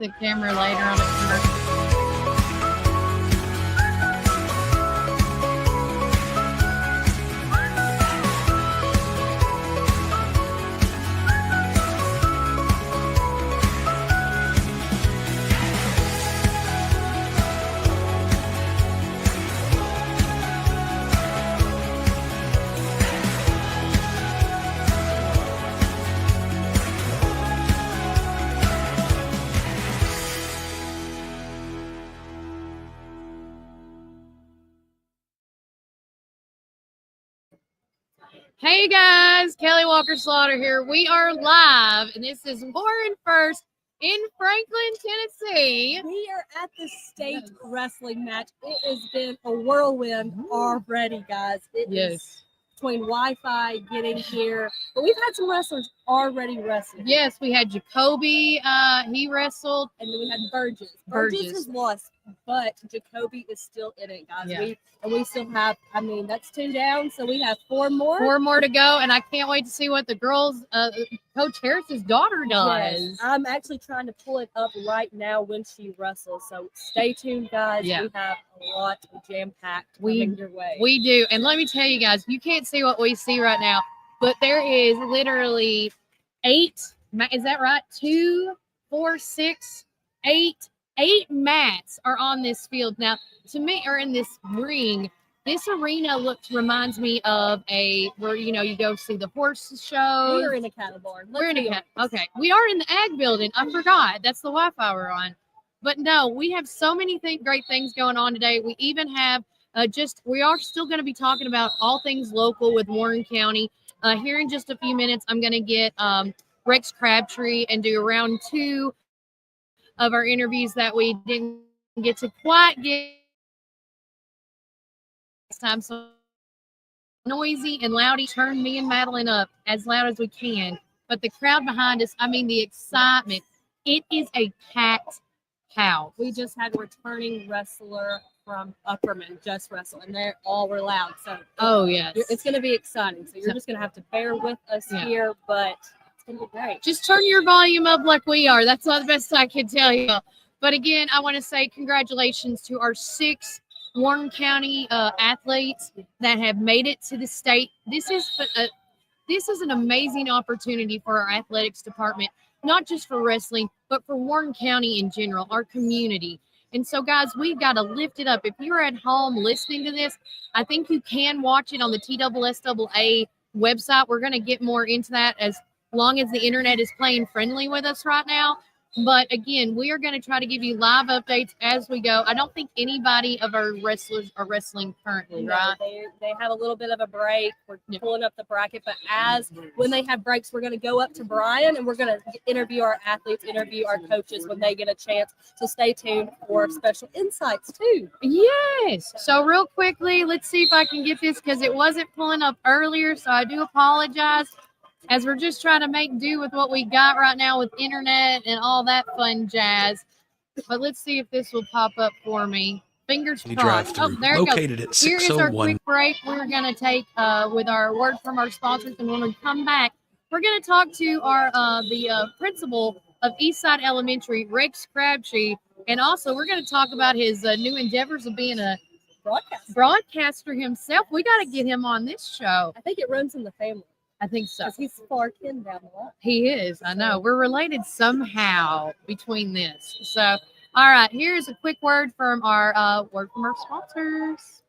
the camera later on a commercial. Hey guys, Kelly Walker Slaughter here. We are live, and this is Warren First in Franklin, Tennessee. We are at the state wrestling match. It has been a whirlwind already, guys. It is between Wi-Fi, getting here, but we've had some wrestlers already wrestling. Yes, we had Jacoby. He wrestled, and then we had Burgess. Burgess has lost, but Jacoby is still in it, guys. Yeah. We still have, I mean, that's 2 down, so we have 4 more. 4 more to go, and I can't wait to see what the girls, Coach Harris's daughter does. Yes. I'm actually trying to pull it up right now when she wrestles, so stay tuned, guys. Yeah. We have a lot jam-packed coming your way. We do, and let me tell you guys, you can't see what we see right now, but there is literally 8, is that right? 2, 4, 6, 8 mats are on this field. Now, to me, or in this ring, this arena reminds me of where, you go see the horse show. We are in a cattle barn. Okay. We are in the ag building. I forgot. That's the Wi-Fi we're on. But no, we have so many great things going on today. We even have we are still going to be talking about all things local with Warren County. Here in just a few minutes, I'm going to get Rex Crabtree and do round 2 of our interviews that we didn't get to quite get this time. So noisy and loudy, turn me and Madeline up as loud as we can. But the crowd behind us, I mean, the excitement, it is a packed house. We just had a returning wrestler from Upperman just wrestle, and they all were loud. So yes, it's going to be exciting. So you're just going to have to bear with us here, but it's going to be great. Just turn your volume up like we are. That's not the best I can tell you. But again, I want to say congratulations to our 6 Warren County athletes that have made it to the state. This is an amazing opportunity for our athletics department, not just for wrestling, but for Warren County in general, our community. And so, guys, we've got to lift it up. If you're at home listening to this, I think you can watch it on the TSSAA website. We're going to get more into that as long as the internet is playing friendly with us right now. But again, we are going to try to give you live updates as we go. I don't think anybody of our wrestlers are wrestling currently, right? They have a little bit of a break. We're pulling up the bracket, but when they have breaks, we're going to go up to Brian and we're going to interview our athletes, interview our coaches when they get a chance. So stay tuned for special insights too. Yes. So real quickly, let's see if I can get this because it wasn't pulling up earlier. So I do apologize. As we're just trying to make do with what we got right now with internet and all that fun jazz. But let's see if this will pop up for me. Fingers crossed. Oh, there it goes. Here is our quick break. We're going to take with our word from our sponsors. And when we come back, we're going to talk to our the principal of Eastside Elementary, Rex Crabtree. And also, we're going to talk about his new endeavors of being a broadcaster himself. We got to get him on this show. I think it runs in the family. I think so. He's far kin down the line. He is. I know. We're related somehow between this. So, all right. Here's a quick word from our sponsors.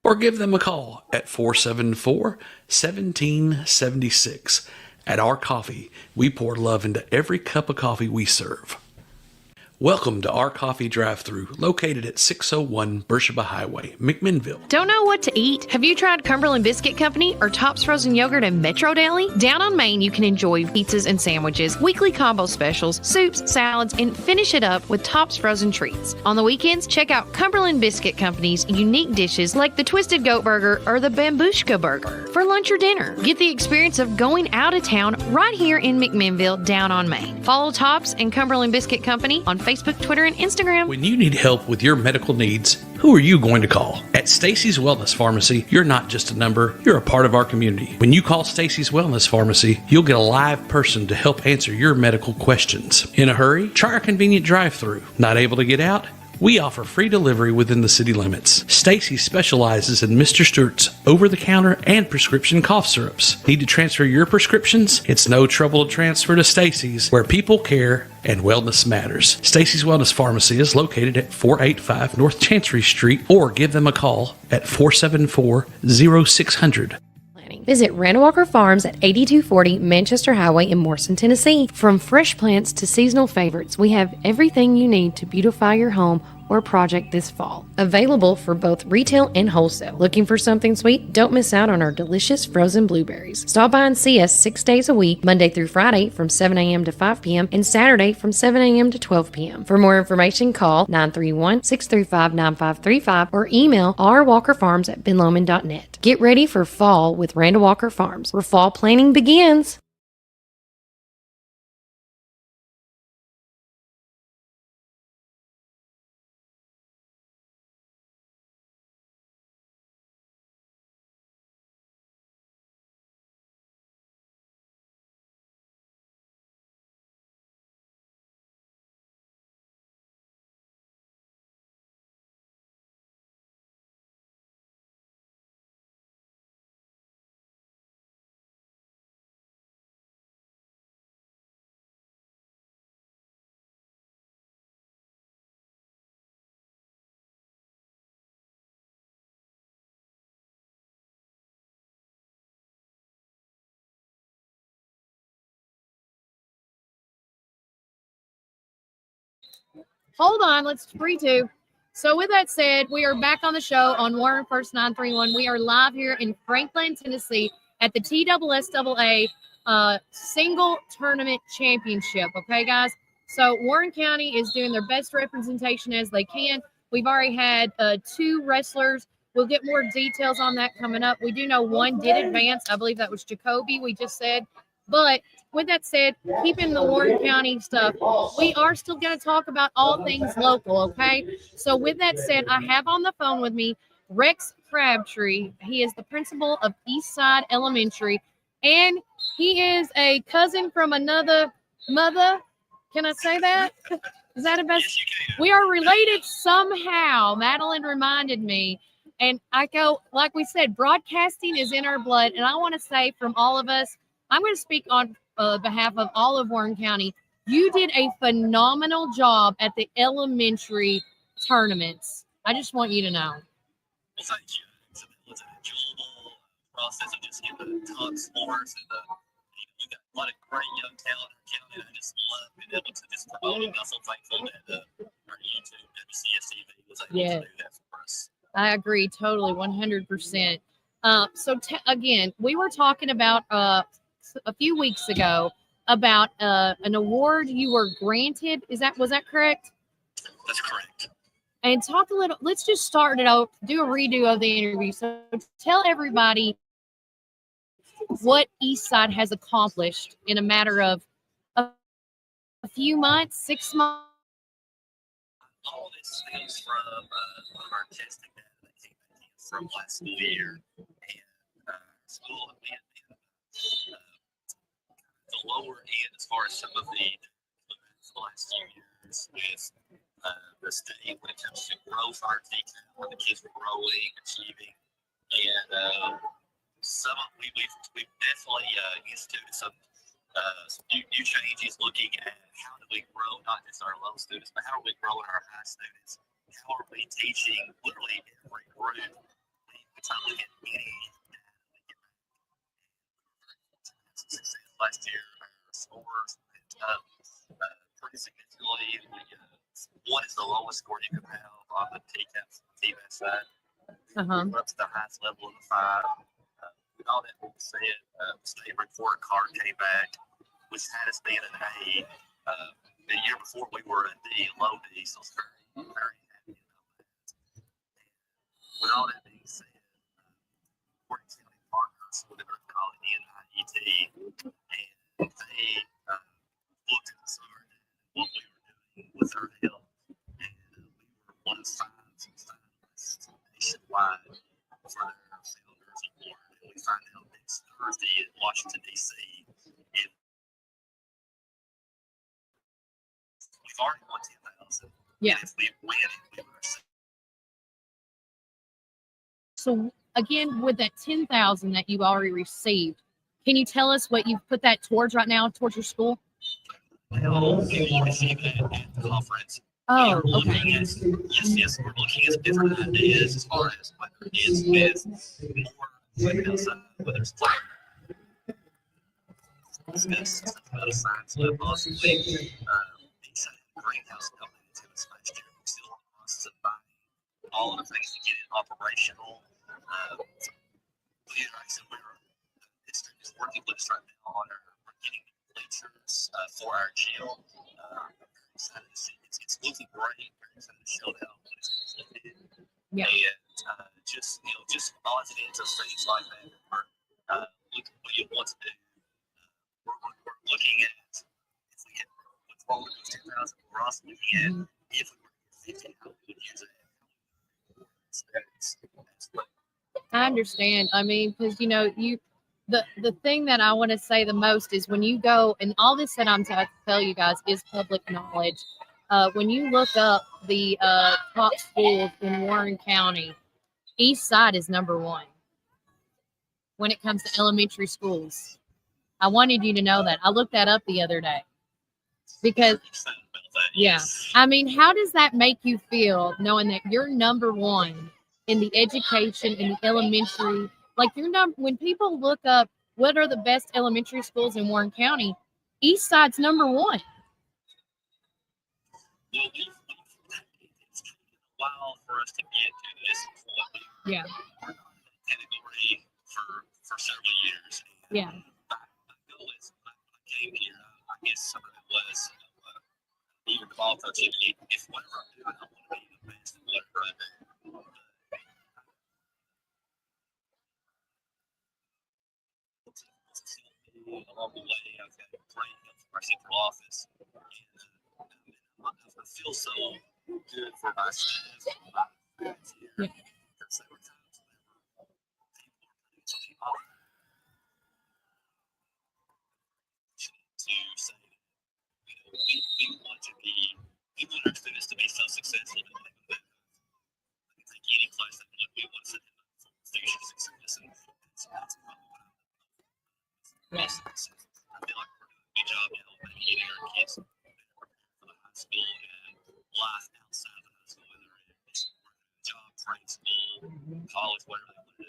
Or give them a call at 474-1776. At Our Coffee, we pour love into every cup of coffee we serve. Welcome to Our Coffee Drive-Thru, located at 601 Beersheba Highway, McMinnville. Don't know what to eat? Have you tried Cumberland Biscuit Company or Tops Frozen Yogurt and Metro Deli? Down on Main, you can enjoy pizzas and sandwiches, weekly combo specials, soups, salads, and finish it up with Tops Frozen Treats. On the weekends, check out Cumberland Biscuit Company's unique dishes like the Twisted Goat Burger or the Bambushka Burger. For lunch or dinner, get the experience of going out of town right here in McMinnville, down on Main. Follow Tops and Cumberland Biscuit Company on Facebook Facebook, Twitter, and Instagram. When you need help with your medical needs, who are you going to call? At Stacy's Wellness Pharmacy, you're not just a number, you're a part of our community. When you call Stacy's Wellness Pharmacy, you'll get a live person to help answer your medical questions. In a hurry? Try our convenient drive-thru. Not able to get out? We offer free delivery within the city limits. Stacy specializes in Mr. Stewart's over-the-counter and prescription cough syrups. Need to transfer your prescriptions? It's no trouble to transfer to Stacy's, where people care and wellness matters. Stacy's Wellness Pharmacy is located at 485 North Chancery Street, or give them a call at 474-0600. Visit Randall Walker Farms at 8240 Manchester Highway in Morrison, Tennessee. From fresh plants to seasonal favorites, we have everything you need to beautify your home or project this fall. Available for both retail and wholesale. Looking for something sweet? Don't miss out on our delicious frozen blueberries. Stop by and see us 6 days a week, Monday through Friday from 7 a.m. to 5 p.m. and Saturday from 7 a.m. to 12 p.m. For more information, call 931-635-9535 or email rwalkerfarms@benlomond.net. Get ready for fall with Randall Walker Farms, where fall planning begins. Hold on, let's 3-2. So with that said, we are back on the show on Warren First 931. We are live here in Franklin, Tennessee at the TSSAA single tournament championship. Okay, guys. So Warren County is doing their best representation as they can. We've already had 2 wrestlers. We'll get more details on that coming up. We do know one did advance. I believe that was Jacoby, we just said. But with that said, keeping the Warren County stuff, we are still going to talk about all things local, okay? So with that said, I have on the phone with me Rex Crabtree. He is the principal of Eastside Elementary, and he is a cousin from another mother. Can I say that? Is that a best? We are related somehow. Madeline reminded me. And I go, like we said, broadcasting is in our blood. And I want to say from all of us, I'm going to speak on behalf of all of Warren County. You did a phenomenal job at the elementary tournaments. I just want you to know. Well, thank you. It was an enjoyable process of just getting the top sports, and you got a lot of great young talent in our county. And I just love being able to just promote it. I'm so thankful that our YouTube WCSTV was able to do that for us. I agree totally, 100%. So again, we were talking about a few weeks ago about an award you were granted. Was that correct? That's correct. And talk a little. Let's just start it out. Do a redo of the interview. So tell everybody what Eastside has accomplished in a matter of a few months, 6 months. All this stems from one of our testing data that came in from last school year, and school had been the lower end as far as some of the last few years with the state when it comes to growth, our TCAP, when the kids were growing, achieving, and we've definitely instituted some new changes looking at how do we grow not just our low students, but how are we growing our high students? How are we teaching literally every group? We try to look at any last year, our scores went up pretty significantly. One is the lowest score you can have on the TCAP side. We're up to the highest level of the 5. With all that being said, the state report card came back, which had us being an A. The year before we were a D, low D, so it's very, very happy about that. With all that being said, Warren County partners with what they call NIET, and they looked at the summer and what we were doing with our help, and we were one of five finalists nationwide for their Founders Award. And we find out next Thursday in Washington, D.C. And we've already won 10,000. Yeah. And if we win it, we were So again, with that 10,000 that you've already received, can you tell us what you've put that towards right now towards your school? Well, we will receive that at the conference. Oh, We're looking okay. at, yes, we're looking at different ideas as far as whether it is with more outside, whether it's discuss stuff about a science lab possibly. The greenhouse company to us last year. We're still in the process of buying all of the things to get it operational. The district is working with us right now on we're getting bleachers for our gym. Excited to see it's looking great. Very excited to show how it's looking. Yeah. And just odds and ends of things like that. We're looking what you want to do. We're looking at if we get what's wrong with 10,000. We're also looking at if we were to get 50, how we would use it. That's what I understand. I mean, because the thing that I want to say the most is when you go, and all this that I'm about to tell you guys is public knowledge. When you look up the top schools in Warren County, East Side is number one when it comes to elementary schools. I wanted you to know that. I looked that up the other day because, yeah, I mean, how does that make you feel knowing that you're number one in the education in the elementary? Like when people look up what are the best elementary schools in Warren County, East Side's number one. Well, it's taken a while for us to get to this point. Yeah. We're not in that category for several years. And Yeah. my goal is when I came here, I guess some of it was even the ball coach. If whatever I'm doing, I want to be the best at whatever I do. Along the way, I've got great help from our central office. And I feel so good for my staff and my friends here. Yeah. Because there were times whenever people were putting something off to say, we want our students to be so successful that I can take any class that we want to set them up for future success. And that's probably what I'm I feel like we're doing a good job now of getting our kids prepared for the high school and life outside of the high school, whether it's job, trade school, college, whatever they want to do.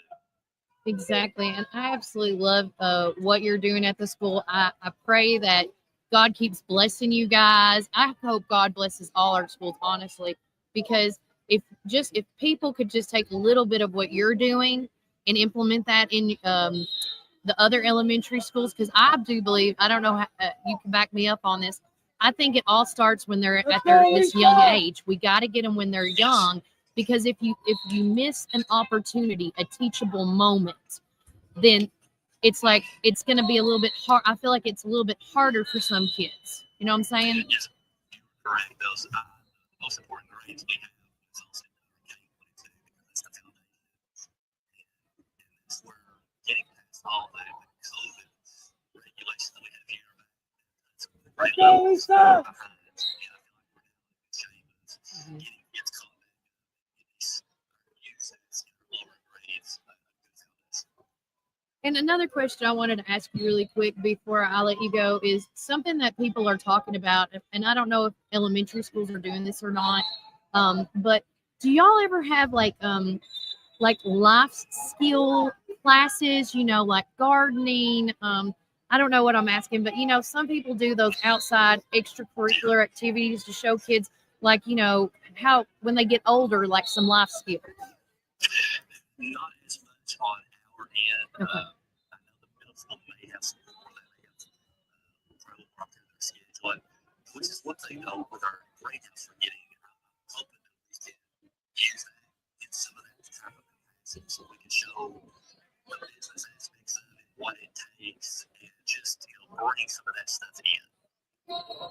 Exactly. And I absolutely love what you're doing at the school. I pray that God keeps blessing you guys. I hope God blesses all our schools, honestly, because if people could just take a little bit of what you're doing and implement that in the other elementary schools, because I do believe, I don't know how, you can back me up on this. I think it all starts when they're at this young age. We got to get them when they're young, because if you miss an opportunity, a teachable moment, then it's like it's going to be a little bit hard. I feel like it's a little bit harder for some kids. You know what I'm saying? Yes, you're correct. Those most important grades we have is also K-22 because that's the foundation. And that's where getting past all the COVID regulations that we have here. That's right now. Behind. Yeah, I feel like we're doing a good shape of getting kids caught back up in these uses, lower grades. And another question I wanted to ask you really quick before I let you go is something that people are talking about, and I don't know if elementary schools are doing this or not, but do y'all ever have like life skill classes, like gardening? I don't know what I'm asking, but some people do those outside extracurricular activities to show kids, like, how when they get older, like some life skills. Not as much on our end. Okay. I know the middle school may have some more that they have probably more up there in their schedule, which is one thing though with our greenhouse we're getting. I'm hoping that we can use that in some of that type of capacity so we can show the business aspects of it, what it takes, and just bring some of that stuff in.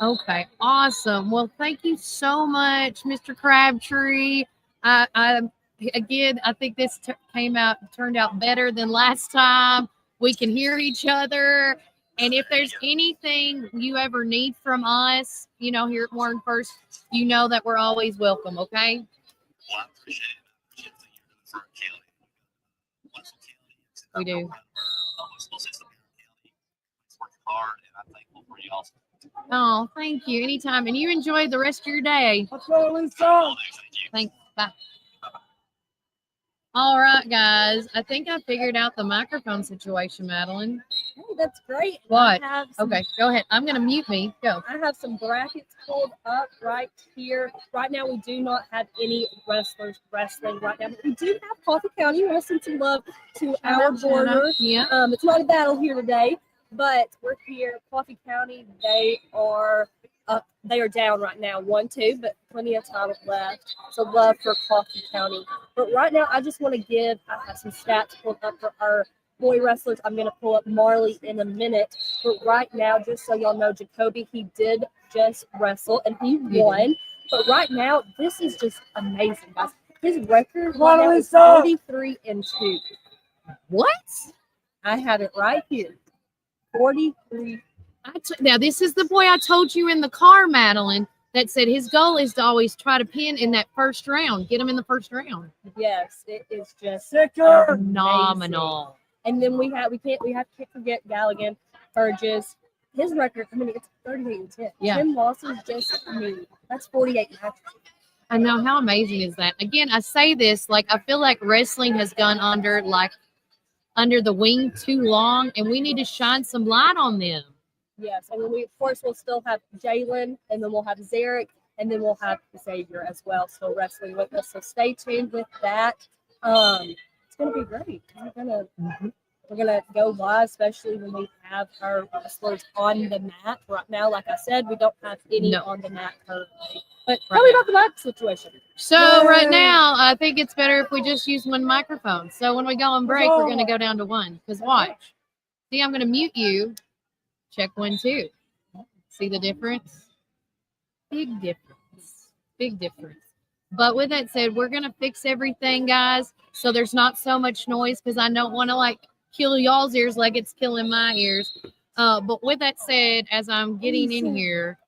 Okay, awesome. Well, thank you so much, Mr. Crabtree. Again, I think this turned out better than last time. We can hear each other, and if there's anything you ever need from us, here at Warren First, you know that we're always welcome. Okay. Well, I appreciate it. I appreciate the you're doing for our county. Wonderful county. We do. Almost supposed to say county. It's working hard, and I'm thankful for you also. Oh, thank you. Anytime, and you enjoy the rest of your day. Will do. Thank you. Thanks. Bye. All right, guys. I think I figured out the microphone situation, Madeline. Hey, that's great. What? Okay, Okay, go ahead. I'm going to mute me. Go. I have some brackets pulled up right here. Right now, we do not have any wrestlers wrestling right now, but we do have Coffee County. Want to send some love to our border. Yeah. It's not a battle here today, but we're here. Coffee County, they are down right now, 1-2, but plenty of time left. So love for Coffee County. But right now, I just want to I have some stats pulled up for our boy wrestlers. I'm going to pull up Marley in a minute. But right now, just so y'all know, Jacoby, he did just wrestle and he won. But right now, this is just amazing, guys. His record right now is 43-2. What? I have it right here. 43. Now, this is the boy I told you in the car, Madeline, that said his goal is to always try to pin in that first round. Get him in the first round. Yes, it is just phenomenal. And then we can't forget Galligan, Burgess. His record, it's 38-10. Yeah. 10 losses, that's 48 matches. I know, how amazing is that? Again, I say this I feel like wrestling has gone under the wing too long, and we need to shine some light on them. Yes, and then we'll still have Jalen, and then we'll have Zarek, and then we'll have Xavier as well, so wrestling with us. So stay tuned with that. It's gonna be great. We're gonna go live, especially when we have our wrestlers on the mat. Right now, like I said, we don't have any on the mat currently. But tell me about the mic situation. So right now, I think it's better if we just use one microphone. So when we go on break, we're gonna go down to one. Because watch. See, I'm gonna mute you. Check 1, 2. See the difference? Big difference. Big difference. But with that said, we're going to fix everything, guys, so there's not so much noise, because I don't want to, kill y'all's ears like it's killing my ears. But with that said, as I'm getting in here,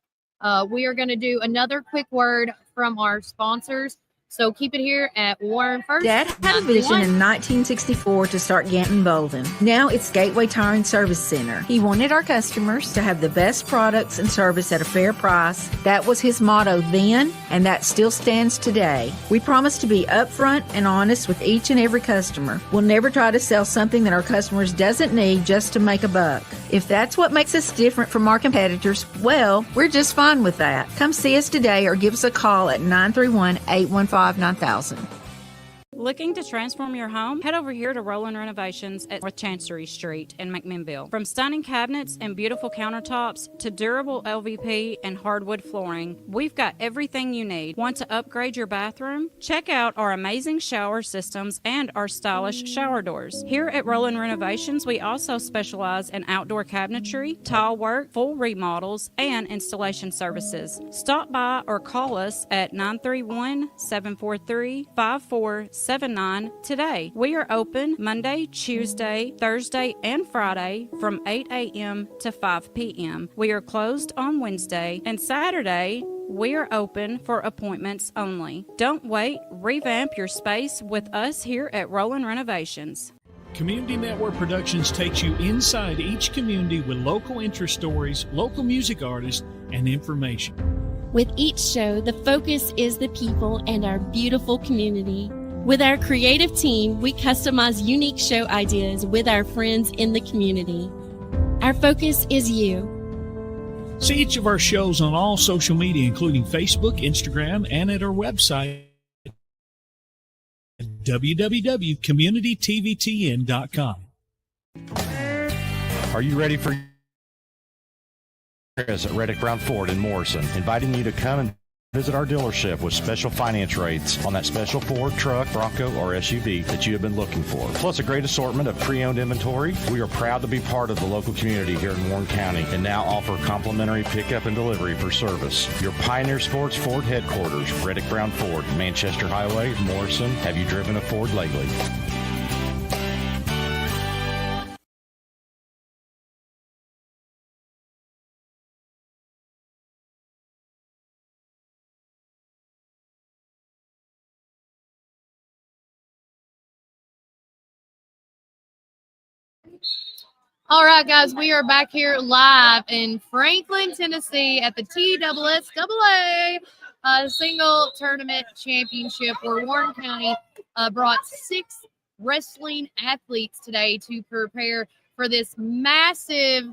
we are going to do another quick word from our sponsors. So keep it here at Warren First. Dad had a vision in 1964 to start Ganton Bolden. Now it's Gateway Tire and Service Center. He wanted our customers to have the best products and service at a fair price. That was his motto then, and that still stands today. We promise to be upfront and honest with each and every customer. We'll never try to sell something that our customers doesn't need just to make a buck. If that's what makes us different from our competitors, well, we're just fine with that. Come see us today or give us a call at 931-815-9000. Looking to transform your home? Head over here to Roland Renovations at North Chancery Street in McMinnville. From stunning cabinets and beautiful countertops to durable LVP and hardwood flooring, we've got everything you need. Want to upgrade your bathroom? Check out our amazing shower systems and our stylish shower doors. Here at Roland Renovations, we also specialize in outdoor cabinetry, tile work, full remodels, and installation services. Stop by or call us at 931-743-5479 today. We are open Monday, Tuesday, Thursday, and Friday from 8 a.m. to 5 p.m. We are closed on Wednesday, and Saturday we are open for appointments only. Don't wait. Revamp your space with us here at Roland Renovations. Community Network Productions takes you inside each community with local interest stories, local music artists, and information. With each show, the focus is the people and our beautiful community. With our creative team, we customize unique show ideas with our friends in the community. Our focus is you. See each of our shows on all social media, including Facebook, Instagram, and at our website at www.communitytvtn.com. Are you ready for at Reddick Brown Ford in Morrison, inviting you to come and Visit our dealership with special finance rates on that special Ford truck, Bronco, or SUV that you have been looking for. Plus a great assortment of pre-owned inventory. We are proud to be part of the local community here in Warren County and now offer complimentary pickup and delivery for service. Your Pioneer Sports Ford headquarters, Reddick Brown Ford, Manchester Highway, Morrison. Have you driven a Ford lately? All right, guys, we are back here live in Franklin, Tennessee at the TSSAA single tournament championship where Warren County brought 6 wrestling athletes today to prepare for this massive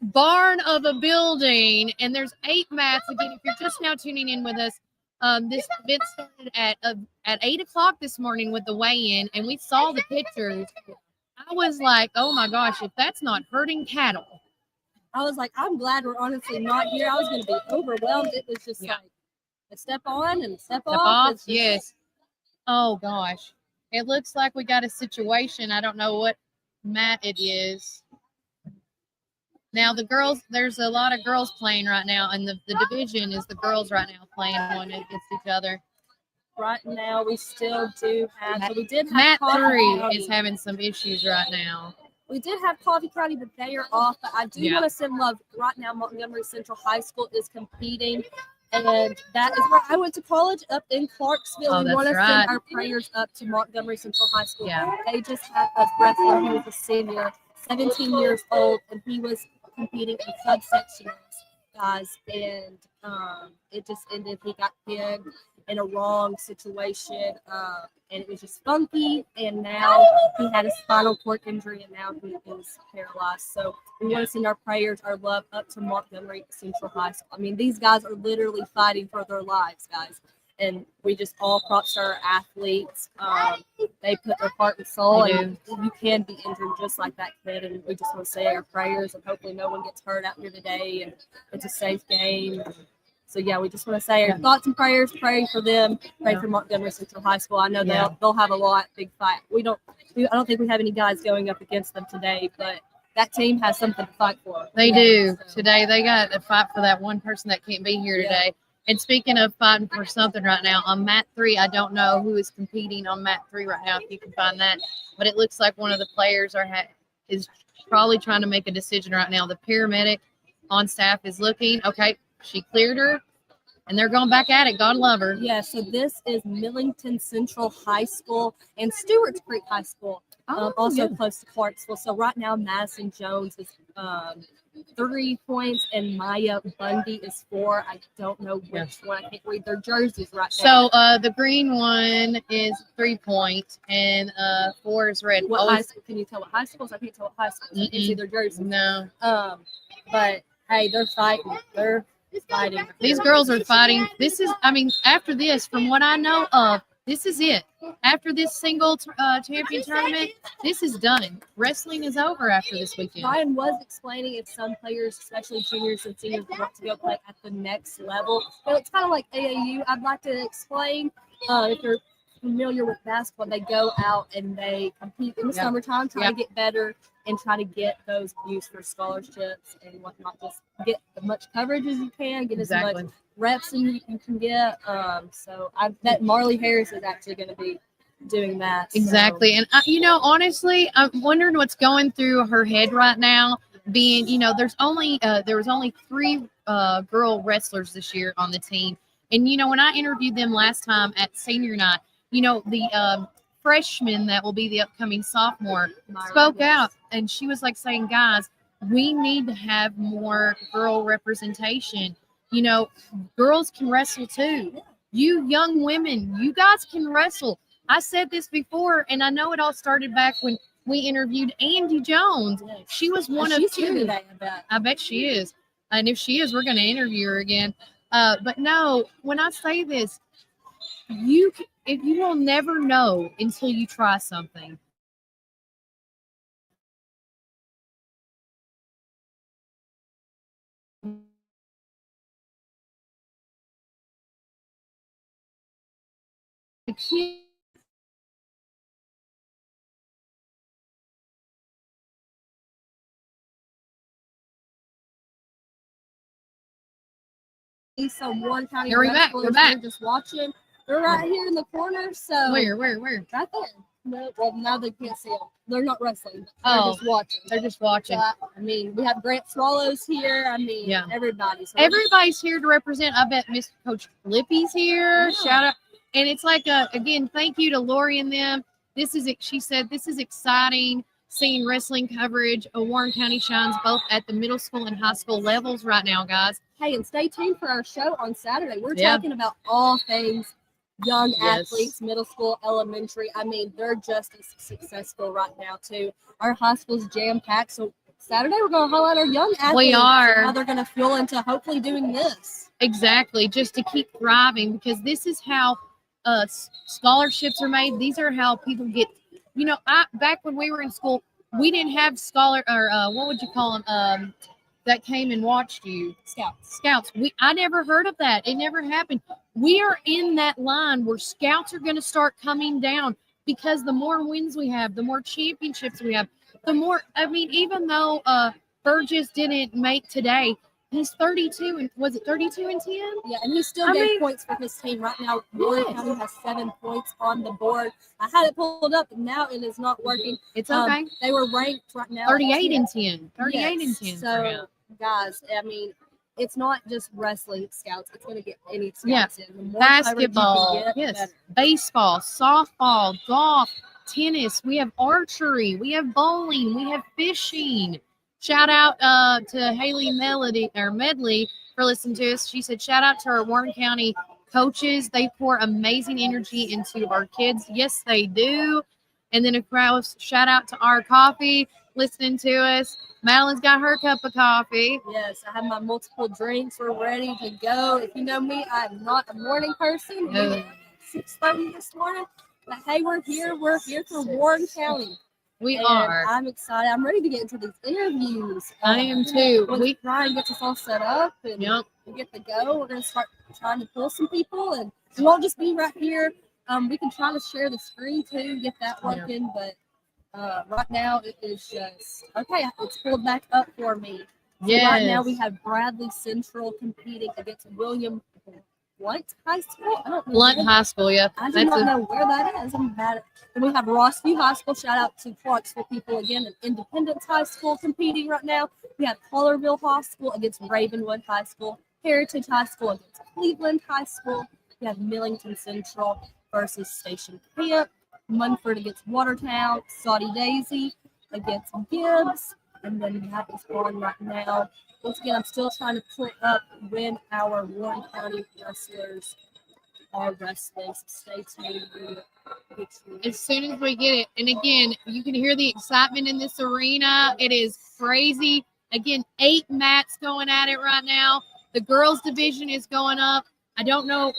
barn of a building. And there's 8 mats. Again, if you're just now tuning in with us, this event started at 8 o'clock this morning with the weigh-in, and we saw the pictures. I was like, oh my gosh, if that's not hurting cattle. I was like, I'm glad we're honestly not here. I was going to be overwhelmed. It was just like a step on and step off. Just, yes. Oh gosh. It looks like we got a situation. I don't know what mat it is. Now the girls, there's a lot of girls playing right now, and the division is the girls right now playing one against each other. Right now, we still do have. So we did have Mat Coffee 3 County. is having some issues right now. We did have Coffee County, but they are off. But I do want to send love. Right now, Montgomery Central High School is competing, and that is where I went to college, up in Clarksville. Oh, we want to right. send our prayers up to Montgomery Central High School. Yeah. They just had a wrestler who was a senior, 17 years old, and he was competing in subsectionals, guys, and it just ended. He got pinned in a wrong situation, and it was just funky, and now he had a spinal cord injury, and now he is paralyzed. So we want to send our prayers, our love up to Montgomery Central High School. I mean, these guys are literally fighting for their lives, guys, and we just all props to our athletes. They put their heart and soul, and you can be injured just like that kid, and we just want to say our prayers, and hopefully no one gets hurt out here today, and it's a safe game. So, yeah, we just want to say our thoughts and prayers, pray for them, pray for Montgomery Central High School. I know they'll have a big fight. I don't think we have any guys going up against them today, but that team has something to fight for. They do. So. Today they got to fight for that one person that can't be here today. And speaking of fighting for something right now, on mat 3, I don't know who is competing on mat 3 right now, if you can find that. But it looks like one of the players is probably trying to make a decision right now. The paramedic on staff is looking. Okay. She cleared her, and they're going back at it. God love her. Yeah, so this is Millington Central High School and Stewart's Creek High School, also close to Clarksville. So right now, Madison Jones is 3 points, and Maya Bundy is 4. I don't know which one. I can't read their jerseys right now. So the green one is 3 points, and 4 is red. High school? Can you tell what high schools? I can't tell what high schools. I can't see their jerseys. No. But hey, they're fighting. They're fighting. These girls are fighting. This is, after this, from what I know of, this is it. After this single champion tournament, this is done. Wrestling is over after this weekend. Ryan was explaining if some players, especially juniors and seniors, want to go play at the next level. But it's kind of like AAU. I'd like to explain if you're familiar with basketball, they go out and they compete in the summertime, trying to get better and try to get those used for scholarships and whatnot. Just get as much coverage as you can, get as much reps as you can get. So I bet Marley Harris is actually going to be doing that. Exactly. So. And, honestly, I'm wondering what's going through her head right now, being, there was only 3 girl wrestlers this year on the team. And, when I interviewed them last time at senior night, the freshman that will be the upcoming sophomore spoke out, and she was like saying, guys, we need to have more girl representation. Girls can wrestle too. You young women, you guys can wrestle. I said this before, and I know it all started back when we interviewed Andy Jones. She was one of 2. I bet she is. And if she is, we're going to interview her again. But no, when I say this, you will never know until you try something. the kids. Some Warren County Here we're back. wrestlers We're back. just watching. They're right here in the corner. So Where? right there. No, well, now they can't see them. They're not wrestling. They're Oh, just watching. They're just watching. So, I mean, we have Grant Swallows here. I mean, Yeah. everybody. So Everybody's here to represent. I bet Miss Coach Lippy's here. Yeah. Shout out. And it's like, again, thank you to Lori and them. She said, this is exciting seeing wrestling coverage. Warren County shines both at the middle school and high school levels right now, guys. Hey, and stay tuned for our show on Saturday. We're Yeah. talking about all things young Yes. athletes, middle school, elementary. I mean, they're just as successful right now, too. Our high school's jam-packed. So Saturday, we're going to highlight our young athletes. We are. And how they're going to fuel into hopefully doing this. Exactly, just to keep thriving, because this is how scholarships are made. These are how people get, back when we were in school, we didn't have what would you call them, that came and watched you? Scouts. I never heard of that. It never happened. We are in that line where scouts are going to start coming down, because the more wins we have, the more championships we have, the more, even though Burgess didn't make today, he's 32, and was it 32 and 10? Yeah, and he still gave points for his team. Right now, Warren County has 7 points on the board. I had it pulled up, and now it is not working. It's okay. They were ranked right now 38 and 10. 38 and 10. So, guys, it's not just wrestling scouts. It's going to get any scouts in. The more basketball, coverage you can get, yes, better. baseball, softball, golf, tennis. We have archery. We have bowling. We have fishing. Shout out to Haley Medley for listening to us. She said, shout out to our Warren County coaches. They pour amazing energy into our kids. Yes, they do. And then, of course, shout out to our coffee listening to us. Madeline's got her cup of coffee. Yes, I have my multiple drinks. We're ready to go. If you know me, I'm not a morning person. No. 6:30 this morning. But hey, we're here. We're here for Warren County. We And are. I'm excited. I'm ready to get into these interviews. I am too. Once Brian gets us all set up and Yep. we get to go, we're going to start trying to pull some people. And it won't just be right here. We can try to share the screen too, get that working. But right now it is just, okay, it's pulled back up for me. So right now we have Bradley Central competing against William Blunt High School. I don't know. Blunt High School, yeah. I do not know where that is. I'm bad at. And we have Rossview High School. Shout out to Clarksville people again. And Independence High School competing right now. We have Colorville High School against Ravenwood High School. Heritage High School against Cleveland High School. We have Millington Central versus Station Camp. Munford against Watertown. Saudi Daisy against Gibbs. And then that is on right now. Once again, I'm still trying to pull up when our Warren County wrestlers are wrestling. So stay tuned. As soon as we get it. And again, you can hear the excitement in this arena. It is crazy. Again, 8 mats going at it right now. The girls division is going up. I don't know.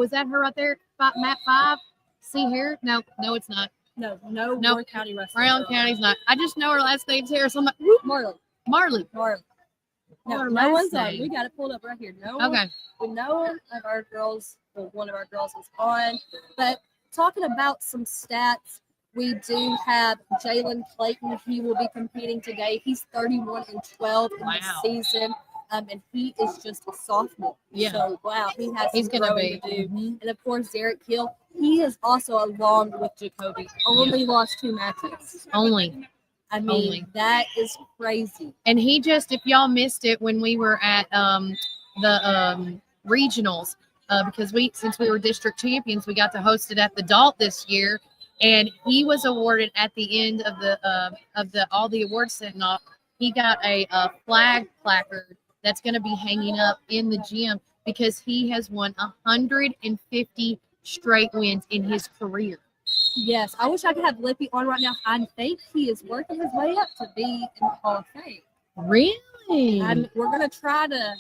Is that her right there? Mat 5? See here? No, it's not. No. Warren County wrestling. Brown County's not. I just know her last name's here. So I'm like, whoop. Marley. No one's on. We got it pulled up right here. No one of our girls, one of our girls is on. But talking about some stats, we do have Jalen Clayton. He will be competing today. He's 31-12 in the season. And he is just a sophomore. Yeah. So, wow, he's going to be. And, of course, Derek Hill, he is also along with Jacoby. Only lost 2 matches. Only. That is crazy. And he just, if y'all missed it when we were at the regionals, because since we were district champions, we got to host it at the Dalt this year. And he was awarded at the end of all the awards sent off. He got a flag placard that's going to be hanging up in the gym because he has won 150 straight wins in his career. Yes, I wish I could have Lippy on right now. I think he is working his way up to be in the Hall of Fame. Really? We're going to try to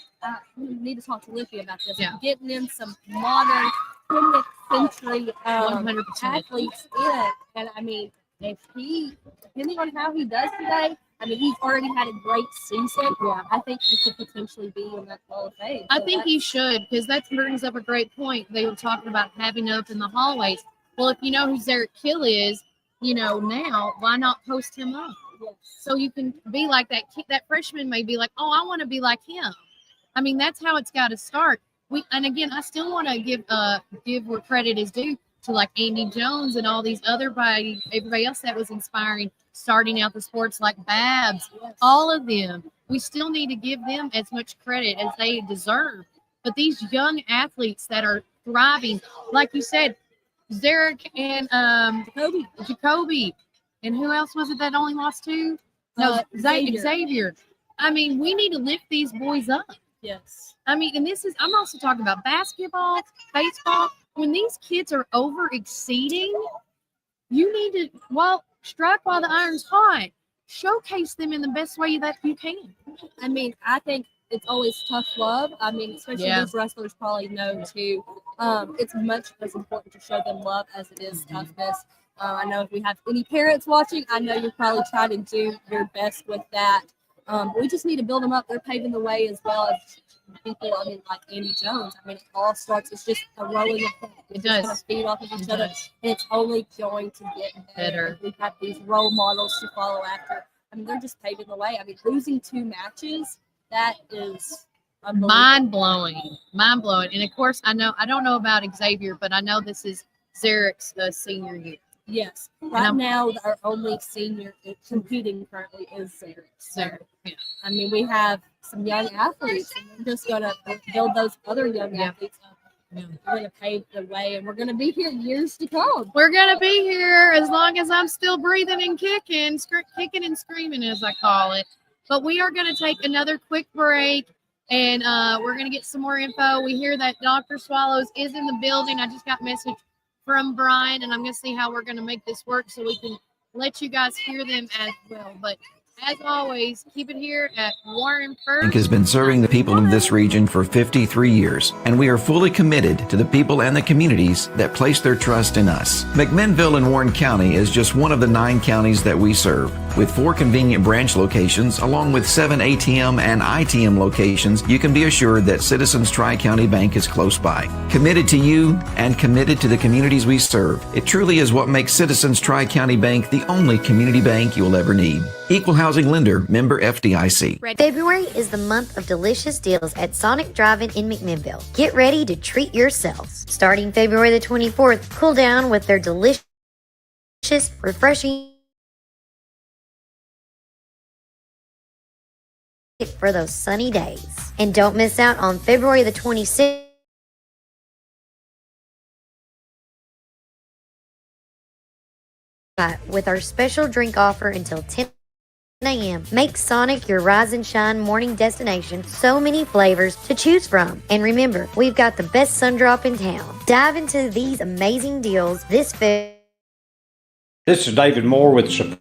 we need to talk to Lippy about this. Yeah. Getting in some modern 20th century 100%. athletes in. And if he, depending on how he does today, I mean, he's already had a great season. Yeah, I think he could potentially be in that Hall of Fame. I think he should, because that brings up a great point. They were talking about having up in the hallways. Well, if you know who Zarek Kill is, now, why not post him up? Yes. So you can be like that kid. That freshman may be like, oh, I want to be like him. I mean, that's how it's got to start. And again, I still want to give where credit is due to like Andy Jones and all these everybody else that was inspiring, starting out the sports like Babs, all of them. We still need to give them as much credit as they deserve. But these young athletes that are thriving, like you said, Zarek and Jacoby, and who else was it that only lost two? No, Xavier. I mean, we need to lift these boys up. Yes. I mean, and I'm also talking about basketball, baseball. When these kids are over exceeding, you need to, strike while the iron's hot. Showcase them in the best way that you can. I mean, I think it's always tough love. I mean, especially these wrestlers probably know too. It's much as important to show them love as it is toughness. I know if we have any parents watching, I know you're probably trying to do your best with that. We just need to build them up. They're paving the way as well as people, like Andy Jones. I mean, it all starts, it's just a rolling effect. It's just going to feed off of each other. And it's only going to get better. We have these role models to follow after. I mean, they're just paving the way. I mean, losing 2 matches, that is mind-blowing. Mind-blowing. And, of course, I don't know about Xavier, but I know this is Zarek's senior year. Yes. Right now, our only senior competing currently is Zarek. Yeah. I mean, we have some young athletes, and we're just going to build those other young athletes up. We're going to pave the way, and we're going to be here years to come. We're going to be here as long as I'm still breathing and kicking and screaming, as I call it. But we are going to take another quick break, and we're going to get some more info. We hear that Dr. Swallows is in the building. I just got a message from Brian, and I'm going to see how we're going to make this work so we can let you guys hear them as well. But as always, keep it here at Warren First. Bank has been serving the people of this region for 53 years, and we are fully committed to the people and the communities that place their trust in us. McMinnville in Warren County is just one of the 9 counties that we serve. With 4 convenient branch locations, along with 7 ATM and ITM locations, you can be assured that Citizens Tri-County Bank is close by. Committed to you and committed to the communities we serve. It truly is what makes Citizens Tri-County Bank the only community bank you'll ever need. Equal housing lender, member FDIC. February is the month of delicious deals at Sonic Drive-In in McMinnville. Get ready to treat yourselves. Starting February the 24th, cool down with their delicious, refreshing for those sunny days. And don't miss out on February the 26th with our special drink offer until 10 a.m. Make Sonic your rise and shine morning destination. So many flavors to choose from. And remember, we've got the best sun drop in town. Dive into these amazing deals this February. This is David Moore with Supreme.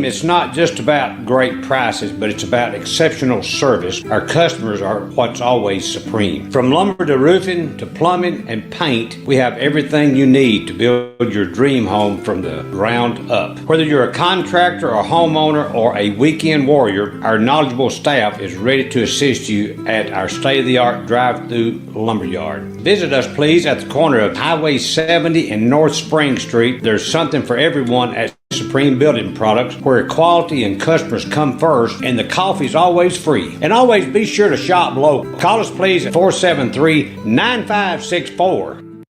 Is not just about great prices, but it's about exceptional service. Our customers are what's always supreme. From lumber to roofing to plumbing and paint, we have everything you need to build your dream home from the ground up. Whether you're a contractor, a homeowner, or a weekend warrior, our knowledgeable staff is ready to assist you at our state-of-the-art drive-through lumberyard. Visit us, please, at the corner of Highway 70 and North Spring Street. There's something for everyone at Supreme Building Products, where quality and customers come first, and the coffee's always free. And always be sure to shop local. Call us please at 473-9564.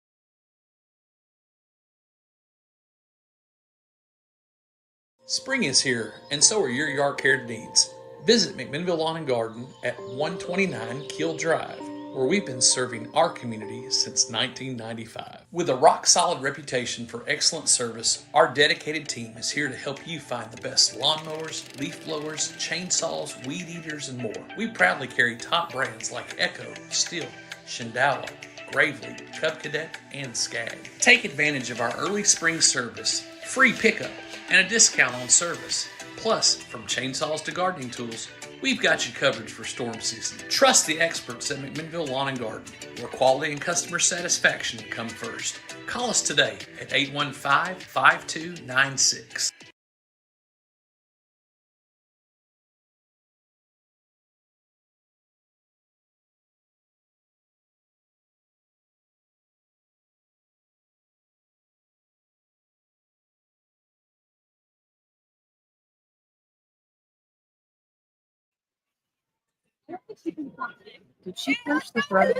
Spring is here, and so are your yard care needs. Visit McMinnville Lawn and Garden at 129 Keel Drive, where we've been serving our community since 1995. With a rock-solid reputation for excellent service, our dedicated team is here to help you find the best lawnmowers, leaf blowers, chainsaws, weed eaters, and more. We proudly carry top brands like Echo, Stihl, Shindala, Gravely, Cub Cadet, and Skag. Take advantage of our early spring service, free pickup, and a discount on service. Plus, from chainsaws to gardening tools, We've got you covered for storm season. Trust the experts at McMinnville Lawn and Garden, where quality and customer satisfaction come first. Call us today at 815-5296. Did she push the throat?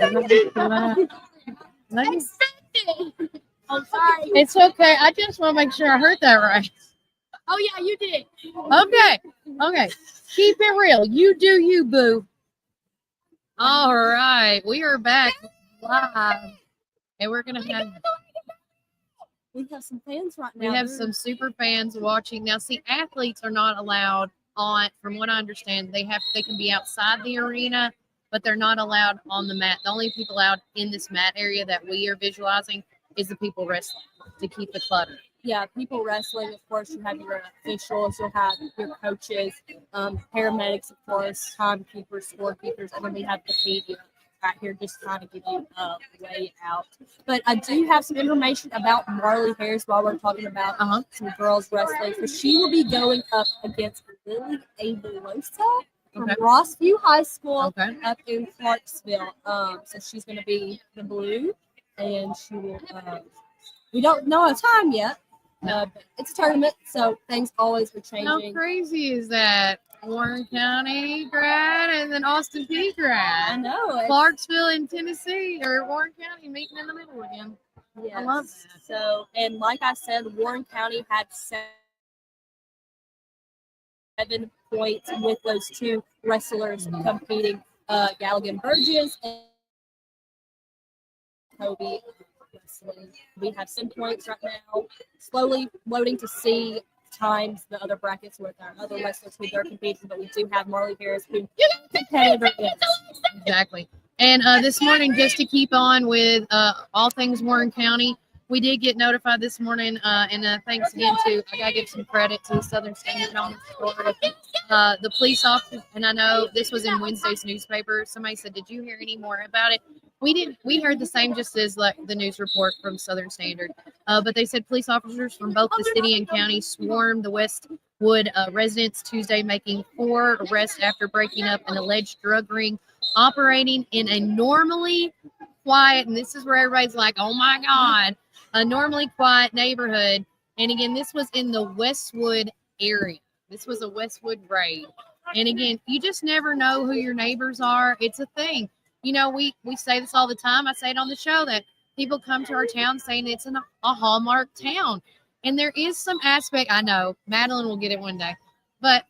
I'm sorry. It's okay. I just want to make sure I heard that right. Oh yeah, you did. Okay. Keep it real. You do you, boo. All right. We are back live. And we're going to have... We have some fans right We now. have some super fans watching. Now, see, athletes are not allowed on, from what I understand, they can be outside the arena, but they're not allowed on the mat. The only people allowed in this mat area that we are visualizing is the people wrestling to keep the clutter. Yeah, people wrestling, of course, you have your officials, you'll have your coaches, paramedics, of course, timekeepers, scorekeepers, and then we have the media out here just trying to give you a way out. But I do have some information about Marley Harris while we're talking about some girls wrestling. So she will be going up against Lily Abalosa from Rossview High School up in Clarksville. So she's going to be the blue, and she will. We don't know a time yet. But it's a tournament, so things always are changing. How crazy is that? Warren County grad and then Austin Peay grad. I know. Clarksville in Tennessee, or Warren County meeting in the middle again. Yes. I love that. So, and like I said, Warren County had 7 points with those 2 wrestlers competing, Galligan Burgess and Kobe. We have 10 points right now. Slowly loading to see times the other brackets with our other wrestlers who they're competing, but we do have Marley Harris who competitor is. Exactly. And this morning, just to keep on with all things Warren County, we did get notified this morning, and thanks again to, I gotta give some credit to the Southern Standard on this story. The police officers, and I know this was in Wednesday's newspaper. Somebody said, "Did you hear any more about it?" We didn't. We heard the same, just as like the news report from Southern Standard. But they said police officers from both the city and county swarmed the Westwood residence Tuesday, making 4 arrests after breaking up an alleged drug ring operating in a normally quiet, and this is where everybody's like, "Oh my God," a normally quiet neighborhood. And again, this was in the Westwood area. This was a Westwood raid. And again, you just never know who your neighbors are. It's a thing. You know, we say this all the time. I say it on the show that people come to our town saying it's a Hallmark town. And there is some aspect, I know, Madeline will get it one day, but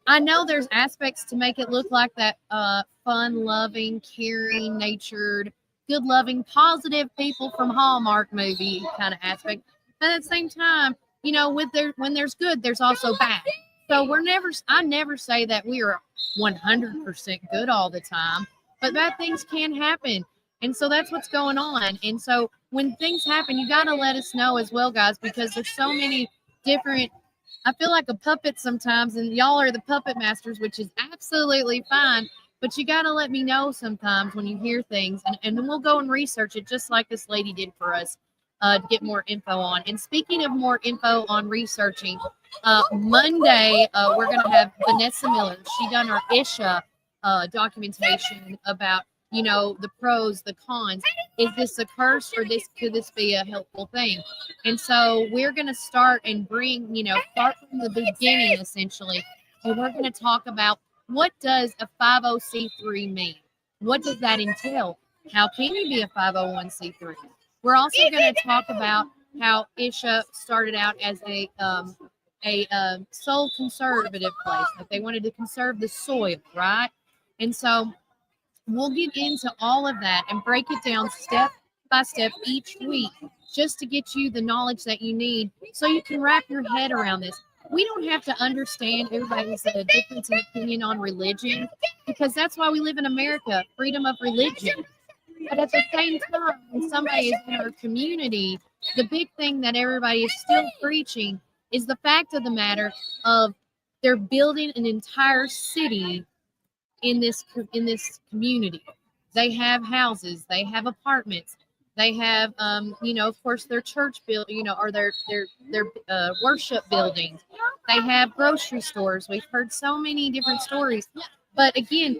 I know there's aspects to make it look like that fun-loving, caring, natured, good-loving, positive people from Hallmark movie kind of aspect. But at the same time, you know, when there's good, there's also bad. So I never say that we are 100% good all the time. But bad things can happen. And so that's what's going on. And so when things happen, you got to let us know as well, guys, because there's so many different, I feel like a puppet sometimes, and y'all are the puppet masters, which is absolutely fine. But you got to let me know sometimes when you hear things, and then we'll go and research it just like this lady did for us to get more info on. And speaking of more info on researching, Monday, we're going to have Vanessa Miller. She done our ISHA documentation about, you know, the pros, the cons. Is this a curse, or could this be a helpful thing? And so we're going to start and bring, you know, start from the beginning essentially. And we're going to talk about what does a 50C3 mean? What does that entail? How can you be a 501c3? We're also going to talk about how ISHA started out as a soil conservative place. Like they wanted to conserve the soil, right? And so we'll get into all of that and break it down step by step each week just to get you the knowledge that you need so you can wrap your head around this. We don't have to understand everybody's difference in opinion on religion, because that's why we live in America, freedom of religion. But at the same time, when somebody is in our community, the big thing that everybody is still preaching is the fact of the matter of they're building an entire city in this community. They have houses, they have apartments, they have of course their church building, or their worship buildings. They have grocery stores. We've heard so many different stories, but again,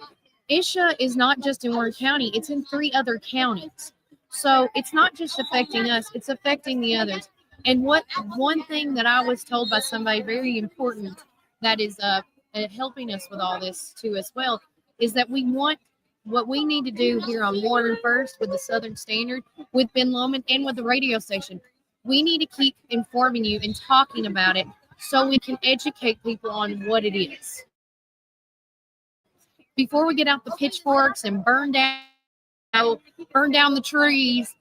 Isha is not just in Warren County; it's in 3 other counties. So it's not just affecting us; it's affecting the others. And one thing that I was told by somebody very important that is helping us with all this too as well is that what we need to do here on Warren First with the Southern Standard, with Ben Lomond, and with the radio station. We need to keep informing you and talking about it so we can educate people on what it is. Before we get out the pitchforks and burn down the trees,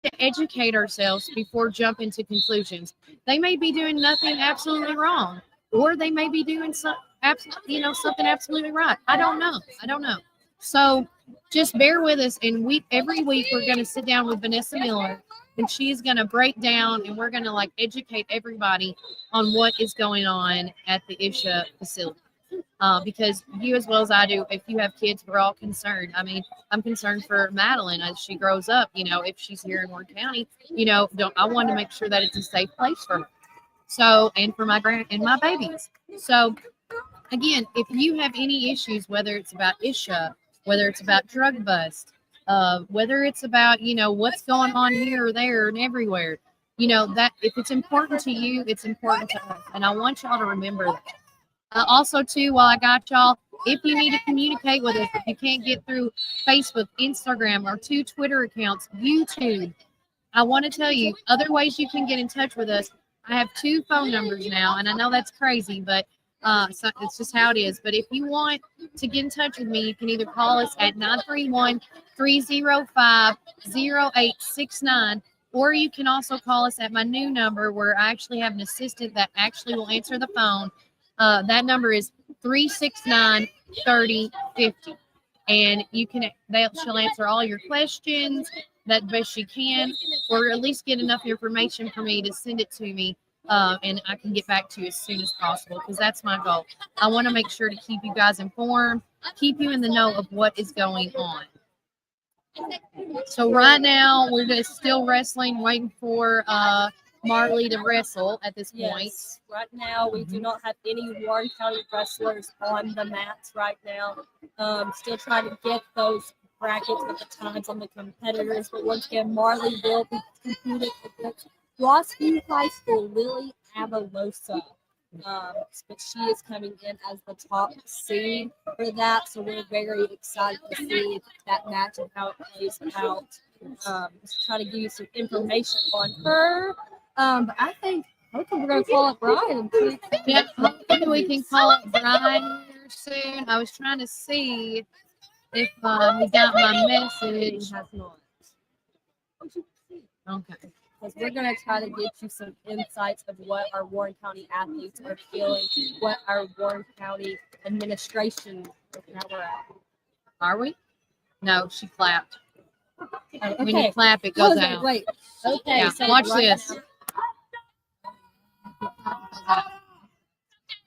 to educate ourselves before jumping to conclusions. They may be doing nothing absolutely wrong, or they may be doing something absolutely right. I don't know. So just bear with us, and every week we're going to sit down with Vanessa Miller, and she's going to break down, and we're going to educate everybody on what is going on at the Isha facility. Because you, as well as I do, if you have kids, we're all concerned. I mean, I'm concerned for Madeline as she grows up. If she's here in Warren County, I want to make sure that it's a safe place for her. So, and for my my babies. So, again, if you have any issues, whether it's about Isha, whether it's about drug bust, whether it's about what's going on here or there and everywhere, that if it's important to you, it's important to us, and I want y'all to remember that. Also, too, while I got y'all, if you need to communicate with us, if you can't get through Facebook, Instagram, or 2 Twitter accounts, YouTube, I want to tell you other ways you can get in touch with us. I have 2 phone numbers now, and I know that's crazy, but so it's just how it is. But if you want to get in touch with me, you can either call us at 931-305-0869, or you can also call us at my new number where I actually have an assistant that actually will answer the phone. That number is 369-3050, and she'll answer all your questions that best she can, or at least get enough information for me to send it to me, and I can get back to you as soon as possible, because that's my goal. I want to make sure to keep you guys informed, keep you in the know of what is going on. So right now we're just still wrestling, waiting for Marley to wrestle at this point. Yes. Right now, we do not have any Warren County wrestlers on the mats right now. Still trying to get those brackets with the times on the competitors. But once again, Marley will be competing against Rossview High School Lily Avalosa. But she is coming in as the top seed for that. So we're very excited to see that match and how it plays out. Just trying to give you some information on her. But I think hopefully we're going to call up Brian. Yeah, hopefully we can call up Brian here soon. I was trying to see if he got my message. He has not. Okay. Because we're going to try to get you some insights of what our Warren County athletes are feeling, what our Warren County administration, now we're at. Are we? No, she clapped. Okay. When you clap, it goes out. Wait. Okay. Yeah, So watch right this.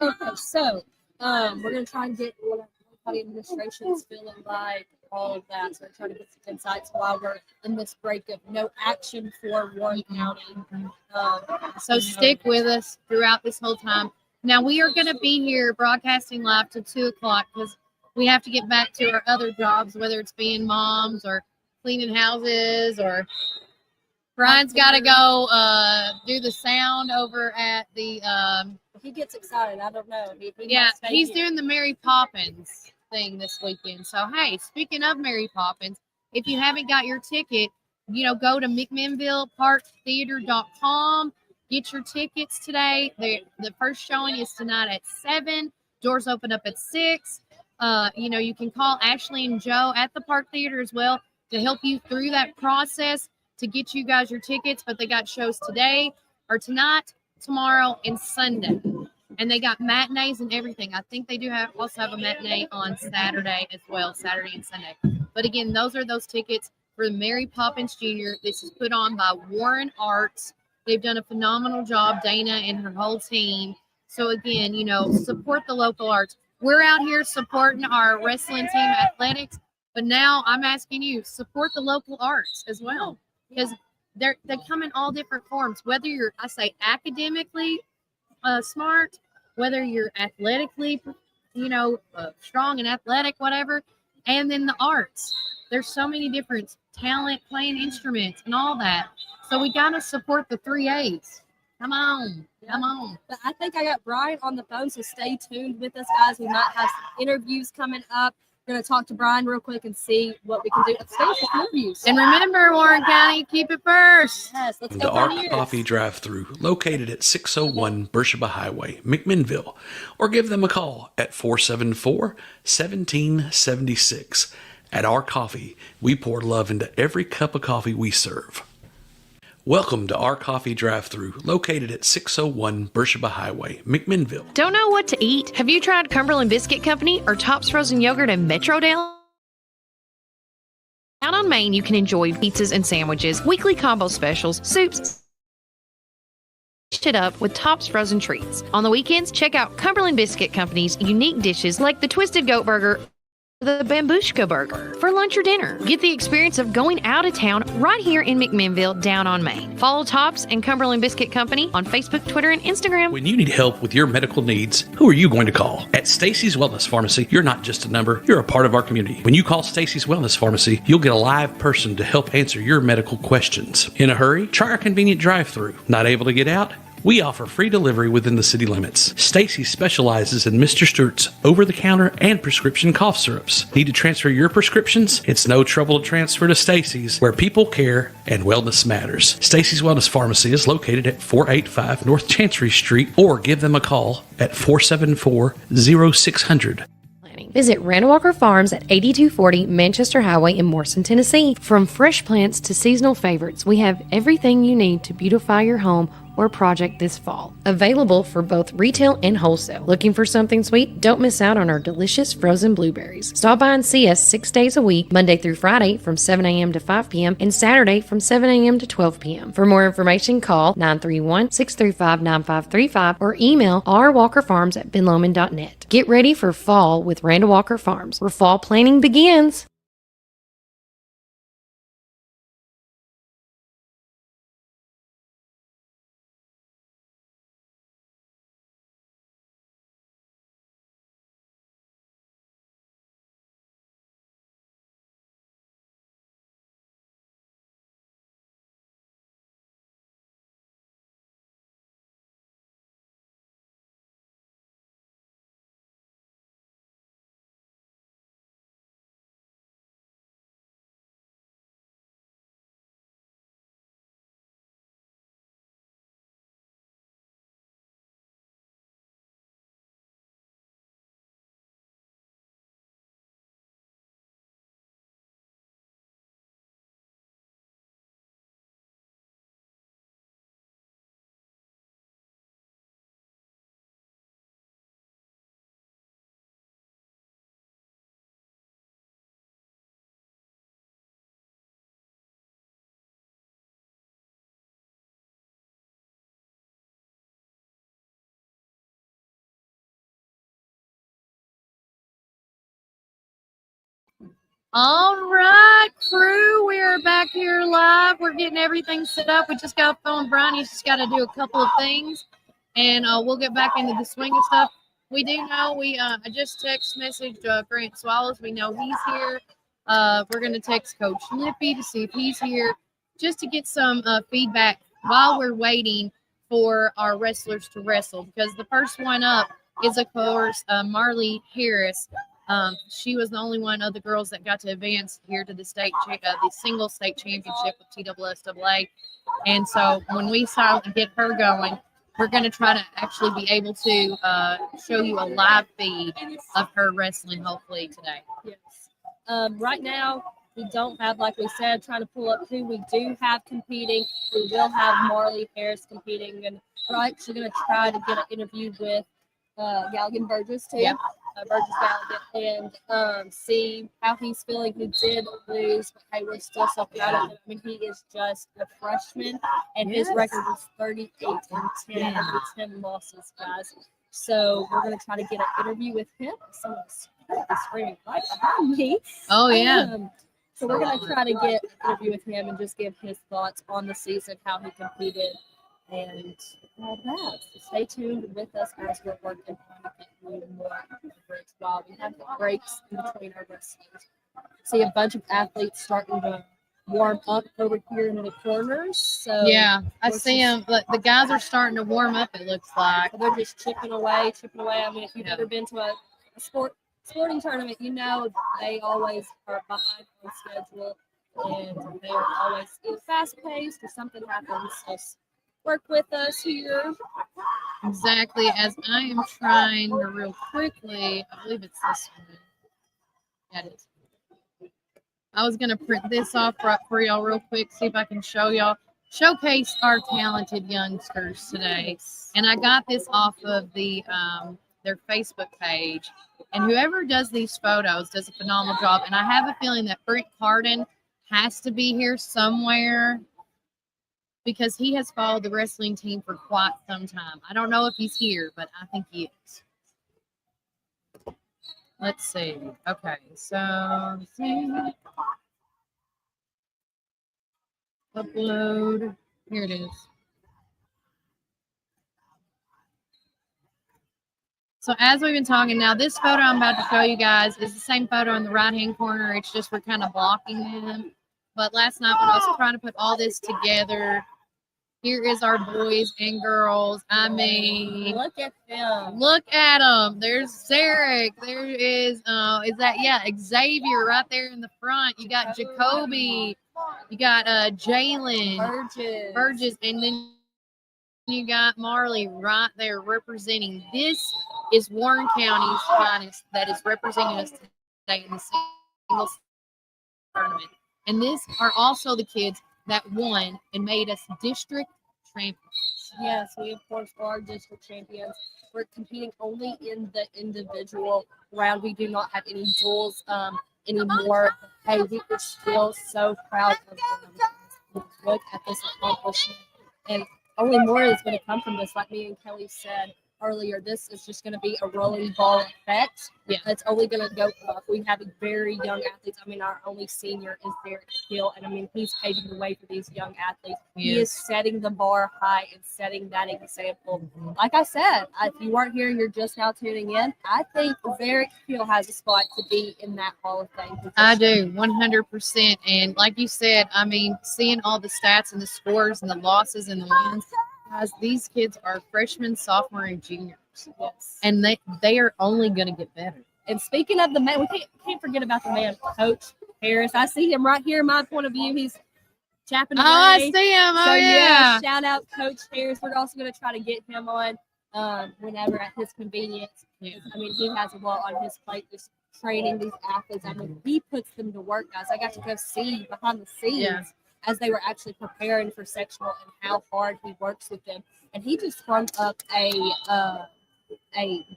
Okay, so we're going to try and get what our county administration is feeling like, all of that. So we're trying to get some insights while we're in this break of no action for Warren County. So stick with us throughout this whole time. Now, we are going to be here broadcasting live till 2 o'clock because we have to get back to our other jobs, whether it's being moms or cleaning houses, or Brian's got to go do the sound over at the he gets excited. I don't know. He's doing the Mary Poppins thing this weekend. So, hey, speaking of Mary Poppins, if you haven't got your ticket, go to McMinnvilleParkTheater.com. Get your tickets today. The first showing is tonight at 7. Doors open up at 6. You can call Ashley and Joe at the Park Theater as well to help you through that process to get you guys your tickets. But they got shows today or tonight, tomorrow, and Sunday. And they got matinees and everything. I think they do also have a matinee on Saturday as well, Saturday and Sunday. But again, those are those tickets for Mary Poppins Jr. This is put on by Warren Arts. They've done a phenomenal job, Dana and her whole team. So again, support the local arts. we're out here supporting our wrestling team athletics, but now I'm asking you, support the local arts as well, because they come in all different forms, whether you're, I say, academically smart, whether you're athletically, strong and athletic, whatever, and then the arts. There's so many different talent, playing instruments and all that. So we got to support the 3A's. Come on. Come on. But I think I got Brian on the phone, so stay tuned with us, guys. We might have some interviews coming up. We're going to talk to Brian real quick and see what we can do. Let's stay with interviews. And remember, Warren County, keep it first. Yes, let's The go. Arc Coffee drive-thru, located at 601 Beersheba Highway, McMinnville, or give them a call at 474-1776. At Our Coffee, we pour love into every cup of coffee we serve. Welcome to Our Coffee drive-thru, located at 601 Beersheba Highway, McMinnville. Don't know what to eat? Have you tried Cumberland Biscuit Company or Tops Frozen Yogurt in Metro Dale? Out on Main, you can enjoy pizzas and sandwiches, weekly combo specials, soups, it up with Tops Frozen Treats. On the weekends, check out Cumberland Biscuit Company's unique dishes like the Twisted Goat Burger, the Bambushka Burger. For lunch or dinner, get the experience of going out of town right here in McMinnville, down on Main. Follow Tops and Cumberland Biscuit Company on Facebook, Twitter, and Instagram. When you need help with your medical needs, who are you going to call? At Stacy's Wellness Pharmacy, you're not just a number, you're a part of our community. When you call Stacy's Wellness Pharmacy, you'll get a live person to help answer your medical questions. In a hurry? Try our convenient drive-thru. Not able to get out? We offer free delivery within the city limits. Stacy specializes in Mr. Stewart's over-the-counter and prescription cough syrups. Need to transfer your prescriptions? It's no trouble to transfer to Stacy's, where people care and wellness matters. Stacy's Wellness Pharmacy is located at 485 North Chancery Street, or give them a call at 474-0600. Visit Randall Walker Farms at 8240 Manchester Highway in Morrison, Tennessee. From fresh plants to seasonal favorites, we have everything you need to beautify your home or project this fall. Available for both retail and wholesale. Looking for something sweet? Don't miss out on our delicious frozen blueberries. Stop by and see us 6 days a week, Monday through Friday from 7 a.m. to 5 p.m. and Saturday from 7 a.m. to 12 p.m. For more information, call 931-635-9535 or email rwalkerfarms@benlomond.net. Get ready for fall with Randall Walker Farms, where fall planning begins. All right, crew, we are back here live. We're getting everything set up. We just got a phone. Brian, he's just got to do a couple of things, and we'll get back into the swing of stuff. We do know I just text messaged Grant Swallows. We know he's here. We're going to text Coach Lippy to see if he's here, just to get some feedback while we're waiting for our wrestlers to wrestle, because the first one up is, of course, Marley Harris. She was the only one of the girls that got to advance here to the the single state championship with TSSAA. And so when we start to get her going, we're going to try to actually be able to show you a live feed of her wrestling, hopefully today. Yes. Right now, we don't have, like we said, trying to pull up who we do have competing. We will have Marley Harris competing, and we're actually going to try to get an interview with Galligan Burgess too. Yep. Burgess Galligan, and see how he's feeling. He did lose, but hey, we're still so proud of him. I mean, he is just a freshman, and his record was 38-10 after 10 losses, guys. So we're going to try to get an interview with him. Someone's screaming right behind me. Oh, yeah. So we're going to try to get an interview with him and just give his thoughts on the season, how he competed, and all that. So stay tuned with us as we're working on getting you more breaks while we have the breaks in between our wrestlers. See a bunch of athletes starting to warm up over here in the corners. So Yeah, I see them. But the guys are starting to warm up, it looks like. they're just chipping away. I mean, if you've ever been to a sporting tournament, you know they always are behind on schedule, and they are always either fast-paced or something happens. So work with us here. Exactly, as I am trying to real quickly, I believe it's this one. Yeah, it is. I was going to print this off for y'all real quick, see if I can showcase our talented youngsters today. And I got this off of their Facebook page. And whoever does these photos does a phenomenal job. And I have a feeling that Brent Carden has to be here somewhere because he has followed the wrestling team for quite some time. I don't know if he's here, but I think he is. Let's see. Okay, so let's see. Upload. Here it is. So as we've been talking now, this photo I'm about to show you guys is the same photo in the right-hand corner. It's just we're kind of blocking them. But last night when I was trying to put all this together, here is our boys and girls. I mean, look at them. Look at them. There's Zarek. There is Xavier right there in the front. You got Jacoby. You got Jalen. Burgess. And then you got Marley right there representing. This is Warren County's finest that is representing us today in the single tournament. And these are also the kids that won and made us district champions. Yes, we of course are district champions. We're competing only in the individual round. We do not have any duels anymore. Hey, we are still so proud of them. Look at this accomplishment. And only more is going to come from this. Like me and Kelly said earlier, this is just going to be a rolling ball effect. Yeah. It's only going to go up. We have very young athletes. I mean, our only senior is Derek Hill, and I mean, he's paving the way for these young athletes. Yes. He is setting the bar high and setting that example. Like I said, if you weren't here and you're just now tuning in, I think Derek Hill has a spot to be in that Hall of Fame position. I do, 100%. And like you said, I mean, seeing all the stats and the scores and the losses and the wins, guys, these kids are freshmen, sophomore, and juniors. Yes. And they are only going to get better. And speaking of the man, we can't forget about the man, Coach Harris. I see him right here in my point of view. He's chapping away. Oh, I see him. Oh, so, yeah. Shout out Coach Harris. We're also going to try to get him on whenever at his convenience. Yeah. I mean, he has a lot on his plate just training these athletes. I mean, he puts them to work, guys. I got to go see behind the scenes as they were actually preparing for sectional and how hard he works with them. And he just sprung up a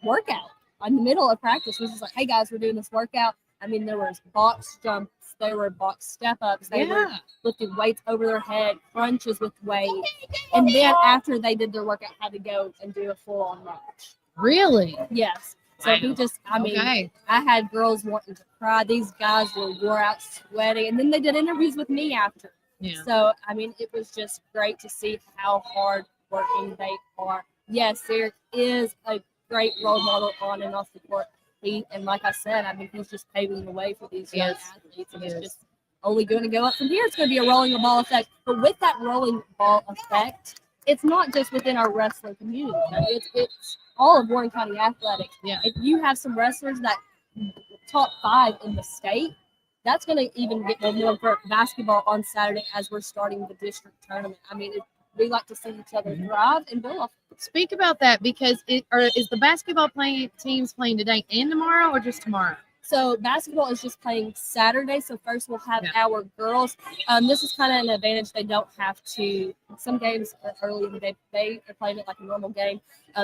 workout in the middle of practice. Was just like, hey guys, we're doing this workout. I mean, there was box jumps, there were box step ups, they were lifting weights over their head, crunches with weight, and then after they did their workout, had to go and do a full on march. Really? Yes. So he just, I mean, I had girls wanting to cry. These guys were wore out, sweating, and then they did interviews with me after. Yeah. So I mean, it was just great to see how hard working they are. Yes, there is a great role model on and off the court. And like I said, I mean, he's just paving the way for these young athletes. And it's just only going to go up from here. It's going to be a rolling ball effect. But with that rolling ball effect, it's not just within our wrestling community. It's all of Warren County athletics. Yeah. If you have some wrestlers that top 5 in the state, that's going to even get momentum for basketball on Saturday as we're starting the district tournament. I mean, we like to see each other thrive and build off. Speak about that, because is the basketball teams playing today and tomorrow, or just tomorrow? So basketball is just playing Saturday. So first we'll have our girls. This is kind of an advantage. They don't have to. Some games are early in the day. They are playing it like a normal game.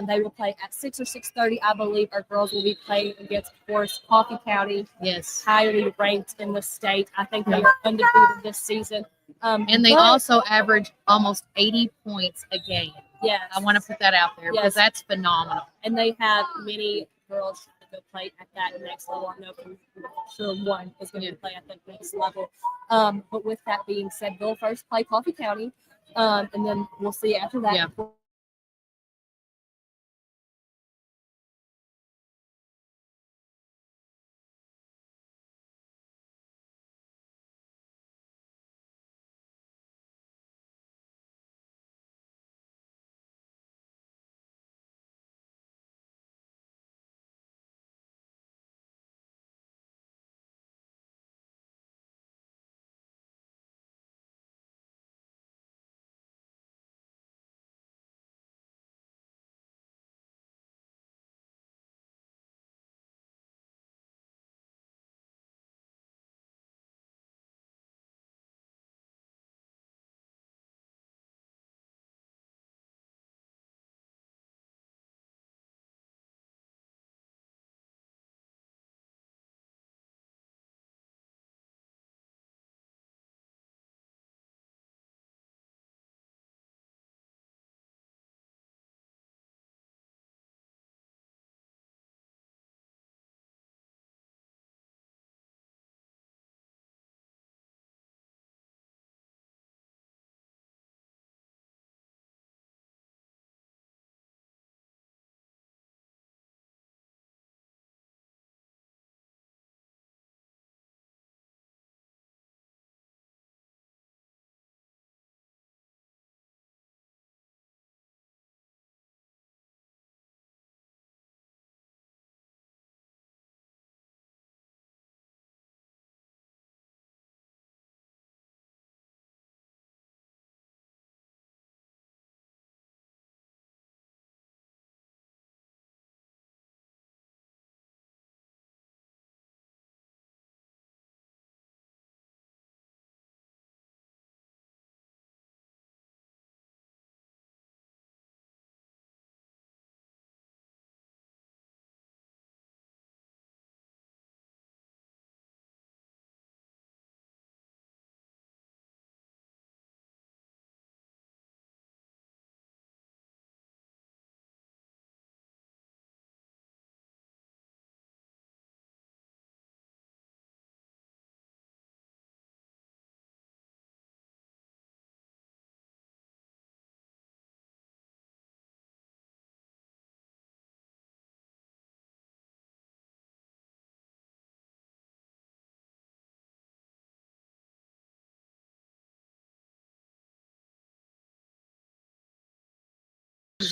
They will play at 6 or 6:30. I believe our girls will be playing against, of course, Coffee County. Yes. Highly ranked in the state. I think they are undefeated this season. And they also average almost 80 points a game. Yes. I want to put that out there because that's phenomenal. And they have many girls trying to go play at that next level. I know for sure one is going to play at the next level. But with that being said, they'll first play Coffee County, and then we'll see after that. Yeah.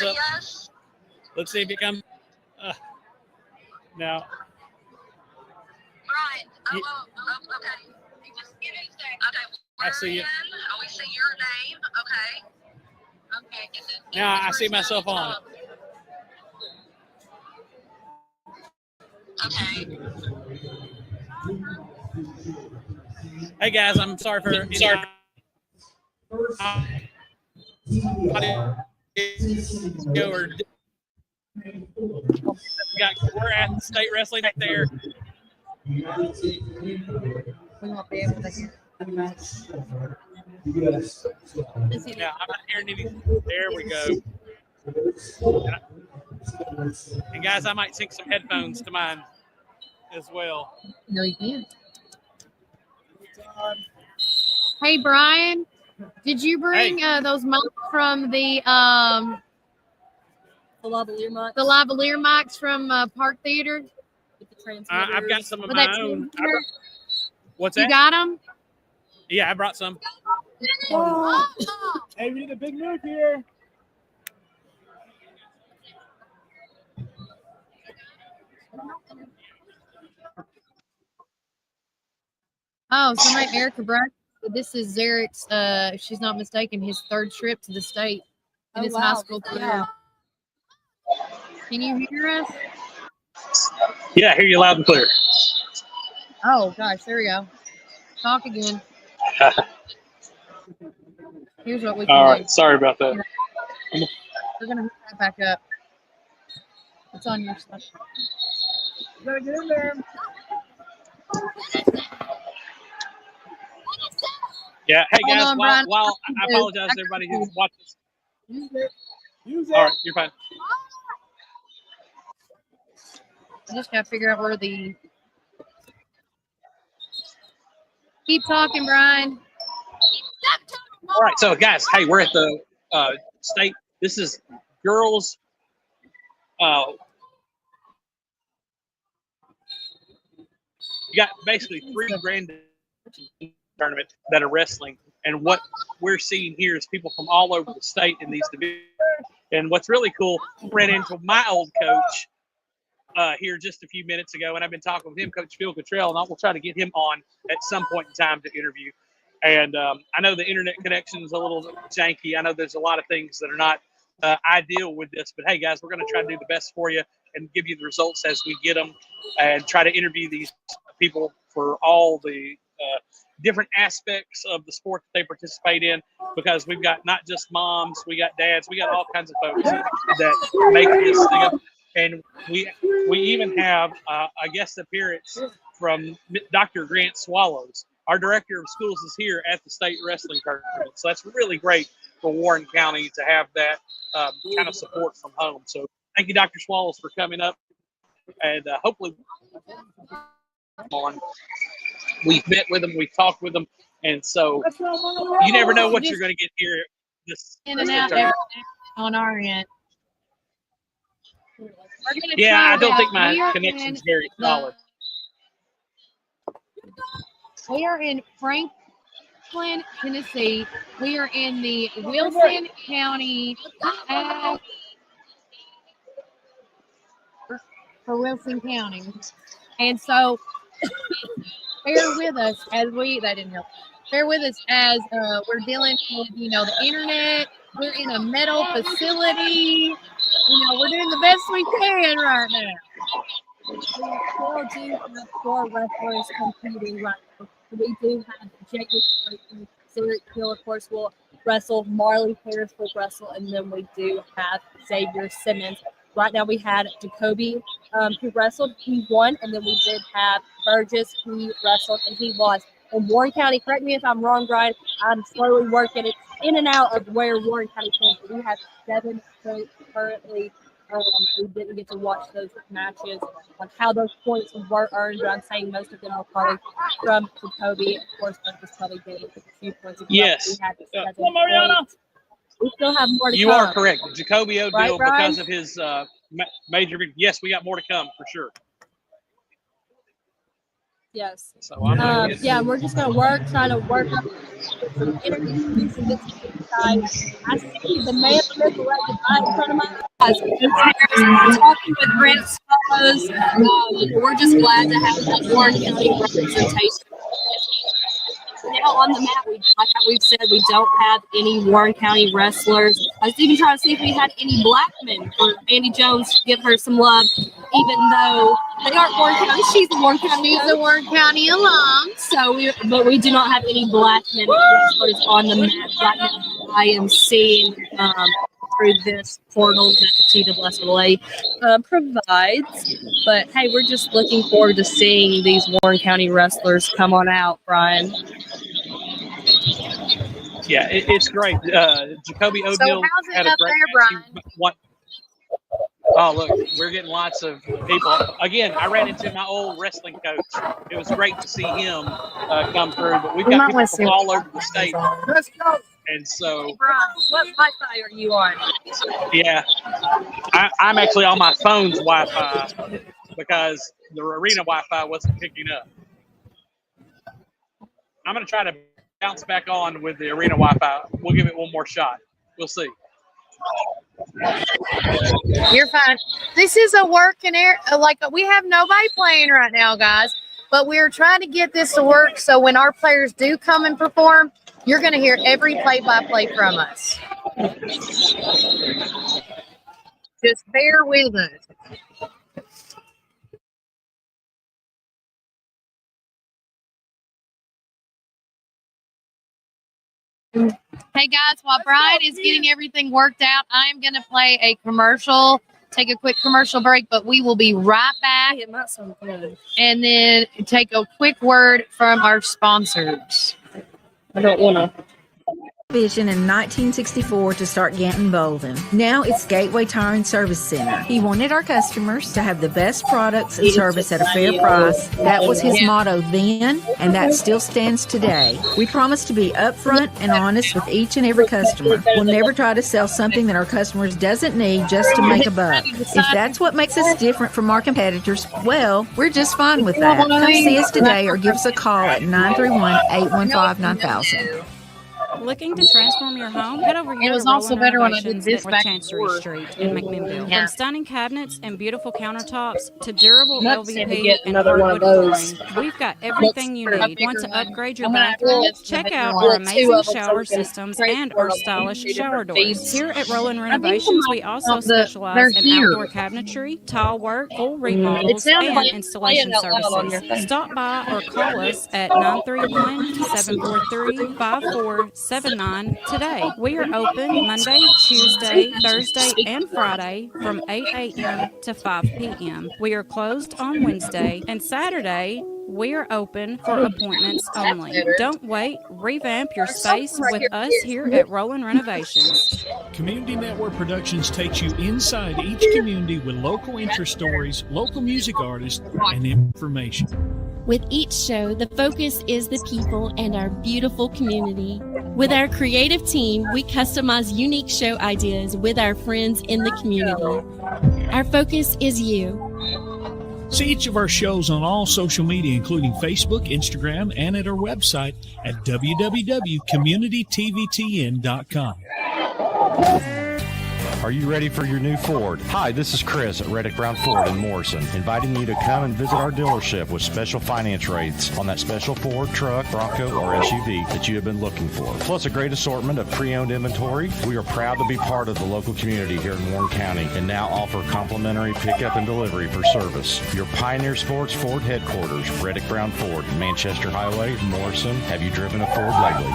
Yes. Let's see if it comes. Now. Right. Okay. Just give it a second. Okay. I see you. Oh, we see your name. Okay. Okay. Now I see myself on it. Okay. Hey guys, I'm sorry for we're at the state wrestling back there. We won't be able to hear. Yeah, I'm not hearing anything. There we go. And guys, I might sync some headphones to mine as well. No, you can't. Hey, Brian, did you bring those mics from the lavalier mics from Park Theater? I've got some of my own. What's that? You got them? Yeah, I brought some. Hey, we need a big move here. Oh, somebody, Erica Brack. This is Zarek's, if she's not mistaken, his third trip to the state in his high school career. Yeah. Can you hear us? Yeah, I hear you loud and clear. Oh, gosh, there we go. Talk again. Here's what we can do. All right, sorry about that. We're going to hook that back up. It's on your stuff. You got to get in there. Yeah, hey guys, while I apologize to everybody who's watching. All right, you're fine. I just gotta figure out where the. Keep talking, Brian. All right, so guys, hey, we're at the state. This is girls. You got basically 3 grand tournament that are wrestling, and what we're seeing here is people from all over the state in these divisions. And what's really cool, ran into my old coach here just a few minutes ago, and I've been talking with him, Coach Phil Cottrell, and I will try to get him on at some point in time to interview. And I know the internet connection is a little janky. I know there's a lot of things that are not ideal with this, but hey, guys, we're going to try to do the best for you and give you the results as we get them, and try to interview these people for all the different aspects of the sport that they participate in, because we've got not just moms, we got dads, we got all kinds of folks that make this thing up. And we even have a guest appearance from Dr. Grant Swallows. Our director of schools is here at the state wrestling tournament. So that's really great for Warren County to have that kind of support from home. So thank you, Dr. Swallows, for coming up. And hopefully on. We've met with them, we've talked with them. And so you never know what you're going to get here. This in and out on our end. Yeah, I don't think my connection's very solid. We are in Franklin, Tennessee. We are in the Wilson County for Wilson County. And so bear with us as bear with us as we're dealing with, the internet. We're in a metal facility. We're doing the best we can right now. We still do have 4 wrestlers competing right now. We do have Jake McCarthy, Sarah Hill, of course, will wrestle. Marley Harris will wrestle. And then we do have Xavier Simmons. Right now we had Jacoby who wrestled. He won. And then we did have Burgess who wrestled and he lost. In Warren County, correct me if I'm wrong, Brian, I'm slowly working it in and out of where Warren County came from. We have 7 currently. We didn't get to watch those matches on how those points were earned, but I'm saying most of them were probably from Jacoby. Of course, Burgess probably getting a few points. Yes. We had 7 points. We still have more to come. You are correct. Jacoby O'Deal, right, because of his major. Yes, we got more to come for sure. Yes. So we're just gonna try to work up some interviews and get some insight. I see the man from the right in front of my eyes. We're talking with Grant Swallows. We're just glad to have that Warren County representation. Now on the mat, like we've said, we don't have any Warren County wrestlers. I was even trying to see if we had any black men for Andy Jones to give her some love, even though they aren't Warren County. She's a Warren County. She's a Warren County alum. But we do not have any black men wrestlers on the mat right now. I am seeing through this portal that the TSSAA provides. But hey, we're just looking forward to seeing these Warren County wrestlers come on out, Brian. Yeah, it's great. Jacoby O'Deal so how's it had up a great there, Brian? Oh, look, we're getting lots of people. Again, I ran into my old wrestling coach. It was great to see him come through. But we've got people from all over the state. Let's go. And so, Brian, what Wi-Fi are you on? yeah, I'm actually on my phone's Wi-Fi because the arena Wi-Fi wasn't picking up. I'm going to try to bounce back on with the arena Wi-Fi. We'll give it one more shot. We'll see. You're fine. This is a working area. We have nobody playing right now, guys. But we're trying to get this to work so when our players do come and perform, you're going to hear every play-by-play from us. Just bear with us. Hey guys, while Brian is getting everything worked out, I am going to play a commercial, take a quick commercial break, but we will be right back. It might sound good. And then take a quick word from our sponsors. I don't want to. vision in 1964 to start Ganton Bolden. Now it's Gateway Tire and Service Center. He wanted our customers to have the best products and service at a fair price. That was his motto then, and that still stands today. We promise to be upfront and honest with each and every customer. We'll never try to sell something that our customers doesn't need just to make a buck. If that's what makes us different from our competitors, well, we're just fine with that. Come see us today or give us a call at 931-815-9000. Looking to transform your home? Head over here It was to also Roland better when I did Renovations this at back Chancery before. Street in McMinnville. Yeah. From stunning cabinets and beautiful countertops to durable Nuts to LVP get and another one of hardwood those. flooring, we've got everything you Looks need. pretty. Want to upgrade your I'm gonna have to bathroom? get the Check bigger out one. our Well, two amazing of them, so shower we can systems trade and for our them. stylish Two shower different doors. beads. Here at Roland I think Renovations, we also they're specialize in here. outdoor cabinetry, tile work, full It remodels, sounded and like installation playing out loud on your services. thing. Stop by or call us at 931-743-5479 today. We are open Monday, Tuesday, Thursday, and Friday from 8 a.m. to 5 p.m. We are closed on Wednesday and Saturday. We are open for appointments only. Don't wait. Revamp your space with us here at Roland Renovations. Community Network Productions takes you inside each community with local interest stories, local music artists, and information. With each show, the focus is the people and our beautiful community. With our creative team, we customize unique show ideas with our friends in the community. Our focus is you. See each of our shows on all social media, including Facebook, Instagram, and at our website at www.communitytvtn.com. Are you ready for your new Ford? Hi, this is Chris at Reddick Brown Ford in Morrison, inviting you to come and visit our dealership with special finance rates on that special Ford truck, Bronco, or SUV that you have been looking for. Plus a great assortment of pre-owned inventory. We are proud to be part of the local community here in Warren County and now offer complimentary pickup and delivery for service. Your Pioneer Sports Ford headquarters, Reddick Brown Ford, Manchester Highway, Morrison. Have you driven a Ford lately?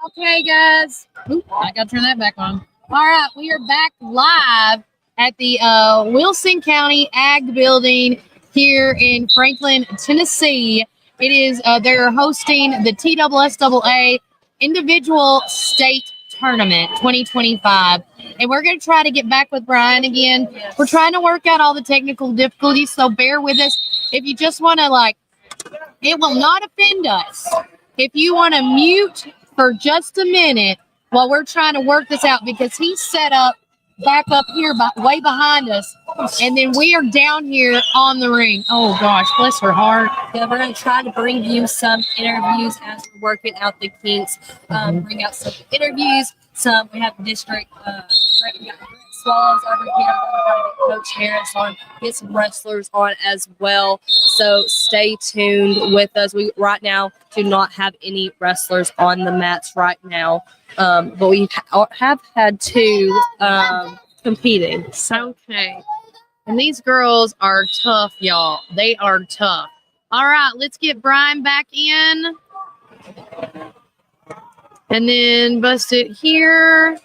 Okay, guys. Oop, I got to turn that back on. All right, we are back live at the Wilson County Ag Building here in Franklin, Tennessee. It is they're hosting the TSSAA Individual State Tournament 2025, and we're going to try to get back with Brian again. We're trying to work out all the technical difficulties, so bear with us. If you just want to it will not offend us if you want to mute for just a minute while we're trying to work this out, because he's set up back up here way behind us, and then we are down here on the ring. Oh gosh, bless her heart. Yeah, we're going to try to bring you some interviews as we're working out the kinks. Bring out some interviews. We have district we got Swallows over here. We're trying to get Coach Harris on, get some wrestlers on as well. So stay tuned with us. We right now do not have any wrestlers on the mats right now, but we have had two competing. Okay. And these girls are tough, y'all. They are tough. All right, let's get Brian back in. And then bust it here.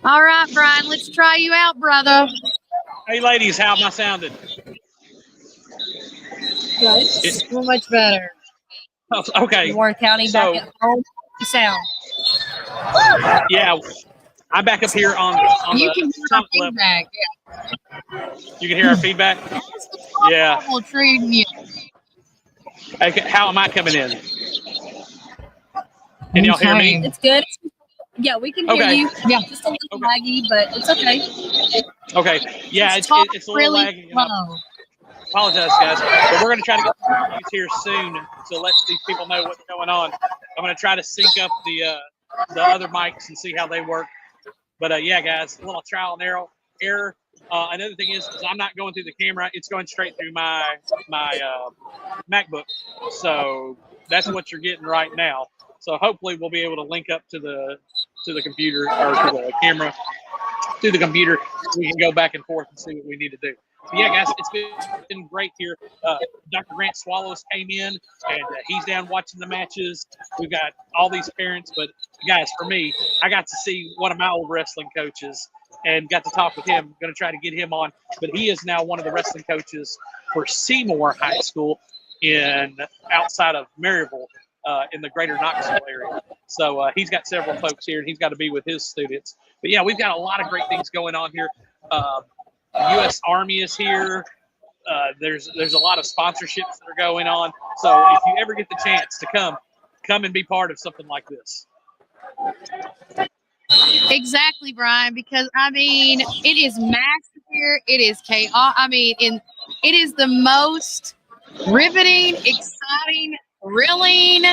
All right, Brian, let's try you out, brother. Hey, ladies, how am I sounding? Good. So much better. Oh, okay. Warren County back at home. Sound. Yeah, I'm back up here on You the can hear our top level. feedback. You can hear our feedback? Yeah. We'll trade you. Okay, how am I coming in? Can y'all hear me? It's good. Yeah, we can hear Okay. you. Yeah, just a little laggy, but it's okay. Okay. Yeah, it's a little really laggy. And I apologize, guys. But we're going to try to get some interviews here soon to let these people know what's going on. I'm going to try to sync up the other mics and see how they work. But yeah, guys, a little trial and error. Another thing is I'm not going through the camera; it's going straight through my MacBook. So that's what you're getting right now. So hopefully we'll be able to link up to the computer or to the camera through the computer. We can go back and forth and see what we need to do. But yeah, guys, it's been great here. Dr. Grant Swallows came in, and he's down watching the matches. We've got all these parents, but guys, for me, I got to see one of my old wrestling coaches and got to talk with him. Going to try to get him on, but he is now one of the wrestling coaches for Seymour High School outside of Maryville in the greater Knoxville area. So he's got several folks here, and he's got to be with his students. But yeah, we've got a lot of great things going on here. U.S. Army is here. There's a lot of sponsorships that are going on. So if you ever get the chance to come and be part of something like this. Exactly, Brian, because I mean, it is massive here. It is chaos. I mean, it is the most riveting, exciting, thrilling.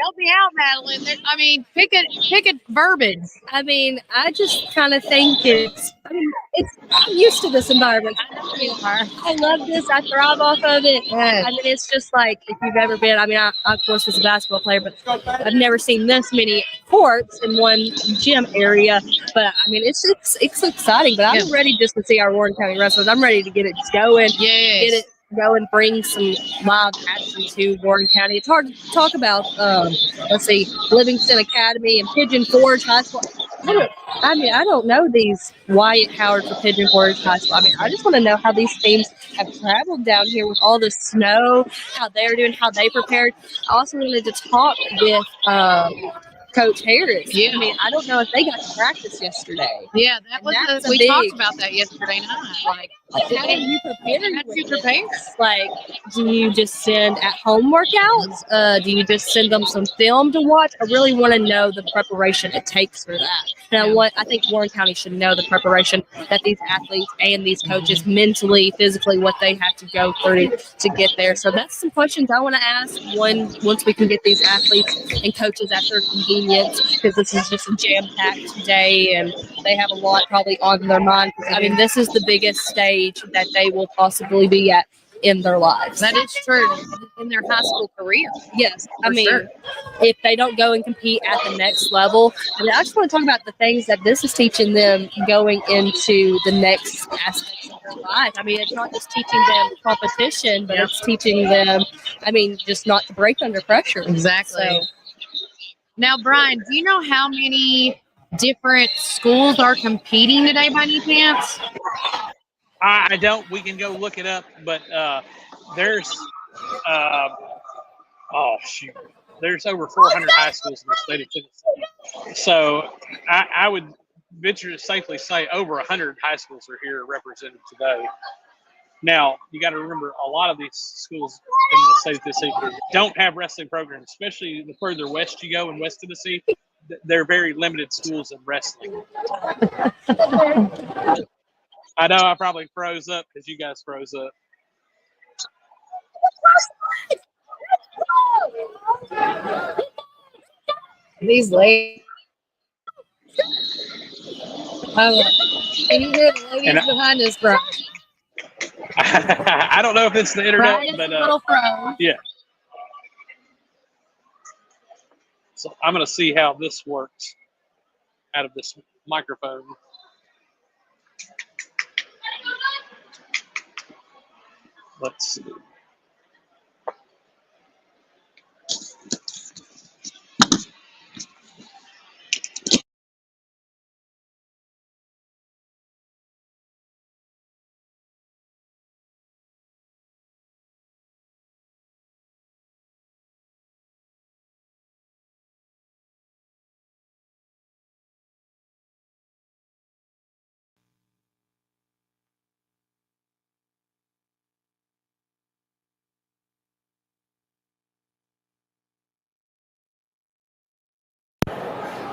Help me out, Madeline. I mean, pick a verbiage. I mean, I just kind of think I'm used to this environment. I know you are. I love this. I thrive off of it. Yes. I mean, it's just like if you've ever been. I mean, I of course was a basketball player, but I've never seen this many courts in one gym area. But I mean, it's exciting. But I'm ready just to see our Warren County wrestlers. I'm ready to get it going. Yes. Get it go and bring some live action to Warren County. It's hard to talk about, let's see, Livingston Academy and Pigeon Forge High School. I don't know these Wyatt Howard for Pigeon Forge High School. I mean, I just want to know how these teams have traveled down here with all the snow, how they're doing, how they prepared. I also wanted to talk with Coach Harris. Yeah. I mean, I don't know if they got to practice yesterday. Yeah, we talked about that yesterday night. Like, how do you prepare? How do you prepare? Like, do you just send at-home workouts? Do you just send them some film to watch? I really want to know the preparation it takes for that. And I think Warren County should know the preparation that these athletes and these coaches mentally, physically, what they have to go through to get there. So that's some questions I want to ask once we can get these athletes and coaches at their convenience, because this is just a jam-packed day and they have a lot probably on their mind. I mean, this is the biggest stage that they will possibly be at in their lives. That is true. In their high school career. Yes. I mean, sure. If they don't go and compete at the next level, I mean, I just want to talk about the things that this is teaching them going into the next aspects of their life. I mean, it's not just teaching them competition, but it's teaching them, I mean, just not to break under pressure. Exactly. So, now, Brian, do you know how many different schools are competing today by any chance? I don't. We can go look it up, but there's there's over 400 high schools in the state of Tennessee. So I would venture to safely say over 100 high schools are here represented today. Now, you got to remember, a lot of these schools in the state of Tennessee don't have wrestling programs, especially the further west you go in West Tennessee. They're very limited schools in wrestling. I know I probably froze up because you guys froze up. These ladies. Can you hear the ladies behind us, Brian? I don't know if it's the internet, Brian is but a little froze. yeah. So I'm going to see how this works out of this microphone. Let's see.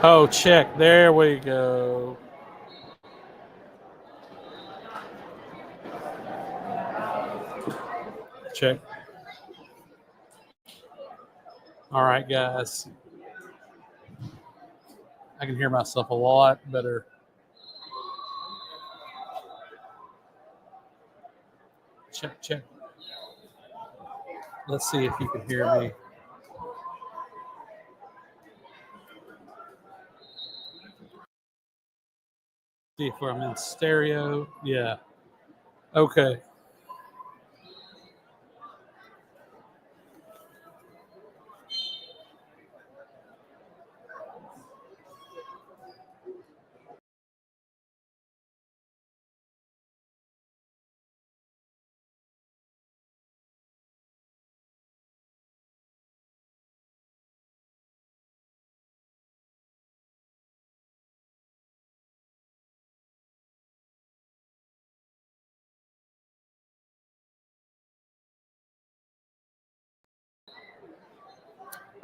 Oh, check. There we go. Check. All right, guys. I can hear myself a lot better. Check, check. Let's see if you can hear me. See if I'm in stereo. Yeah. Okay.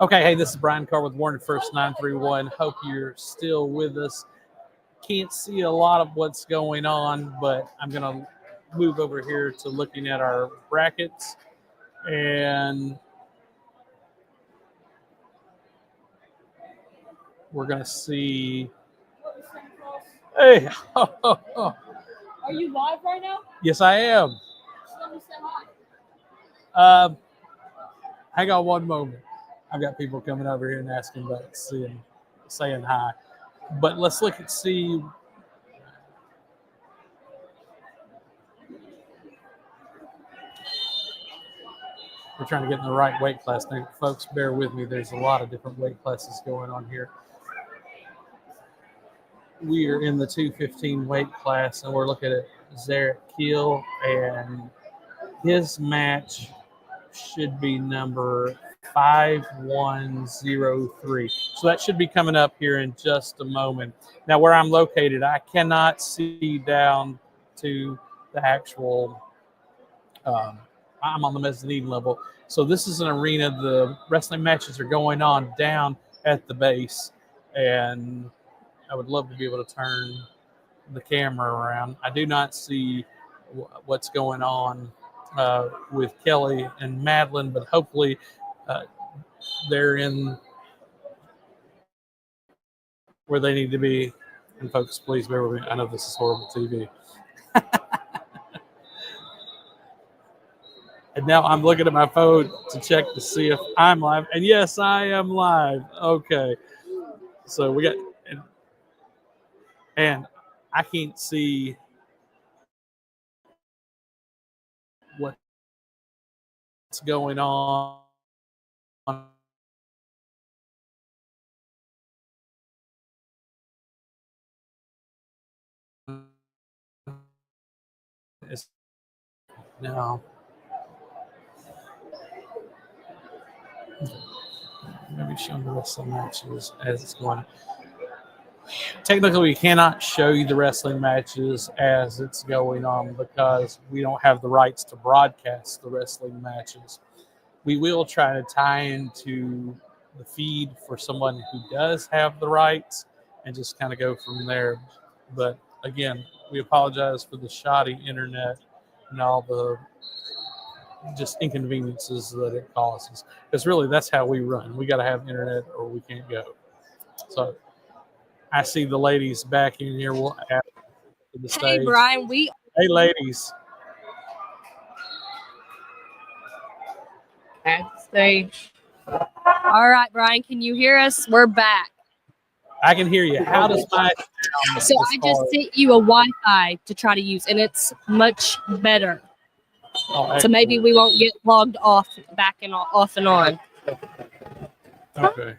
Okay, hey, this is Brian Carr with Warren First 931. Hope you're still with us. Can't see a lot of what's going on, but I'm going to move over here to looking at our brackets. And we're going to see. Hey. Are you live right now? Yes, I am. Let me say hi. Hang on one moment. I've got people coming over here and asking about saying hi. But let's look and see. We're trying to get in the right weight class. Now, folks, bear with me. There's a lot of different weight classes going on here. We are in the 215 weight class, and we're looking at Zarek Keel, and his match should be number 5103. So that should be coming up here in just a moment. Now, where I'm located, I cannot see down to the actual I'm on the mezzanine level. So this is an arena. The wrestling matches are going on down at the base, and I would love to be able to turn the camera around. I do not see what's going on with Kelly and Madeline, but hopefully they're in where they need to be. And folks, please bear with me. I know this is horrible TV. And now I'm looking at my phone to check to see if I'm live. And yes, I am live. Okay. So we got, and I can't see what's going on. No. Maybe showing the rest of the matches as it's going. Technically, we cannot show you the wrestling matches as it's going on because we don't have the rights to broadcast the wrestling matches. We will try to tie into the feed for someone who does have the rights and just kind of go from there. But again, we apologize for the shoddy internet and all the just inconveniences that it causes. Because really, that's how we run. We got to have internet or we can't go. So I see the ladies back in here. We'll add to the stage. Hey, Brian, Hey, ladies. At the stage. All right, Brian, can you hear us? We're back. I can hear you. How does my sound? So I just sent you a Wi-Fi to try to use, and it's much better. Oh, so maybe we won't get logged off back and off and on. Okay.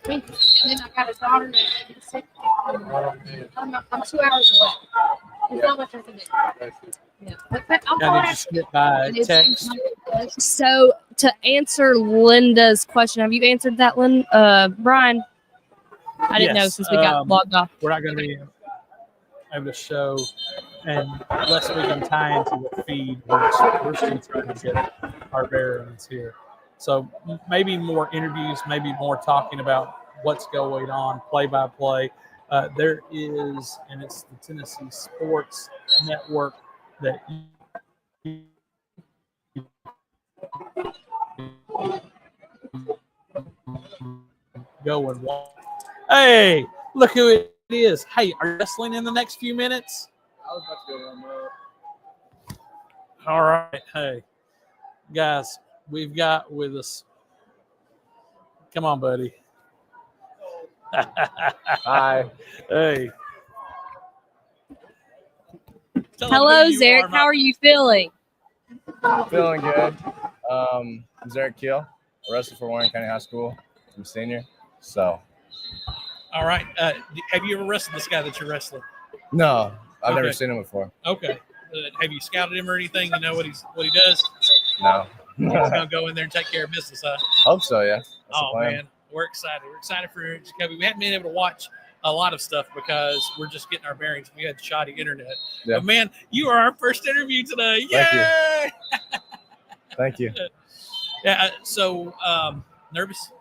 And then I got a daughter. I'm 2 hours away. There's not much I can do. Yeah. But I'll Now, did you skip by text? So to answer Linda's question, have you answered that, Brian? I didn't know since we got logged off. We're not going to be able to show, and unless we can tie into the feed, which we're still trying to get our bearings here. So maybe more interviews, maybe more talking about what's going on, play-by-play. There is, and it's the Tennessee Sports Network that go and watch. Hey, look who it is. Hey, are you wrestling in the next few minutes? I was about to go warm up. All right. Hey, guys, we've got with us. Come on, buddy. Hi. Hey. Hello, Zarek. How are you feeling? Feeling good. I'm Zarek Keel. I wrestled for Warren County High School. I'm a senior. So. All right. Have you ever wrestled this guy that you're wrestling? No, I've never seen him before. Okay. Have you scouted him or anything? You know what he does? No. He's gonna go in there and take care of business, huh? Hope so, yeah. That's oh the plan. Man, we're excited. We're excited for Jacoby. We haven't been able to watch a lot of stuff because we're just getting our bearings. We had shoddy internet. Yeah. But man, you are our first interview today. Yay! Thank you. Thank you. Yeah. So nervous?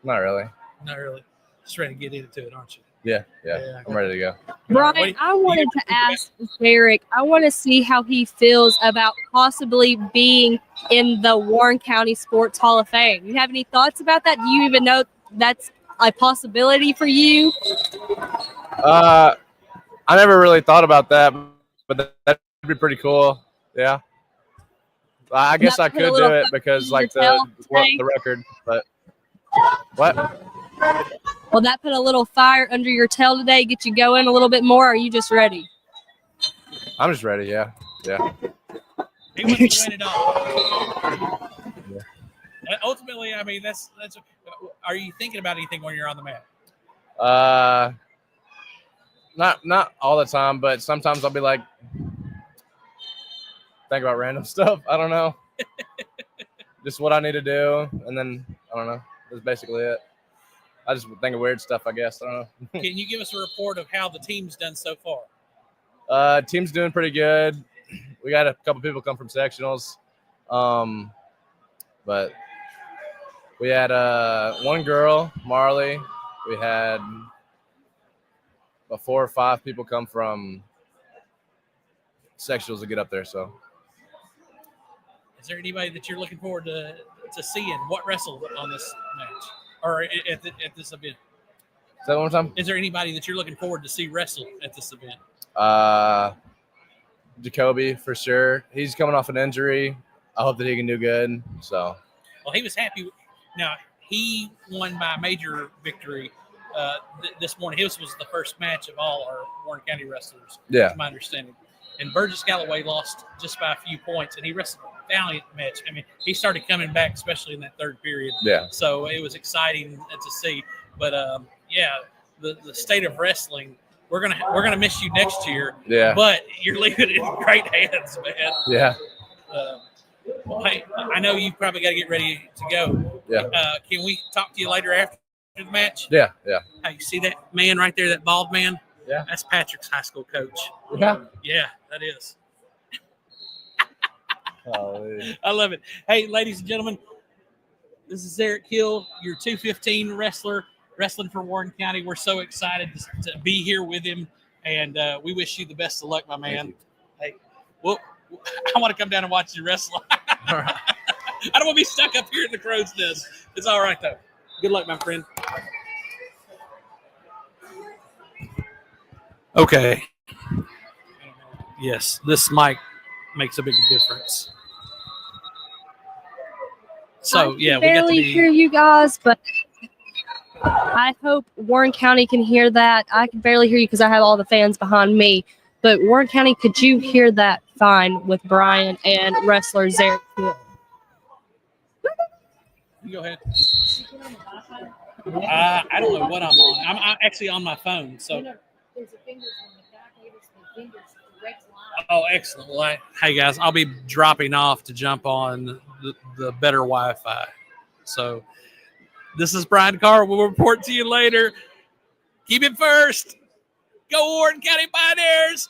Not really. Not really. Just ready to get into it, aren't you? Yeah. I'm ready to go. Brian, I wanted to ask Derek, I want to see how he feels about possibly being in the Warren County Sports Hall of Fame. You have any thoughts about that? Do you even know that's a possibility for you? I never really thought about that, but that'd be pretty cool. Yeah. I guess I could do it because like the record, but what? Will that put a little fire under your tail today, get you going a little bit more? Or are you just ready? I'm just ready. Yeah. He wants to win it all. Ultimately, I mean, that's. Are you thinking about anything when you're on the mat? Not all the time, but sometimes I'll be like, think about random stuff. I don't know. Just what I need to do, and then I don't know. That's basically it. I just think of weird stuff, I guess. I don't know. Can you give us a report of how the team's done so far? Team's doing pretty good. We got a couple people come from sectionals, but we had one girl, Marley. We had about 4 or 5 people come from sectionals to get up there. So, is there anybody that you're looking forward to seeing? What wrestled on this match or at this event? Say that one more time. Is there anybody that you're looking forward to see wrestle at this event? Jacoby for sure. He's coming off an injury. I hope that he can do good. So, well, he was happy. Now he won by a major victory this morning. His was the first match of all our Warren County wrestlers. Yeah, to my understanding. And Burgess Galloway lost just by a few points, and he wrestled a valiant match. I mean, he started coming back, especially in that third period. Yeah. So it was exciting to see. But yeah, the state of wrestling. We're gonna miss you next year. Yeah. But you're leaving it in great hands, man. Yeah. Well, hey, I know you probably got to get ready to go. Yeah. Can we talk to you later after the match? Yeah. Hey, you see that man right there, that bald man? Yeah. That's Patrick's high school coach. Yeah. Yeah, that is. Golly. I love it. Hey, ladies and gentlemen, this is Eric Hill, your 215 wrestler, wrestling for Warren County. We're so excited to be here with him, and we wish you the best of luck, my man. Hey, well, I want to come down and watch you wrestle. All right. I don't want to be stuck up here in the crow's nest. It's all right, though. Good luck, my friend. Okay. Yes, this mic makes a big difference. So, yeah, we got to barely be... hear you guys, but I hope Warren County can hear that. I can barely hear you because I have all the fans behind me. But Warren County, could you hear that fine with Brian and wrestler Zarek Hill? You go ahead. I don't know what I'm on. I'm actually on my phone. So. Oh, excellent. Well, hey, guys, I'll be dropping off to jump on the better Wi-Fi. So this is Brian Carr. We'll report to you later. Keep it first. Go Warren County Pioneers.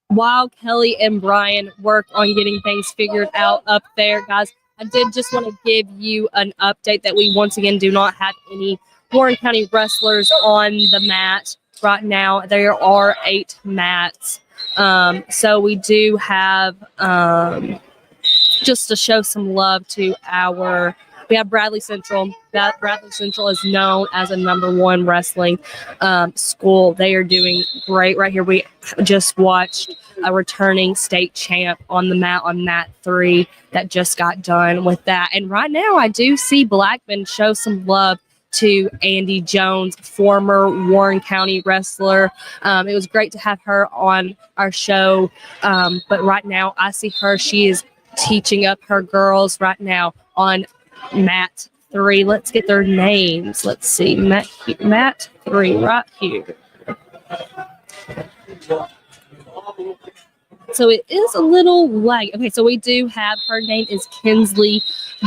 While Kelly and Brian work on getting things figured out up there, guys, I did just want to give you an update that we once again do not have any Warren County wrestlers on the mat right now. There are 8 mats. So we do have, just to show some love to we have Bradley Central. Bradley Central is known as a #1 wrestling school. They are doing great right here. We just watched a returning state champ on the mat on mat 3 that just got done with that. And right now I do see Blackman show some love to Andy Jones, former Warren County wrestler. It was great to have her on our show. But right now, I see her. She is teaching up her girls right now on mat 3. Let's get their names. Let's see. Mat 3 right here. So it is a little lag. Okay, so we do have, her name is Kinsley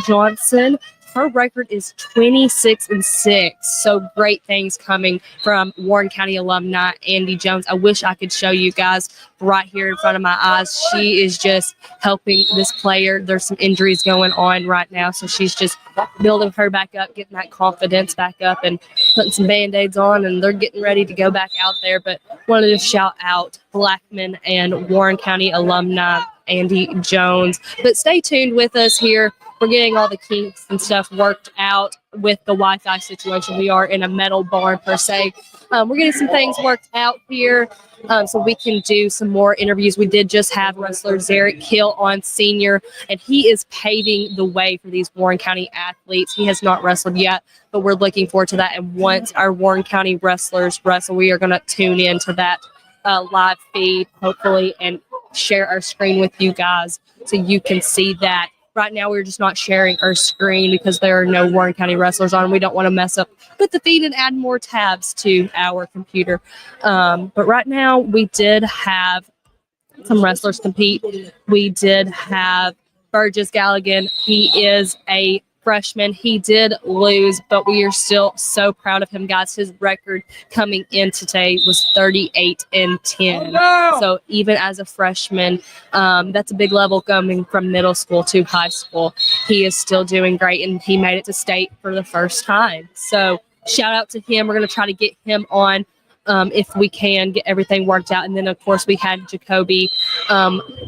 Johnson. Her record is 26-6. So great things coming from Warren County alumni Andy Jones. I wish I could show you guys right here in front of my eyes. She is just helping this player. There's some injuries going on right now, so she's just building her back up, getting that confidence back up, and putting some Band-Aids on, and they're getting ready to go back out there. But wanted to shout out Blackman and Warren County alumni Andy Jones. But stay tuned with us here. We're getting all the kinks and stuff worked out with the Wi-Fi situation. We are in a metal barn per se. We're getting some things worked out here so we can do some more interviews. We did just have wrestler Zarek Hill on senior, and he is paving the way for these Warren County athletes. He has not wrestled yet, but we're looking forward to that. And once our Warren County wrestlers wrestle, we are going to tune into that live feed, hopefully, and share our screen with you guys so you can see that. Right now, we're just not sharing our screen because there are no Warren County wrestlers on. We don't want to mess up with the feed and add more tabs to our computer. But right now, we did have some wrestlers compete. We did have Burgess Galligan. He is a freshman. He did lose, but we are still so proud of him, guys. His record coming in today was 38-10. Oh, no! So even as a freshman, that's a big level coming from middle school to high school. He is still doing great, and he made it to state for the first time. So shout out to him. We're going to try to get him on if we can get everything worked out. And then, of course, we had Jacoby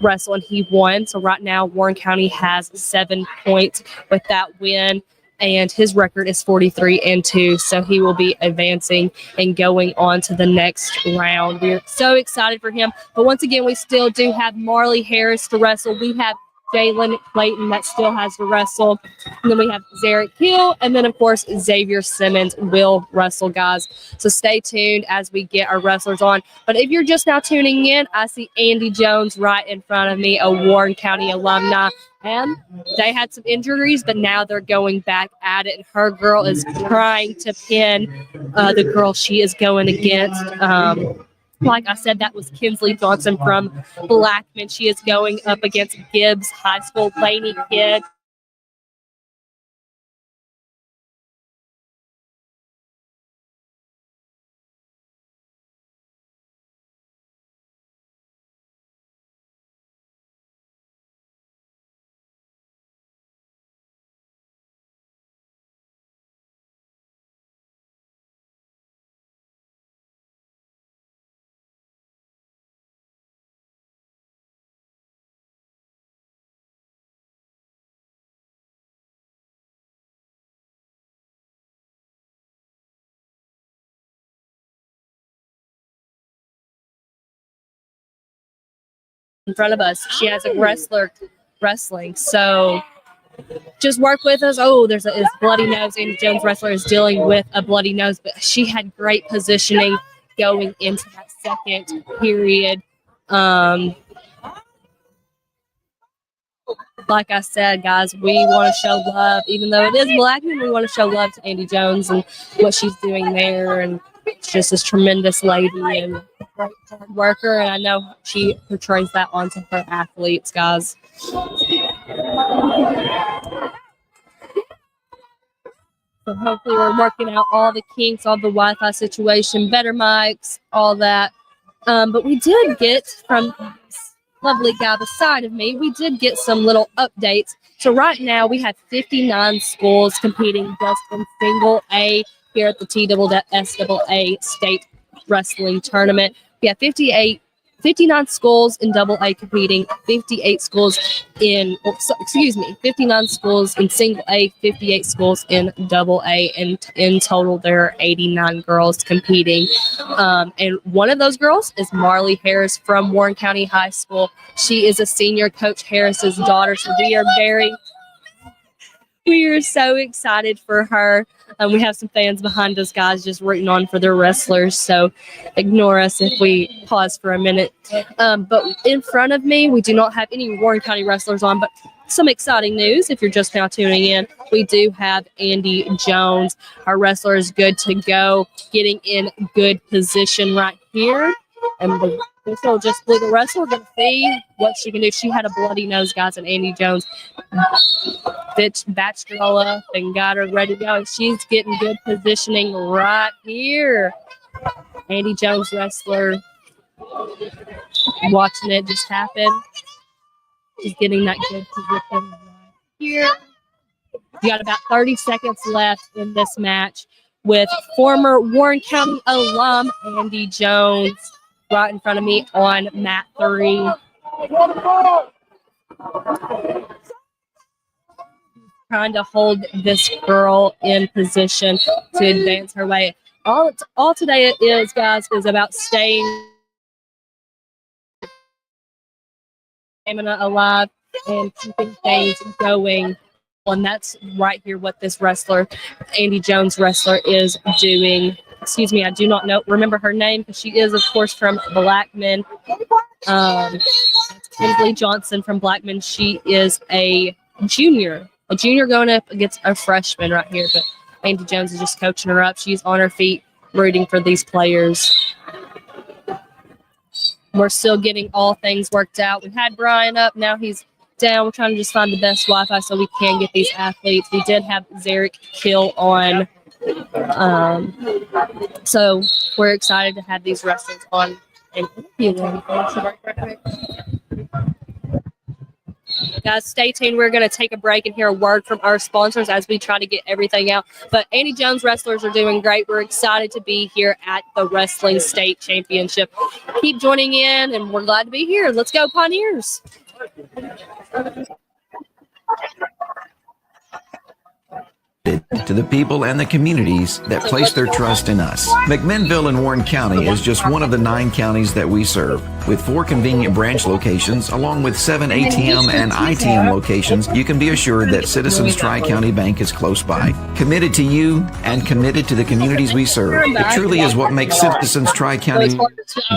wrestle, and he won. So right now, Warren County has 7 points with that win, and his record is 43-2. So he will be advancing and going on to the next round. We're so excited for him. But once again, we still do have Marley Harris to wrestle. We have Jalen Clayton that still has to wrestle. And then we have Zarek Hill. And then, of course, Xavier Simmons will wrestle, guys. So stay tuned as we get our wrestlers on. But if you're just now tuning in, I see Andy Jones right in front of me, a Warren County alumni. And they had some injuries, but now they're going back at it. And her girl is trying to pin the girl she is going against. Like I said, that was Kinsley Johnson from Blackman. She is going up against Gibbs High School, Laney Kidd. In front of us, she has a wrestler wrestling. So just work with us. Oh, there's a bloody nose. Andy Jones wrestler is dealing with a bloody nose, but she had great positioning going into that second period. Like I said, guys, we want to show love. Even though it is Blackman, we want to show love to Andy Jones and what she's doing there. And it's just this tremendous lady and great hard worker. And I know she portrays that onto her athletes, guys. So hopefully we're working out all the kinks, all the Wi-Fi situation, better mics, all that. But we did get from this lovely guy beside of me, we did get some little updates. So right now we have 59 schools competing just in single A here at the TSSAA State Wrestling Tournament. We have 59 schools in double A competing, 58 schools in, 59 schools in single A, 58 schools in double A, and in total there are 89 girls competing. And one of those girls is Marley Harris from Warren County High School. She is a senior, Coach Harris's daughter, so we are very We are so excited for her. We have some fans behind us, guys, just rooting on for their wrestlers. So ignore us if we pause for a minute. But in front of me, we do not have any Warren County wrestlers on, but some exciting news. If you're just now tuning in, we do have Andy Jones. Our wrestler is good to go, getting in good position right here. And the whistle just blew the wrestler. We're going to see what she can do. She had a bloody nose, guys, and Andy Jones batched her all up and got her ready to go. And she's getting good positioning right here. Andy Jones, wrestler, watching it just happen. She's getting that good position right here. You got about 30 seconds left in this match with former Warren County alum Andy Jones right in front of me on mat 3. Trying to hold this girl in position to advance her way. All today is, guys, is about staying alive and keeping things going. And that's right here what this wrestler, Andy Jones wrestler, is doing. Excuse me, I do not remember her name, because she is, of course, from Blackman. Kimberly Johnson from Blackman. She is a junior going up against a freshman right here. But Andy Jones is just coaching her up. She's on her feet, rooting for these players. We're still getting all things worked out. We had Brian up, now he's down. We're trying to just find the best Wi-Fi so we can get these athletes. We did have Zarek Kill on. So we're excited to have these wrestlers on. Guys, stay tuned. We're going to take a break and hear a word from our sponsors as we try to get everything out. But Andy Jones wrestlers are doing great. We're excited to be here at the Wrestling State Championship. Keep joining in, and we're glad to be here. Let's go, Pioneers. To the people and the communities that place their trust in us. McMinnville in Warren County is just one of the 9 counties that we serve. With 4 convenient branch locations, along with 7 ATM and ITM locations, you can be assured that Citizens Tri-County Bank is close by. Committed to you and committed to the communities we serve. It truly is what makes Citizens Tri-County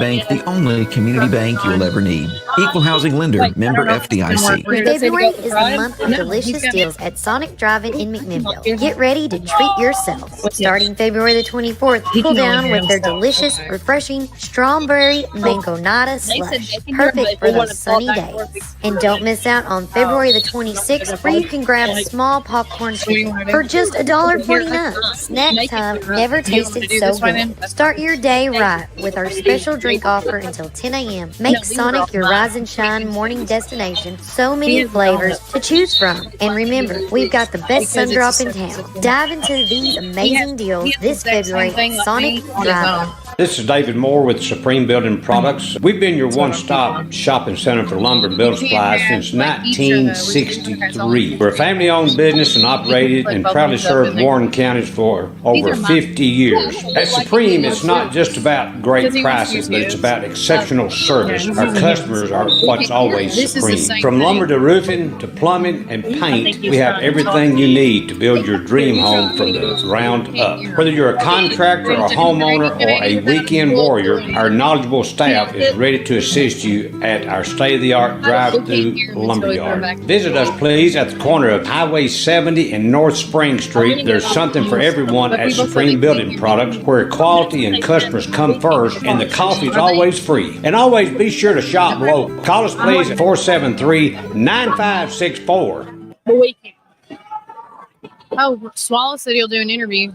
Bank the only community bank you'll ever need. Equal housing lender, member FDIC. February is the month of delicious deals at Sonic Drive-In in McMinnville. Get ready to treat yourself. Starting February the 24th, cool down with their delicious, refreshing strawberry mangonada slush. Perfect for those sunny days. And don't miss out on February the 26th, where you can grab small popcorn chicken for just $1.49. Snack time never tasted so good. Start your day right with our special drink offer until 10 a.m. Make Sonic your rise and shine morning destination. So many flavors to choose from. And remember, we've got the best sun drop in town. Dive into these amazing deals this February. Sonic Drive. This is David Moore with Supreme Building Products. We've been your one-stop shopping center for lumber and building supplies since 1963. We're a family-owned business and operated and proudly served Warren counties for over 50 years. At Supreme, it's not just about great prices, but it's about exceptional service. Our customers are what's always supreme. From lumber to roofing to plumbing and paint, we have everything you need to build your dream home from the ground up. Whether you're a contractor or homeowner or a weekend warrior, our knowledgeable staff is ready to assist you at our state-of-the-art drive-through lumberyard. Visit us, please, at the corner of Highway 70 and North Spring Street. There's something for everyone at Supreme Building Products, where quality and customers come first, and the coffee is always free. And always be sure to shop local. Call us, please, at 473-9564. Oh, Swallow said he'll do an interview.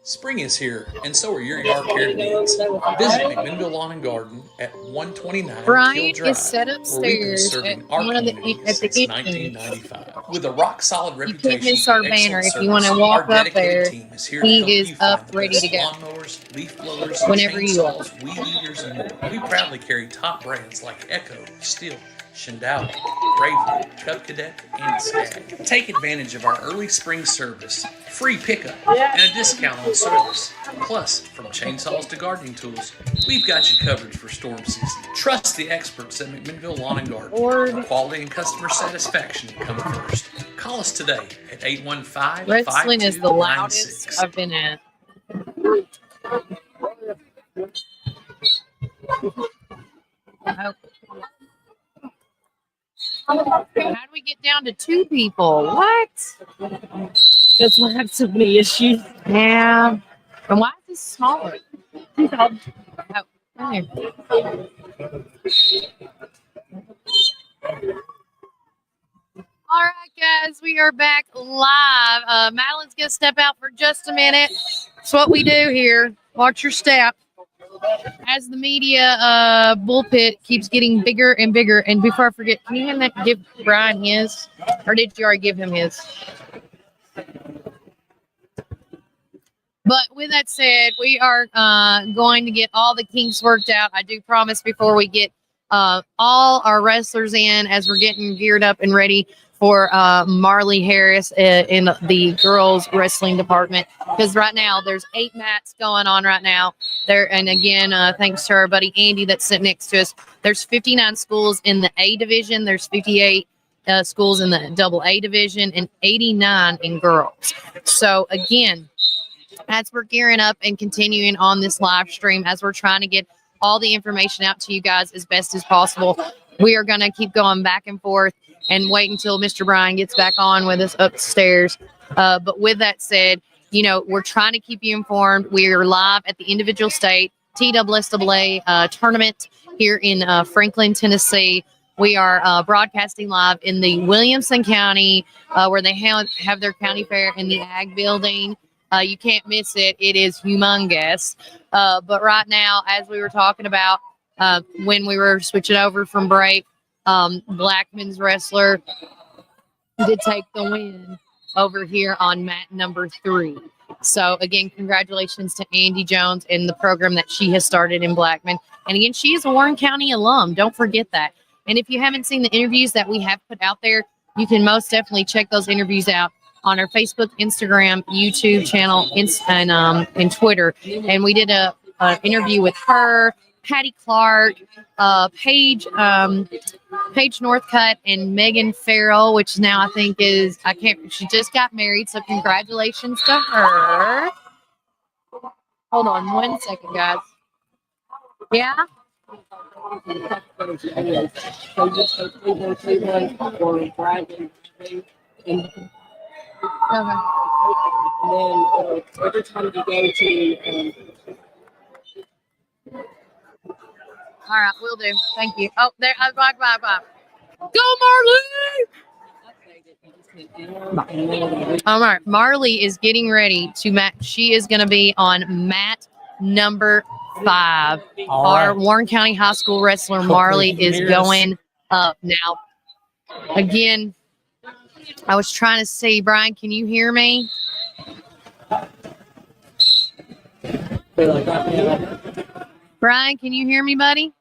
Spring is here, and so are your yard care needs. Visit McMinnville Lawn and Garden at 129 Brian Kill Drive, is set where we've been upstairs serving at our one of the community at the since 1995. With a rock-solid reputation miss our for banner. excellent If you want to service, walk our up dedicated there, team is here to he help is you find up the ready best to go. lawnmowers, lawnmowers, leaf blowers, Whenever you are. chainsaws, weed eaters, and more. We proudly carry top brands like Echo, Steel, Shindao, Bravely, Cub Cadet, and Skag. Take advantage of our early spring service, free pickup, and a discount on service. Plus, from chainsaws to gardening tools, we've got you covered for storm season. Trust the experts at McMinnville Lawn and Garden. For quality and customer satisfaction to come first. Call us today at 815-5296. Wrestling is the loudest I've been at. How do we get down to 2 people? What? Because we'll have so many issues. Yeah. And why is this smaller? Oh, here. All right, guys, we are back live. Madeline's going to step out for just a minute. That's what we do here. Watch your step. As the media bullpit keeps getting bigger and bigger. And before I forget, can you give Brian his? Or did you already give him his? But with that said, we are going to get all the kinks worked out. I do promise before we get all our wrestlers in as we're getting geared up and ready for Marley Harris in the girls wrestling department. Because right now there's 8 mats going on right now there. And again, thanks to our buddy Andy that's sitting next to us. There's 59 schools in the A division. There's 58 schools in the double A division and 89 in girls. So again, as we're gearing up and continuing on this live stream, as we're trying to get all the information out to you guys as best as possible, we are going to keep going back and forth and wait until Mr. Brian gets back on with us upstairs. But with that said, we're trying to keep you informed. We are live at the individual state TSSAA tournament here in Franklin, Tennessee. We are broadcasting live in the Williamson County where they have their county fair in the Ag Building. You can't miss it. It is humongous. But right now, as we were talking about when we were switching over from break, Blackman's wrestler did take the win over here on mat number 3. So, again, congratulations to Andy Jones and the program that she has started in Blackman. And, again, she is a Warren County alum. Don't forget that. And if you haven't seen the interviews that we have put out there, you can most definitely check those interviews out on our Facebook, Instagram, YouTube channel, and Twitter. And we did a interview with her, Patty Clark, Paige Northcutt, and Megan Farrell, which now I think she just got married, so congratulations to her. Hold on 1 second, guys. Yeah? Okay. And then every time you go to all right, will do. Thank you. Oh, there. Bye. Go, Marley! All right, Marley is getting ready to mat. She is going to be on mat number 5. Our Warren County High School wrestler Marley is going up now. Again, I was trying to see, Brian, can you hear me? Brian, can you hear me, buddy?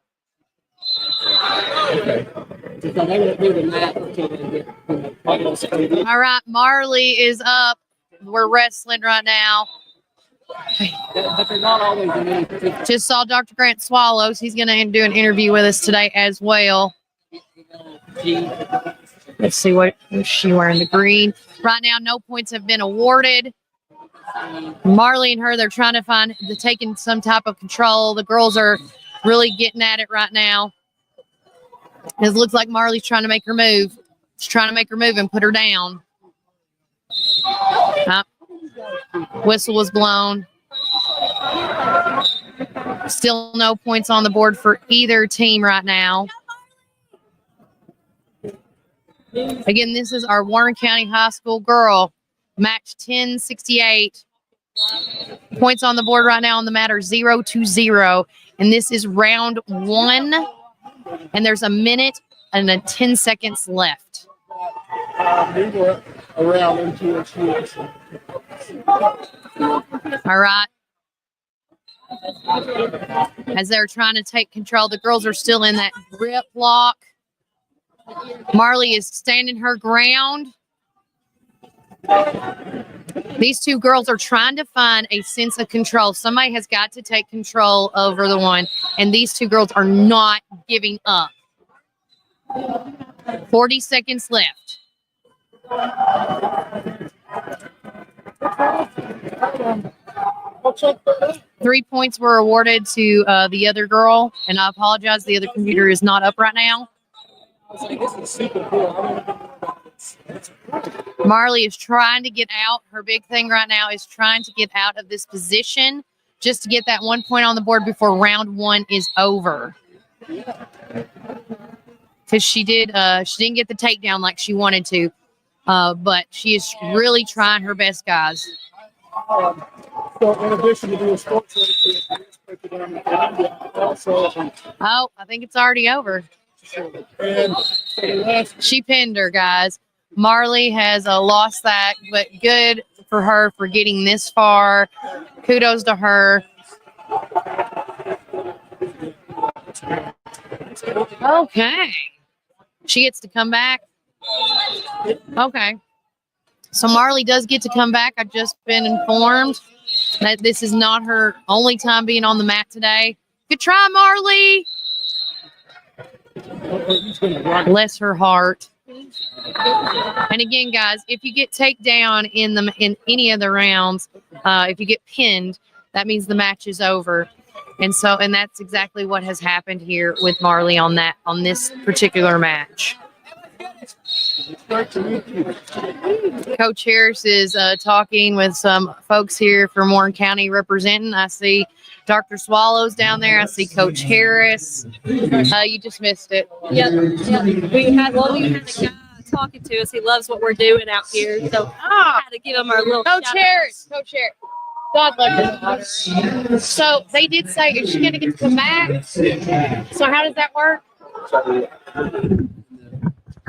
All right, Marley is up. We're wrestling right now. Just saw Dr. Grant Swallows. He's going to do an interview with us today as well. Let's see, what is she wearing? The green. Right now, no points have been awarded. Marley and her, they're trying to taking some type of control. The girls are really getting at it right now. It looks like Marley's trying to make her move. She's trying to make her move and put her down. Whistle was blown. Still no points on the board for either team right now. Again, this is our Warren County High School girl, match 1068. Points on the board right now on the mat are 0-0. And this is round 1. And there's a minute and 10 seconds left. All right. as they're trying to take control. The girls are still in that grip lock. Marley is standing her ground. These two girls are trying to find a sense of control. Somebody has got to take control over the one, and these two girls are not giving up. 40 seconds left. Three points were awarded to the other girl, and I apologize. The other computer is not up right now. Marley is trying to get out. Her big thing right now is trying to get out of this position just to get that 1 point on the board before round one is over. Because she didn't get the takedown like she wanted to, but she is really trying her best, guys. So in addition to being sports Oh, I think it's already over. She pinned her, guys. Marley has lost that, but good for her for getting this far. Kudos to her. Okay. She gets to come back. Okay. So Marley does get to come back. I've just been informed that this is not her only time being on the mat today. Good try, Marley. Bless her heart. And again, guys, if you get takedown in any of the rounds, if you get pinned, that means the match is over. And that's exactly what has happened here with Marley on this particular match. Coach Harris is talking with some folks here from Warren County representing. I see Dr. Swallows down there. I see Coach Harris. You just missed it. Yep. We had a guy talking to us. He loves what we're doing out here. So I had to give him our little Coach Harris. Coach Harris. God love her. So they did say, is she going to get to come back? So how does that work?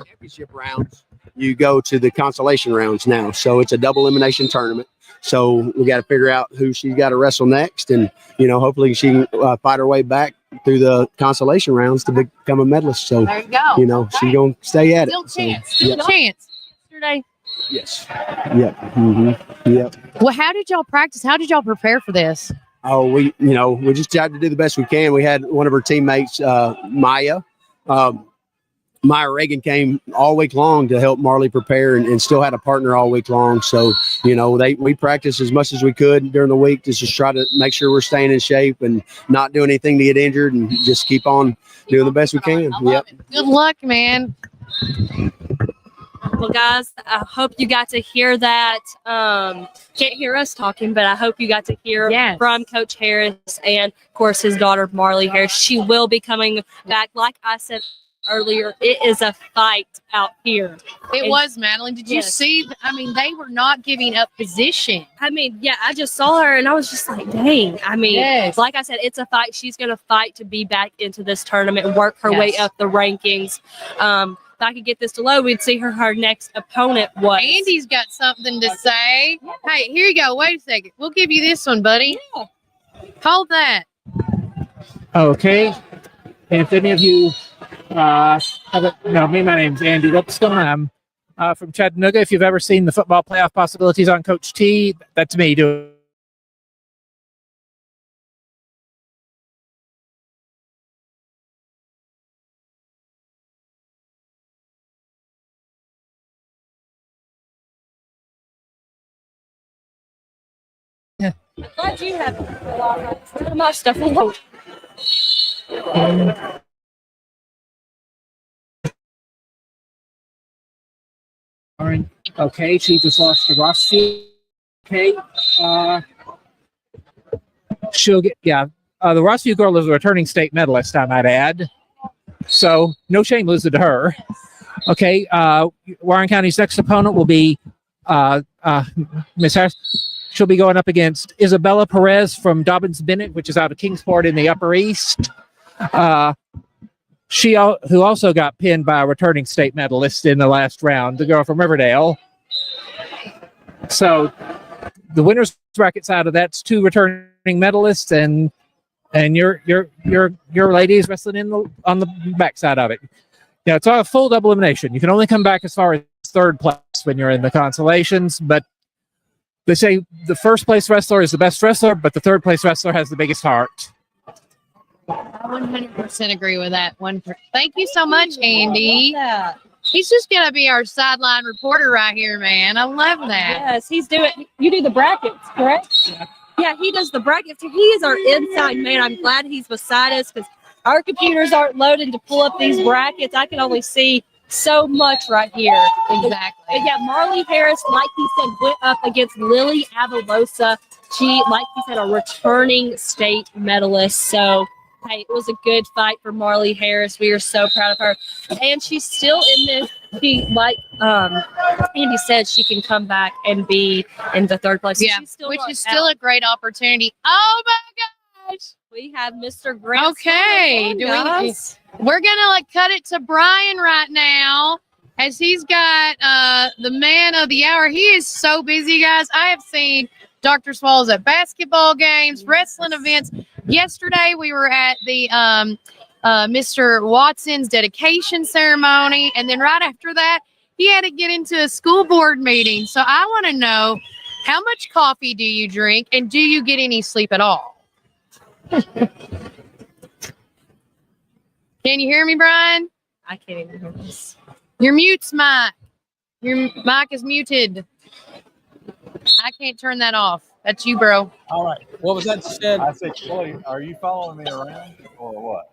Championship rounds, you go to the consolation rounds now. So it's a double elimination tournament. So we got to figure out who she's got to wrestle next, and hopefully she can fight her way back through the consolation rounds to become a medalist. So there you go. She's gonna stay at Still it. Chance. So, Still chance. Yesterday. Yes. Yep. Mm-hmm. Yep. Well, how did y'all practice? How did y'all prepare for this? Oh, we just tried to do the best we can. We had one of her teammates, Maya Reagan, came all week long to help Marley prepare, and still had a partner all week long. So, we practiced as much as we could during the week to just try to make sure we're staying in shape and not doing anything to get injured, and just keep on doing the best we can. Yep. Good luck, man. Well, guys, I hope you got to hear that. Can't hear us talking, but I hope you got to hear from Coach Harris and, of course, his daughter, Marley Harris. She will be coming back. Like I said earlier, it is a fight out here. It was, Madeline. Did you see? They were not giving up position. I just saw her, and I was just like, dang. Like I said, it's a fight. She's going to fight to be back into this tournament and work her way up the rankings. If I could get this to load, we'd see her next opponent was. Andy's got something to say. Hey, here you go. Wait a second. We'll give you this one, buddy. Hold that. Okay. If any of you haven't know me, my name's Andy Lipscomb. I'm from Chattanooga. If you've ever seen the football playoff possibilities on Coach T, that's me doing. Glad you have a lot of my stuff alone. Okay, she just lost to Rossi. Okay, she'll get the Rossview girl is a returning state medalist, I might add. So no shame losing to her. Okay, Warren County's next opponent will be Miss Harris. She'll be going up against Isabella Perez from Dobbins Bennett, which is out of Kingsport in the Upper East. Who also got pinned by a returning state medalist in the last round, the girl from Riverdale. So the winners brackets out of that's 2 returning medalists, and your lady is wrestling on the backside of it. Yeah, it's a full double elimination. You can only come back as far as 3rd place when you're in the consolations, but they say the 1st place wrestler is the best wrestler, but the 3rd place wrestler has the biggest heart. I 100% agree with that one. Thank you so much, Andy. He's just gonna be our sideline reporter right here, man. I love that. Yes, he's doing. You do the brackets, correct? Yeah, he does the brackets. He is our inside man. I'm glad he's beside us because our computers aren't loaded to pull up these brackets. I can only see so much right here. Exactly. But yeah, Marley Harris, like he said, went up against Lily Avalosa. She, like he said, a returning state medalist. So, hey, it was a good fight for Marley Harris. We are so proud of her. And she's still in this. She, like Andy said, she can come back and be in the 3rd place. Yeah, which is still a great opportunity. Oh my gosh. We have Mr. Grant. Okay, we're gonna cut it to Brian right now, as he's got the man of the hour. He is so busy, guys. I have seen Dr. Swallows at basketball games, wrestling events. Yesterday we were at the Mr. Watson's dedication ceremony, and then right after that he had to get into a school board meeting. So I want to know, how much coffee do you drink, and do you get any sleep at all? Can you hear me, Brian? I can't even hear this. Your mute's mic. Your mic is muted. I can't turn that off. That's you, bro. All right. What was that said? I said, Chloe, are you following me around or what?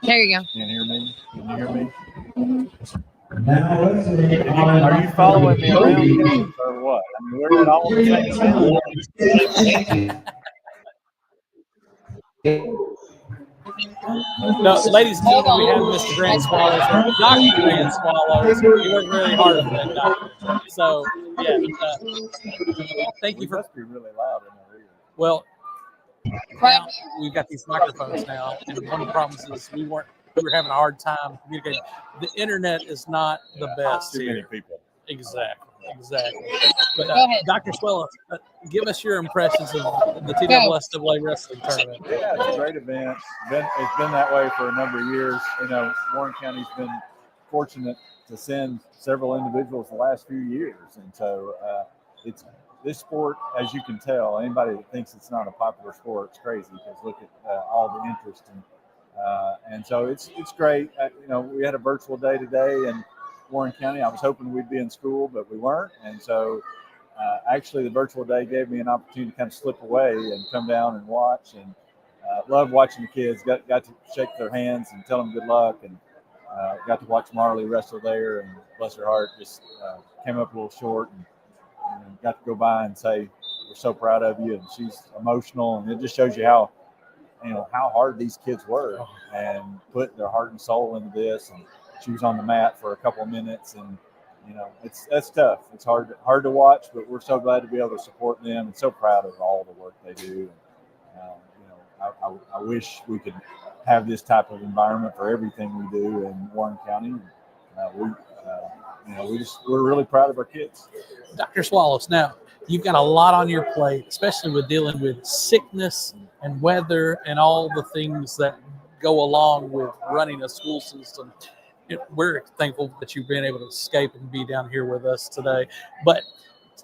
There you go. Can you hear me? Can you hear me? Mm-hmm. Are you following me around or what? I mean, we're at all the same. No, ladies and gentlemen, we have Mr. Grant Swallows, Dr. Grant Swallows. He worked really hard for that doctor. So, yeah, thank you for. Must be really loud in there. Well, now we've got these microphones now, and one of the problems is we were having a hard time communicating. The internet is not the best. Too many people. Exactly. But Dr. Swallows, give us your impressions of the TSSAA wrestling tournament. Yeah, it's a great event. It's been that way for a number of years. You know, Warren County's been fortunate to send several individuals the last few years, and so it's this sport, as you can tell. Anybody that thinks it's not a popular sport, it's crazy, because look at all the interest and so it's great. You know, we had a virtual day today, and Warren County. I was hoping we'd be in school, but we weren't. And so actually the virtual day gave me an opportunity to kind of slip away and come down and watch, and loved watching the kids. Got to shake their hands and tell them good luck, and got to watch Marley wrestle there, and bless her heart, just came up a little short, and got to go by and say, we're so proud of you. And she's emotional, and it just shows you how hard these kids work and put their heart and soul into this. And she was on the mat for a couple of minutes, and that's tough. It's hard to watch, but we're so glad to be able to support them, and so proud of all the work they do. I wish we could have this type of environment for everything we do in Warren County. We're really proud of our kids. Dr. Swallows, now you've got a lot on your plate, especially with dealing with sickness and weather and all the things that go along with running a school system. We're thankful that you've been able to escape and be down here with us today. But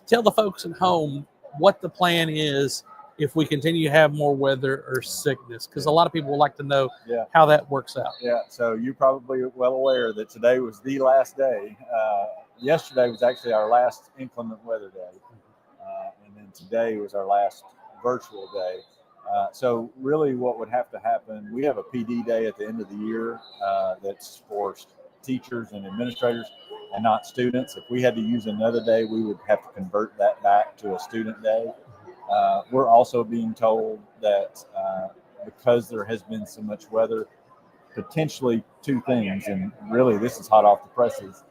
tell the folks at home what the plan is if we continue to have more weather or sickness, because a lot of people would like to know how that works out. Yeah, so you're probably well aware that today was the last day. Yesterday was actually our last inclement weather day, and then today was our last virtual day. So really what would have to happen, we have a PD day at the end of the year that's for teachers and administrators and not students. If we had to use another day, we would have to convert that back to a student day. We're also being told that because there has been so much weather, potentially two things, and really this is hot off the presses,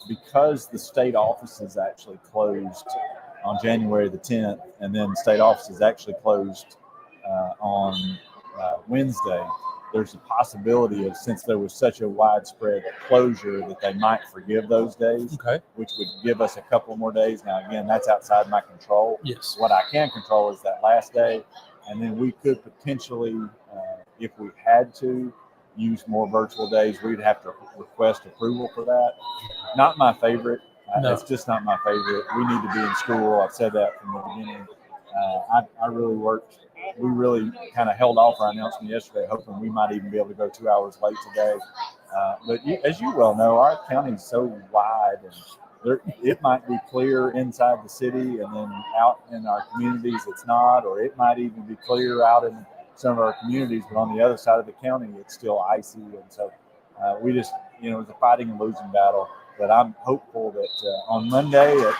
because the state offices actually closed on January the 10th, and then state offices actually closed on Wednesday. there's a possibility of, since there was such a widespread closure, that they might forgive those days, which would give us a couple more days. Now, again, that's outside my control. Yes. What I can control is that last day, and then we could potentially, if we had to, use more virtual days. We'd have to request approval for that. Not my favorite. No. It's just not my favorite. We need to be in school. I've said that from the beginning. I really worked. We really kind of held off our announcement yesterday, hoping we might even be able to go 2 hours late today. But as you well know, our county is so wide, and it might be clear inside the city, and then out in our communities it's not, or it might even be clear out in some of our communities, but on the other side of the county it's still icy. And so we just, it's a fighting and losing battle. But I'm hopeful that on Monday at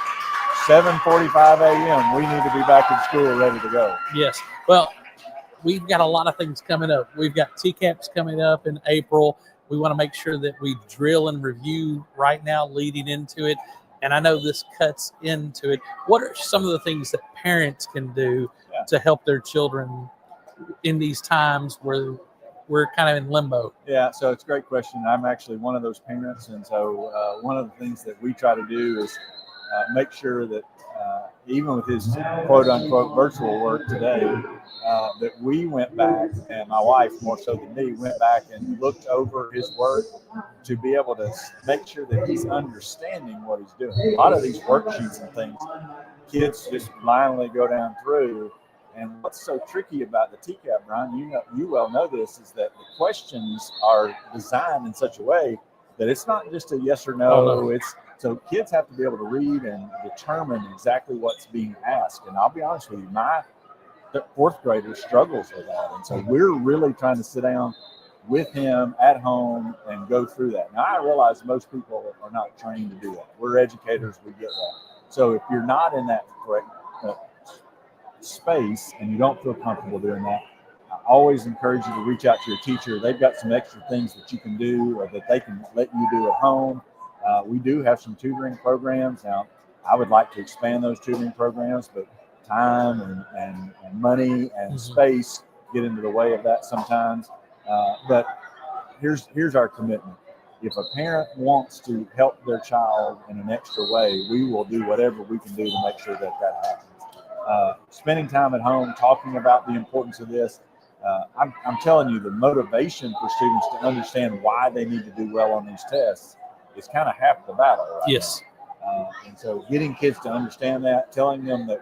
7:45 a.m. we need to be back in school ready to go. Yes. Well, we've got a lot of things coming up. We've got TCAPs coming up in April. We want to make sure that we drill and review right now leading into it. And I know this cuts into it. What are some of the things that parents can do to help their children in these times where we're kind of in limbo? Yeah, so it's a great question. I'm actually one of those parents. And so one of the things that we try to do is make sure that even with his quote unquote virtual work today, that we went back, and my wife more so than me went back and looked over his work to be able to make sure that he's understanding what he's doing. A lot of these worksheets and things, kids just blindly go down through. And what's so tricky about the TCAP, Brian, you well know this, is that the questions are designed in such a way that it's not just a yes or no. So kids have to be able to read and determine exactly what's being asked. And I'll be honest with you, my fourth grader struggles with that. And so we're really trying to sit down with him at home and go through that. Now, I realize most people are not trained to do that. We're educators, we get that. So if you're not in that correct space and you don't feel comfortable doing that, I always encourage you to reach out to your teacher. They've got some extra things that you can do or that they can let you do at home. We do have some tutoring programs. Now, I would like to expand those tutoring programs, but time and money and space get into the way of that sometimes. But here's our commitment. If a parent wants to help their child in an extra way, we will do whatever we can do to make sure that happens. Spending time at home, talking about the importance of this. I'm telling you, the motivation for students to understand why they need to do well on these tests is kind of half the battle right Yes. now. And so getting kids to understand that, telling them that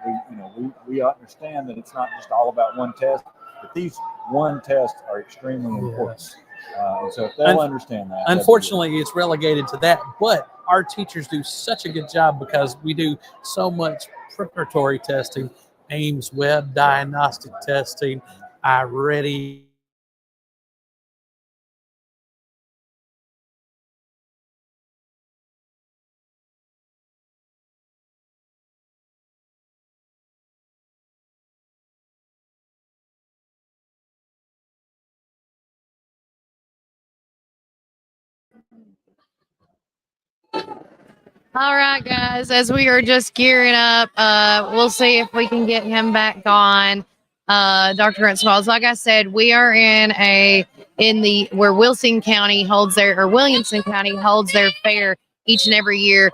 we understand that it's not just all about one test, but these one tests are extremely important. And so if they'll understand that. Unfortunately, it's relegated to that, but our teachers do such a good job because we do so much preparatory testing, Ames web diagnostic testing, iReady. All right, guys, as we are just gearing up, we'll see if we can get him back on. Dr. Gruntswalds, like I said, we are where Wilson County holds Williamson County holds their fair each and every year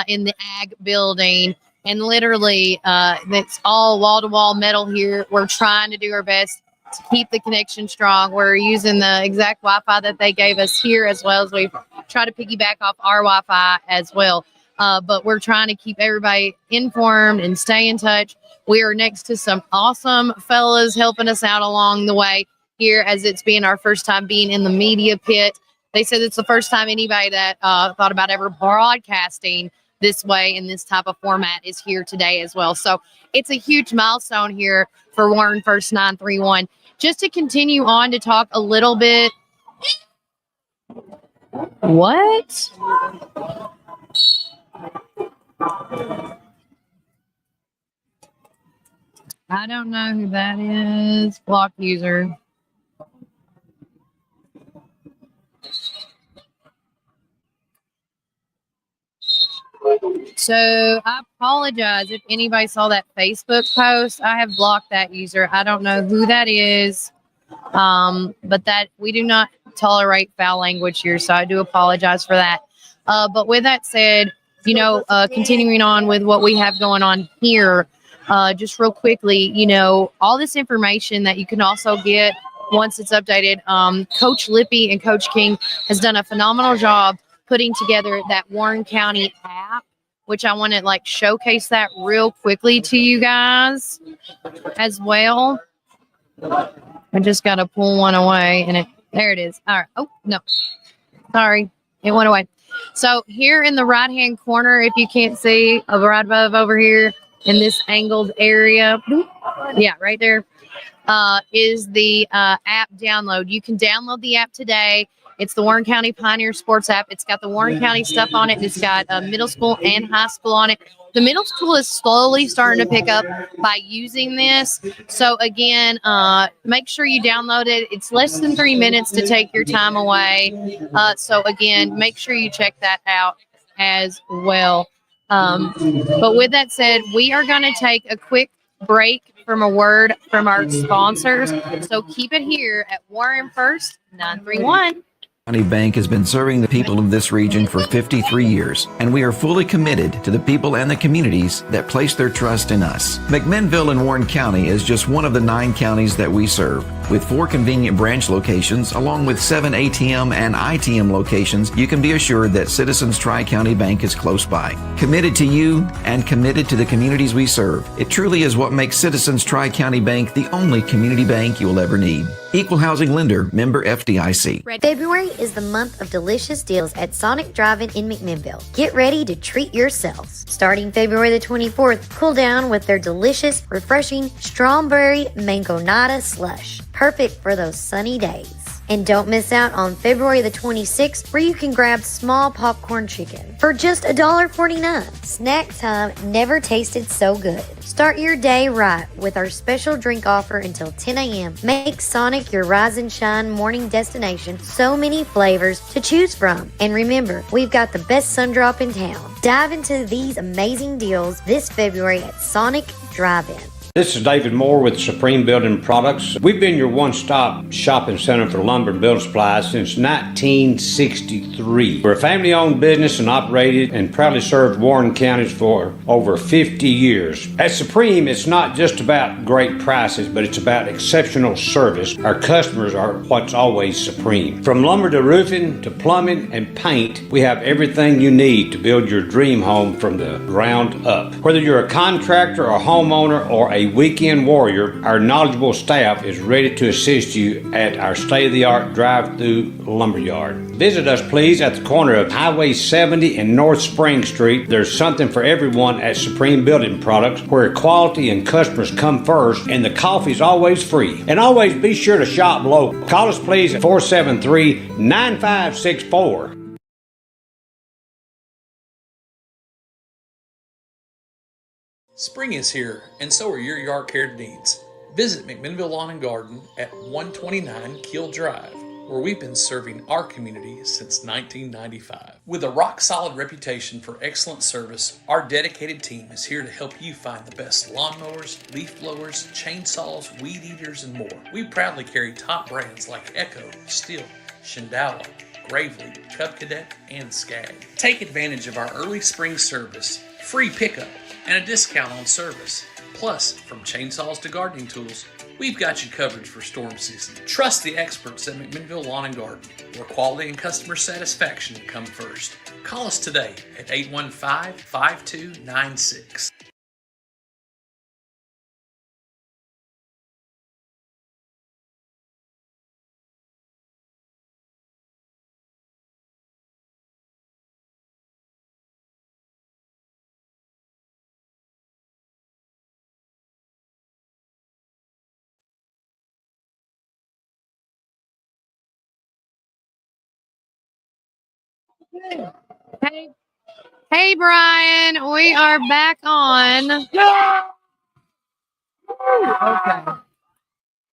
in the Ag building. And literally, it's all wall-to-wall metal here. We're trying to do our best to keep the connection strong. We're using the exact Wi-Fi that they gave us here, as well as we try to piggyback off our Wi-Fi as well. But we're trying to keep everybody informed and stay in touch. We are next to some awesome fellas helping us out along the way here, as it's being our first time being in the media pit. They said it's the first time anybody that thought about ever broadcasting this way in this type of format is here today as well. So it's a huge milestone here for Warren First 931. Just to continue on to talk a little bit. What? I don't know who that is. Block user. So I apologize if anybody saw that Facebook post. I have blocked that user. I don't know who that is. But that we do not tolerate foul language here, so I do apologize for that. But with that said, continuing on with what we have going on here, just real quickly, all this information that you can also get once it's updated. Coach Lippy and Coach King has done a phenomenal job putting together that Warren County app, which I want to showcase that real quickly to you guys as well. I just got to pull one away and there it is. All right. Oh, no. Sorry. It went away. So here in the right-hand corner, if you can't see, right above over here in this angled area, yeah, right there, is the app download. You can download the app today. It's the Warren County Pioneer Sports app. It's got the Warren County stuff on it. It's got middle school and high school on it. The middle school is slowly starting to pick up by using this. So again, make sure you download it. It's less than 3 minutes to take your time away. So again, make sure you check that out as well. But with that said, we are going to take a quick break from a word from our sponsors. So keep it here at Warren First 931. County Bank has been serving the people of this region for 53 years, and we are fully committed to the people and the communities that place their trust in us. McMinnville in Warren County is just one of the 9 counties that we serve. With 4 convenient branch locations, along with 7 ATM and ITM locations, you can be assured that Citizens Tri-County Bank is close by. Committed to you and committed to the communities we serve. It truly is what makes Citizens Tri-County Bank the only community bank you will ever need. Equal housing lender, member FDIC. February is the month of delicious deals at Sonic Drive-In in McMinnville. Get ready to treat yourselves. Starting February the 24th, cool down with their delicious, refreshing strawberry mangonada slush. Perfect for those sunny days. And don't miss out on February the 26th, where you can grab small popcorn chicken for just $1.49. Snack time never tasted so good. Start your day right with our special drink offer until 10 a.m. Make Sonic your rise and shine morning destination. So many flavors to choose from. And remember, we've got the best sun drop in town. Dive into these amazing deals this February at Sonic Drive-In. This is David Moore with Supreme Building Products. We've been your one-stop shopping center for lumber and building supplies since 1963. We're a family-owned business and operated and proudly served Warren counties for over 50 years. At Supreme, it's not just about great prices, but it's about exceptional service. Our customers are what's always supreme. From lumber to roofing to plumbing and paint, we have everything you need to build your dream home from the ground up. Whether you're a contractor or homeowner or a weekend warrior, our knowledgeable staff is ready to assist you at our state-of-the-art drive-through lumberyard. Visit us, please, at the corner of Highway 70 and North Spring Street. There's something for everyone at Supreme Building Products, where quality and customers come first, and the coffee's always free. And always be sure to shop local. Call us, please, at 473-9564. Spring is here, and so are your yard care needs. Visit McMinnville Lawn and Garden at 129 Keel Drive, where we've been serving our community since 1995. With a rock-solid reputation for excellent service, our dedicated team is here to help you find the best lawnmowers, leaf blowers, chainsaws, weed eaters, and more. We proudly carry top brands like Echo, Stihl, Shindala, Gravely, Cub Cadet, and Skag. Take advantage of our early spring service, free pickup, and a discount on service. Plus, from chainsaws to gardening tools, we've got you covered for storm season. Trust the experts at McMinnville Lawn and Garden, where quality and customer satisfaction come first. Call us today at 815-5296. Hey, Brian, we are back on. Okay.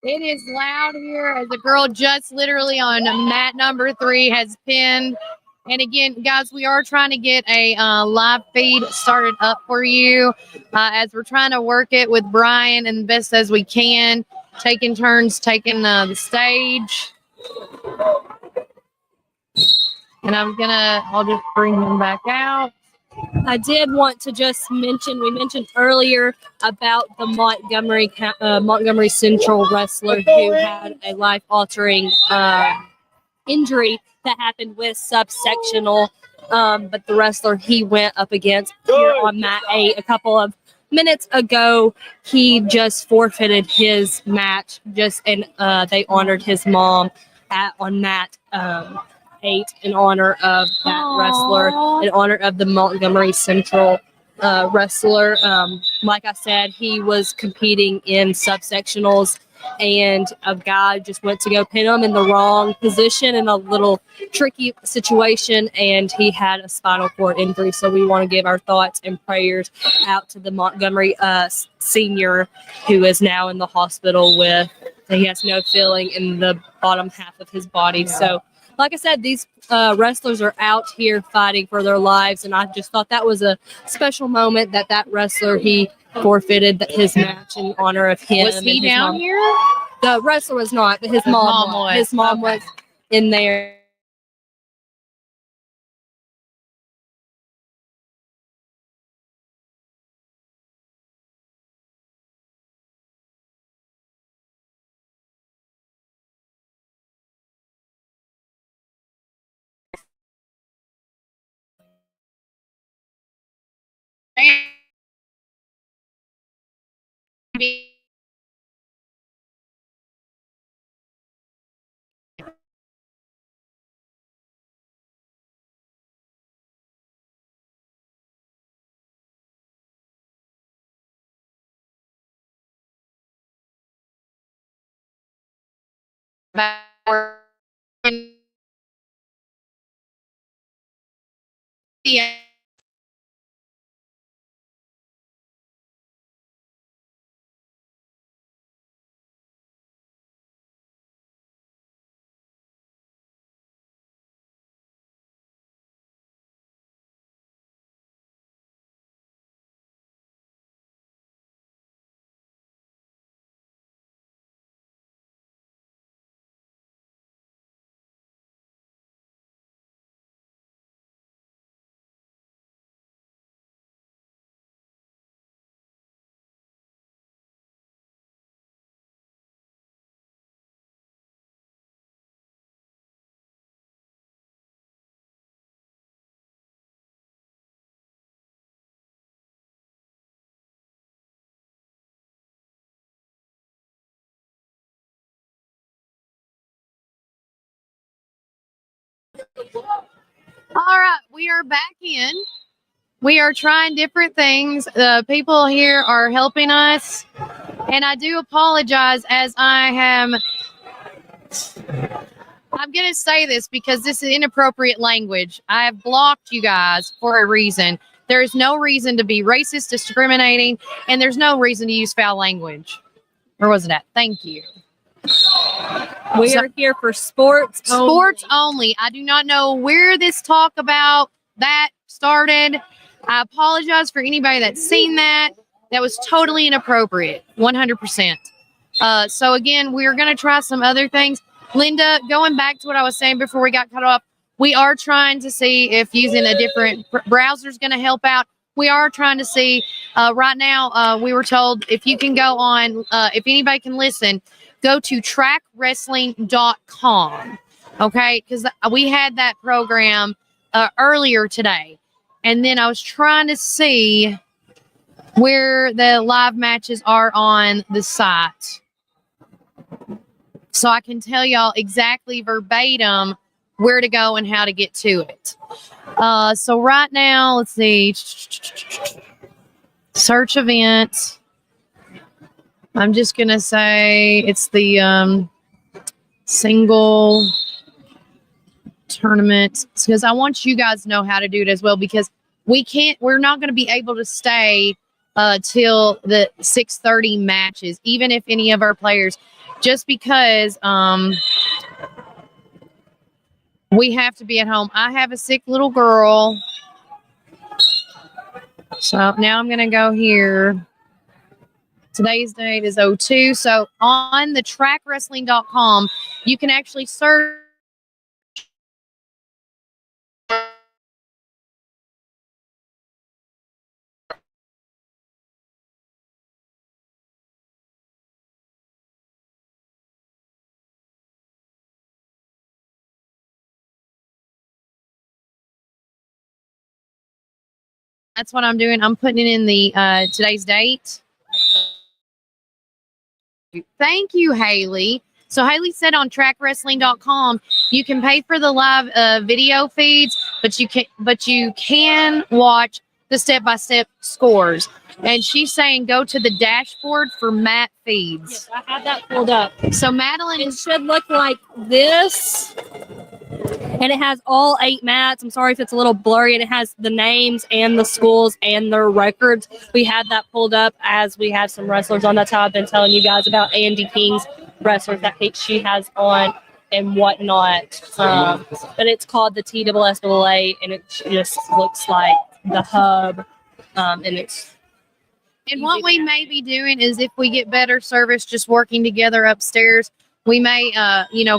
It is loud here as the girl just literally on mat number 3 has pinned. And again, guys, we are trying to get a live feed started up for you as we're trying to work it with Brian and best as we can. taking turns taking the stage. And I'll just bring him back out. I did want to just mention, we mentioned earlier about the Montgomery Central wrestler who had a life-altering injury that happened with subsectional. But the wrestler he went up against here on mat 8 a couple of minutes ago, he just forfeited his match. And they honored his mom on mat 8 in honor of that wrestler, in honor of the Montgomery Central wrestler. Like I said, he was competing in subsectionals, and a guy just went to go pin him in the wrong position in a little tricky situation, and he had a spinal cord injury. So we want to give our thoughts and prayers out to the Montgomery senior, who is now in the hospital he has no feeling in the bottom half of his body. Yeah. So like I said, these wrestlers are out here fighting for their lives, and I just thought that was a special moment that wrestler, he forfeited his match in honor of him. Was he down here? The wrestler was not, but his mom was. His mom was in there. Yeah. All right, we are back in. We are trying different things. The people here are helping us. And I do apologize as I'm going to say this because this is inappropriate language. I have blocked you guys for a reason. There is no reason to be racist, discriminating, and there's no reason to use foul language. Where was it at? Thank you. We are here for sports only. I do not know where this talk about that started. I apologize for anybody that's seen that. That was totally inappropriate. 100%. So again, we're going to try some other things. Linda, going back to what I was saying before we got cut off, we are trying to see if using a different browser is going to help out. We are trying to see right now. We were told if you can go on, if anybody can listen, go to trackwrestling.com. Okay. Because we had that program earlier today. And then I was trying to see where the live matches are on the site, so I can tell y'all exactly verbatim where to go and how to get to it. So right now, let's see. Search event. I'm just going to say it's the single tournament, because I want you guys to know how to do it as well, because we're not going to be able to stay till the 6:30 matches, even if any of our players, just because we have to be at home. I have a sick little girl. So now I'm going to go here. Today's date is 02. So on the trackwrestling.com, you can actually search. That's what I'm doing. I'm putting it in the today's date. Thank you, Haley. So Haley said on trackwrestling.com, you can pay for the live video feeds, but you can watch the step-by-step scores. And she's saying go to the dashboard for mat feeds. Yes, I have that pulled up. So Madeline, it should look like this. And it has all 8 mats. I'm sorry if it's a little blurry. And it has the names and the schools and their records. We had that pulled up as we have some wrestlers on. That's how I've been telling you guys about Andy King's wrestlers that she has on and whatnot. But it's called the TSSAA, and it just looks like the hub. And what we may be doing is if we get better service just working together upstairs, we may,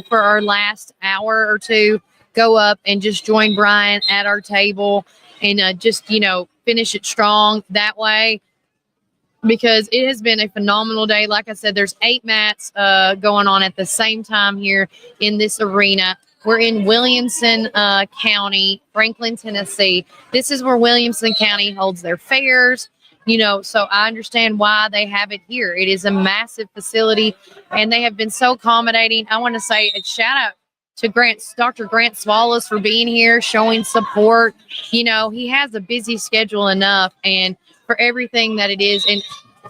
for our last hour or two, go up and just join Brian at our table and just, finish it strong that way, because it has been a phenomenal day. Like I said, there's 8 mats going on at the same time here in this arena. We're in Williamson County, Franklin, Tennessee. This is where Williamson County holds their fairs. So I understand why they have it here. It is a massive facility, and they have been so accommodating. I want to say a shout out to Dr. Grant Swallows for being here, showing support. He has a busy schedule enough, and for everything that it is. And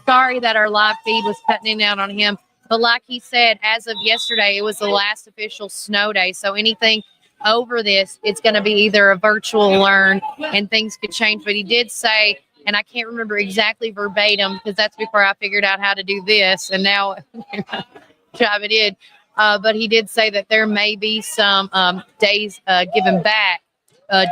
sorry that our live feed was cutting in and out on him. But like he said, as of yesterday, it was the last official snow day. So anything over this, it's going to be either a virtual learn and things could change. But he did say, and I can't remember exactly verbatim because that's before I figured out how to do this. And now job it in. But he did say that there may be some days given back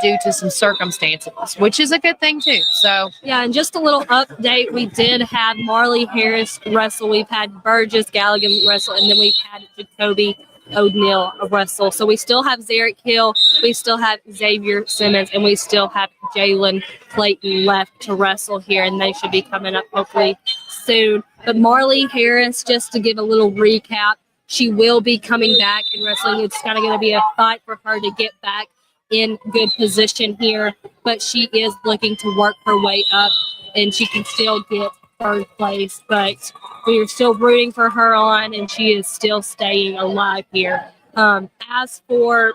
due to some circumstances, which is a good thing too. So yeah, and just a little update, we did have Marley Harris wrestle, we've had Burgess Galligan wrestle, and then we've had Jacoby O'Neill wrestle. So we still have Zarek Hill, we still have Xavier Simmons, and we still have Jalen Clayton left to wrestle here, and they should be coming up hopefully soon. But Marley Harris, just to give a little recap, she will be coming back and wrestling. It's kind of going to be a fight for her to get back in good position here, but she is looking to work her way up, and she can still get 3rd place, but we are still rooting for her on, and she is still staying alive here. As for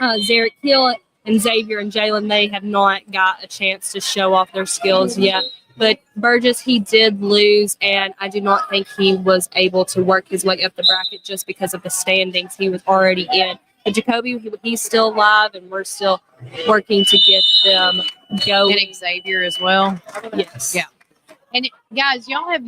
Zarek Hill and Xavier and Jalen, they have not got a chance to show off their skills yet. But Burgess, he did lose, and I do not think he was able to work his way up the bracket just because of the standings he was already in. But Jacoby, he's still alive, and we're still working to get them going. And Xavier as well. Yes. Yeah. And guys, y'all have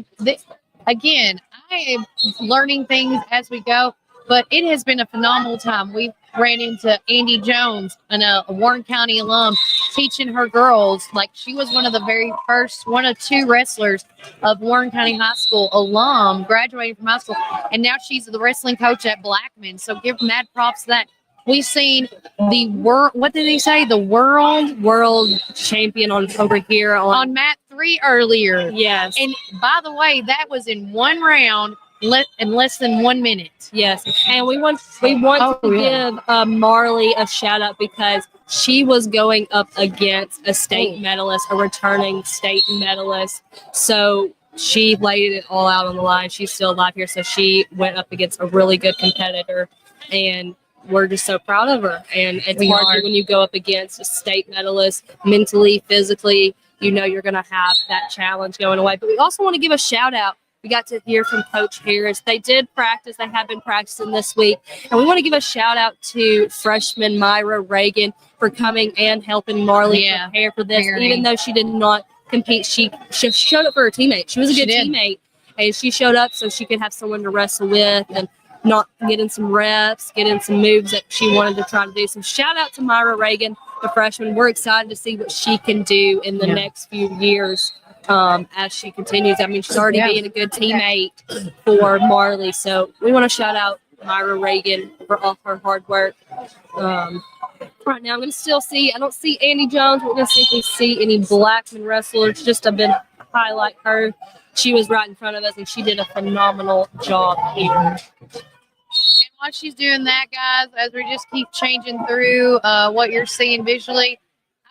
again, I am learning things as we go, but it has been a phenomenal time. We ran into Andy Jones, a Warren County alum, teaching her girls. Like, she was one of the very first, one of 2 wrestlers of Warren County High School alum, graduating from high school, and now she's the wrestling coach at Blackman. So give mad props to that. We've seen the world. What did he say? The world champion over here on mat 3 earlier. Yes. And by the way, that was in 1 round, in less than 1 minute. Yes. And we want to give Marley a shout out because she was going up against a state medalist, a returning state medalist. So she laid it all out on the line. She's still alive here, so she went up against a really good competitor, and we're just so proud of her. And it's hard when you go up against a state medalist, mentally, physically, you're going to have that challenge going away. But we also want to give a shout out. We got to hear from Coach Harris. They did practice. They have been practicing this week. And we want to give a shout out to freshman Myra Reagan for coming and helping Marley prepare for this. Even though she did not compete, she showed up for her teammate. She was a good teammate. And she showed up so she could have someone to wrestle with and not getting some reps, getting some moves that she wanted to try to do. So shout out to Myra Reagan, the freshman. We're excited to see what she can do in the next few years. as she continues. I mean, she's already being a good teammate for Marley. So we want to shout out Myra Reagan for all her hard work. Right now, I'm going to still see, I don't see Andy Jones. We're going to see if we see any Blackman wrestlers. Just I've been highlight her. She was right in front of us, and she did a phenomenal job here. And while she's doing that, guys, as we just keep changing through what you're seeing visually,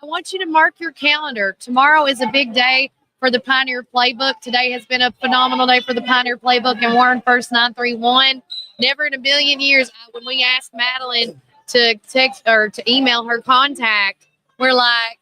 I want you to mark your calendar. Tomorrow is a big day for the Pioneer Playbook. Today has been a phenomenal day for the Pioneer Playbook and Warren First 931. Never in a million years, when we asked Madeline to text or to email her contact, we're like,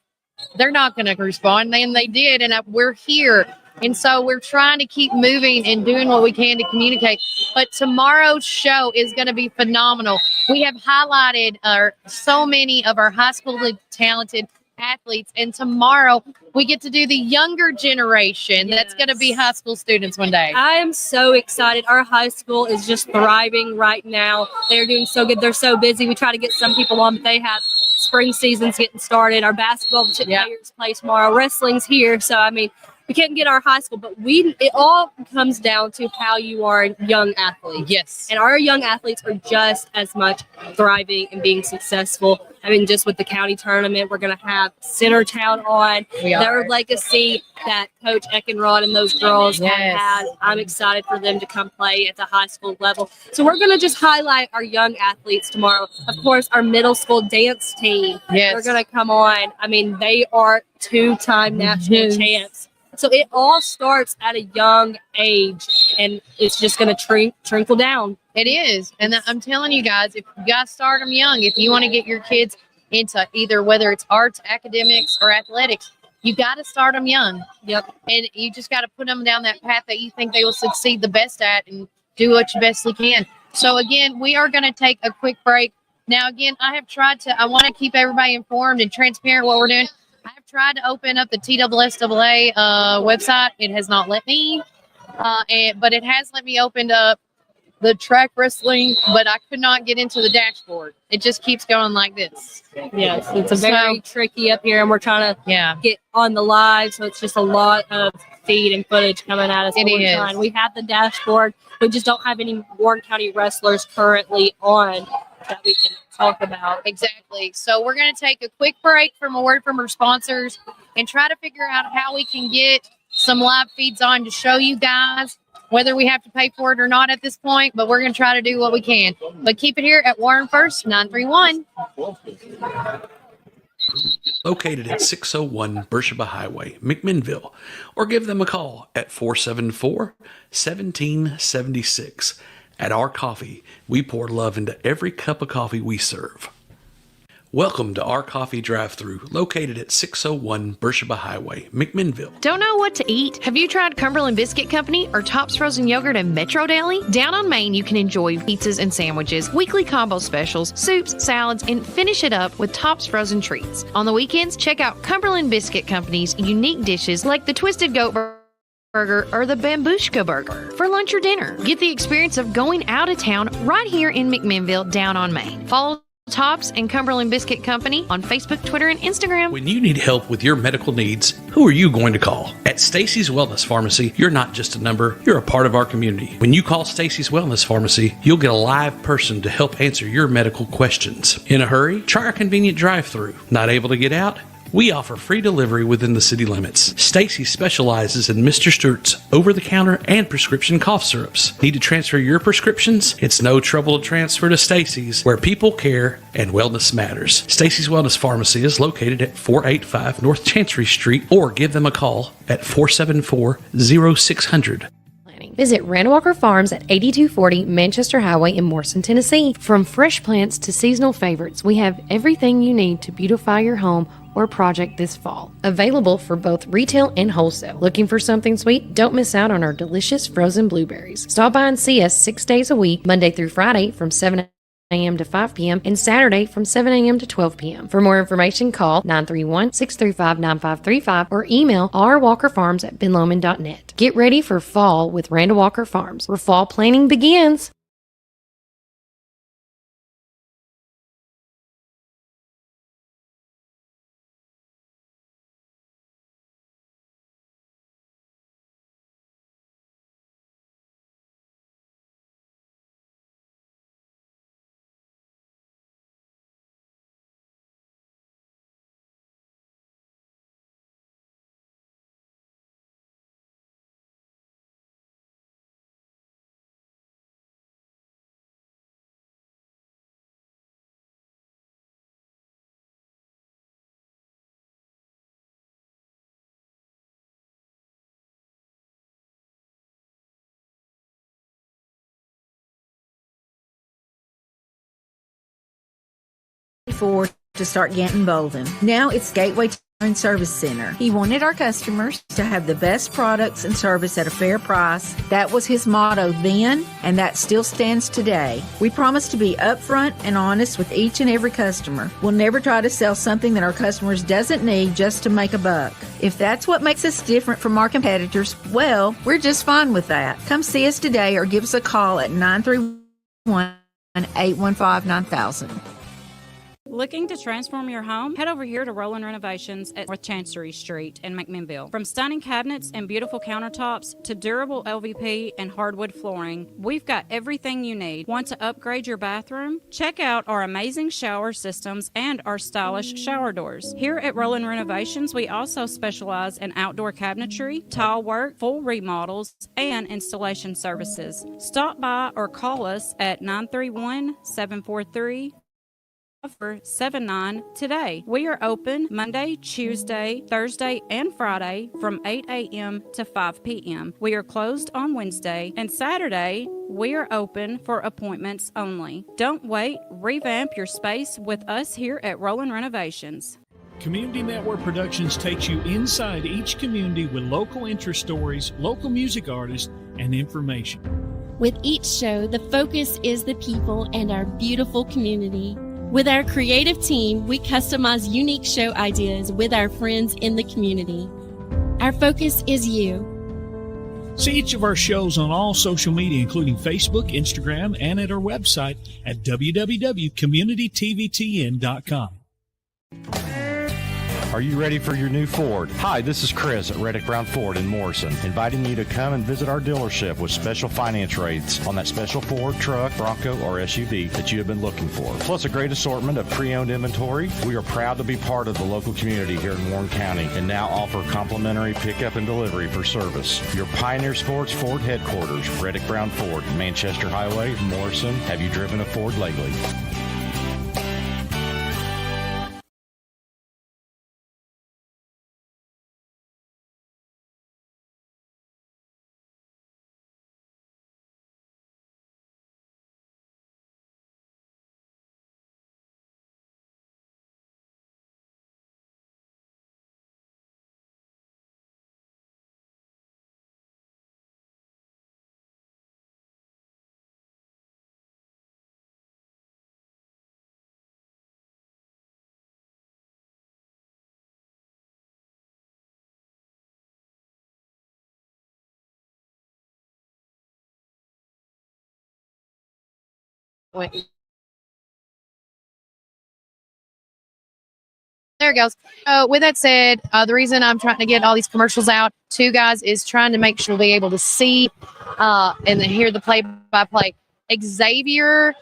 they're not going to respond. And they did, and we're here. And so we're trying to keep moving and doing what we can to communicate. But tomorrow's show is going to be phenomenal. We have highlighted so many of our high school talented athletes, and tomorrow we get to do the younger generation. That's going to be high school students one day. I am so excited. Our high school is just thriving right now. They're doing so good. They're so busy. We try to get some people on, but they have spring seasons getting started. Our basketball players play tomorrow. Wrestling's here. So, I mean, we couldn't get our high school, but it all comes down to how you are young athletes. Yes. And our young athletes are just as much thriving and being successful. I mean, just with the county tournament, we're going to have Centertown on. Their legacy that Coach Eckenrod and those girls have had. I'm excited for them to come play at the high school level. So we're going to just highlight our young athletes tomorrow. Of course, our middle school dance team. They're going to come on. I mean, they are two-time national champs. So it all starts at a young age, and it's just going to trickle down. It is. And I'm telling you guys, if you guys start them young, if you want to get your kids into either whether it's arts, academics, or athletics, you got to start them young. Yep. And you just got to put them down that path that you think they will succeed the best at and do what you bestly can. So, again, we are going to take a quick break. Now, again, I want to keep everybody informed and transparent what we're doing. I've tried to open up the TSSAA website. It has not let me, but it has let me open up the track wrestling, but I could not get into the dashboard. It just keeps going like this. Yes, it's very tricky up here, and we're trying to get on the live, so it's just a lot of feed and footage coming at us. We have the dashboard. We just don't have any Warren County wrestlers currently on that we can talk about. Exactly. So we're going to take a quick break from a word from our sponsors and try to figure out how we can get some live feeds on to show you guys, whether we have to pay for it or not at this point, but we're going to try to do what we can. But keep it here at Warren First 931. Located at 601 Beersheba Highway, McMinnville, or give them a call at 474-1776. At Our Coffee, we pour love into every cup of coffee we serve. Welcome to Our Coffee Drive-Thru, located at 601 Beersheba Highway, McMinnville. Don't know what to eat? Have you tried Cumberland Biscuit Company or Tops Frozen Yogurt and Metro Deli? Down on Main, you can enjoy pizzas and sandwiches, weekly combo specials, soups, salads, and finish it up with Tops Frozen Treats. On the weekends, check out Cumberland Biscuit Company's unique dishes like the Twisted Goat Burger or the Bambushka Burger. For lunch or dinner, get the experience of going out of town right here in McMinnville, down on Main. Follow Tops and Cumberland Biscuit Company on Facebook, Twitter, and Instagram. When you need help with your medical needs, who are you going to call? At Stacy's Wellness Pharmacy, you're not just a number, you're a part of our community. When you call Stacy's Wellness Pharmacy, you'll get a live person to help answer your medical questions. In a hurry? Try our convenient drive-thru. Not able to get out? We offer free delivery within the city limits. Stacy specializes in Mr. Stewart's over-the-counter and prescription cough syrups. Need to transfer your prescriptions? It's no trouble to transfer to Stacy's, where people care and wellness matters. Stacy's Wellness Pharmacy is located at 485 North Chancery Street, or give them a call at 474-0600. Visit Randall Walker Farms at 8240 Manchester Highway in Morrison, Tennessee. From fresh plants to seasonal favorites, we have everything you need to beautify your home or project this fall. Available for both retail and wholesale. Looking for something sweet? Don't miss out on our delicious frozen blueberries. Stop by and see us 6 days a week, Monday through Friday from 7 a.m. to 5 p.m. and Saturday from 7 a.m. to 12 p.m. For more information, call 931-635-9535 or email rwalkerfarms@benlomond.net. Get ready for fall with Randall Walker Farms, where fall planning begins. 1964 to start Ganton Bolden. Now it's Gateway Tire Service Center. He wanted our customers to have the best products and service at a fair price. That was his motto then, and that still stands today. We promise to be upfront and honest with each and every customer. We'll never try to sell something that our customers doesn't need just to make a buck. If that's what makes us different from our competitors, well, we're just fine with that. Come see us today or give us a call at 931-815-9000. Looking to transform your home? Head over here to Roland Renovations at North Chancery Street in McMinnville. From stunning cabinets and beautiful countertops to durable LVP and hardwood flooring, we've got everything you need. Want to upgrade your bathroom? Check out our amazing shower systems and our stylish shower doors. Here at Roland Renovations, we also specialize in outdoor cabinetry, tile work, full remodels, and installation services. Stop by or call us at 931-743-79 today. We are open Monday, Tuesday, Thursday, and Friday from 8 a.m. to 5 p.m. We are closed on Wednesday, and Saturday we are open for appointments only. Don't wait. Revamp your space with us here at Roland Renovations. Community Network Productions takes you inside each community with local interest stories, local music artists, and information. With each show, the focus is the people and our beautiful community. With our creative team, we customize unique show ideas with our friends in the community. Our focus is you. See each of our shows on all social media, including Facebook, Instagram, and at our website at www.communitytvtn.com. Are you ready for your new Ford? Hi, this is Chris at Reddick Brown Ford in Morrison, inviting you to come and visit our dealership with special finance rates on that special Ford truck, Bronco, or SUV that you have been looking for. Plus a great assortment of pre-owned inventory. We are proud to be part of the local community here in Warren County and now offer complimentary pickup and delivery for service. Your Pioneer Sports Ford headquarters, Reddick Brown Ford, Manchester Highway, Morrison. Have you driven a Ford lately? Wait. There it goes. With that said, the reason I'm trying to get all these commercials out too, guys, is trying to make sure we'll be able to see and hear the play-by-play. Xavier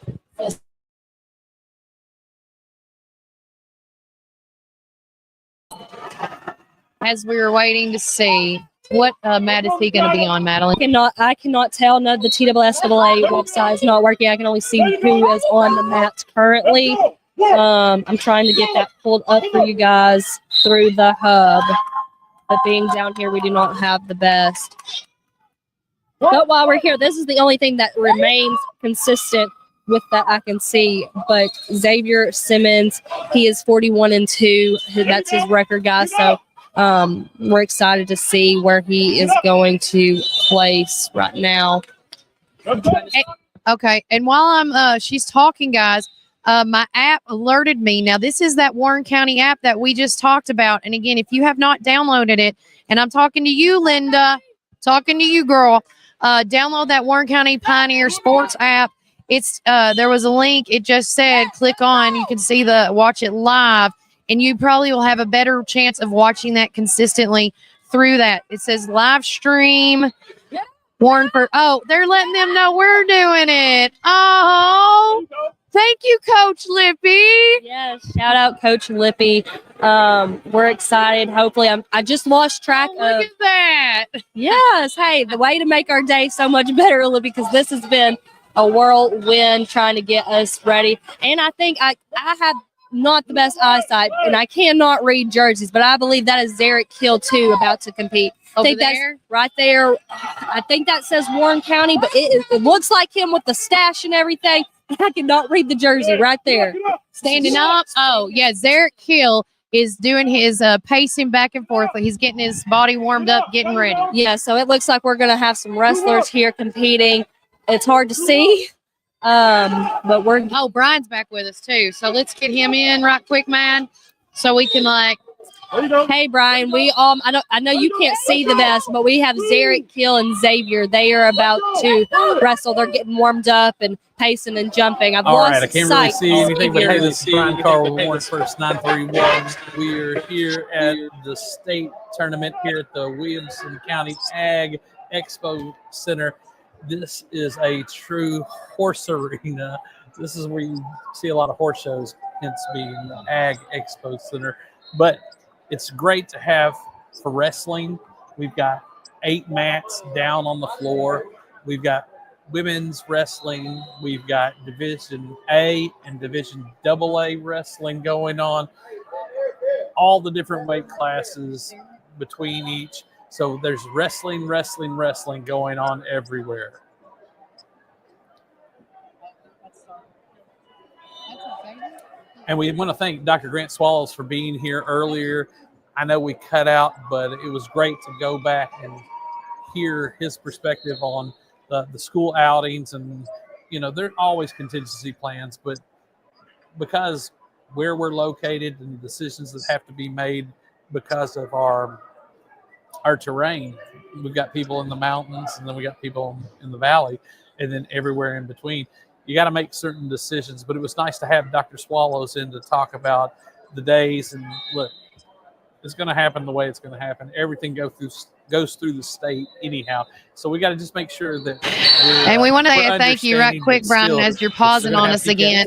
as we were waiting to see what mat is he going to be on, Madeline? I cannot tell. No, the TSSAA website is not working. I can only see who is on the mat currently. I'm trying to get that pulled up for you guys through the hub. But being down here, we do not have the best. But while we're here, this is the only thing that remains consistent with that I can see. But Xavier Simmons, he is 41-2. That's his record, guys. So we're excited to see where he is going to place right now. Okay, and while she's talking, guys, my app alerted me. Now, this is that Warren County app that we just talked about. And again, if you have not downloaded it, and I'm talking to you, Linda, talking to you, girl, download that Warren County Pioneer Sports app. It's there was a link. It just said click on. You can see watch it live, and you probably will have a better chance of watching that consistently through that. It says live stream. Warren they're letting them know we're doing it. Oh, thank you, Coach Lippy. Yes, shout out Coach Lippy. We're excited. Hopefully, I just lost track of. Look at that. Yes, hey, the way to make our day so much better, Lippy, because this has been a whirlwind trying to get us ready. And I think I have not the best eyesight, and I cannot read jerseys, but I believe that is Zarek Hill too, about to compete. I think that's right there. I think that says Warren County, but it looks like him with the stash and everything. I cannot read the jersey right there. Standing up. Oh, yeah. Zarek Hill is doing his pacing back and forth. He's getting his body warmed up, getting ready. Yeah, so it looks like we're going to have some wrestlers here competing. It's hard to see, but we're... Oh, Brian's back with us, too. So let's get him in right quick, man, so we can, like... Hey, Brian, I know you can't see the best, but we have Zarek, Hill, and Xavier. They are about to wrestle. They're getting warmed up and pacing and jumping. All right, I can't really see anything, but hey, this is Brian Carl with Warren First 931. We are here at the state tournament here at the Williamson County Ag Expo Center. This is a true horse arena. This is where you see a lot of horse shows, hence being the Ag Expo Center. But it's great to have for wrestling. We've got 8 mats down on the floor. We've got women's wrestling. We've got Division A and Division AA wrestling going on. All the different weight classes between each. So there's wrestling going on everywhere. And we want to thank Dr. Grant Swallows for being here earlier. I know we cut out, but it was great to go back and hear his perspective on the school outings. And, you know, there are always contingency plans, but because where we're located and the decisions that have to be made because of our terrain, we've got people in the mountains, and then we got people in the valley, and then everywhere in between. You got to make certain decisions, but it was nice to have Dr. Swallows in to talk about the days. And look, it's going to happen the way it's going to happen. Everything goes through the state anyhow. So we got to just make sure that and we want to say thank you right quick, Brian, as you're pausing on us again.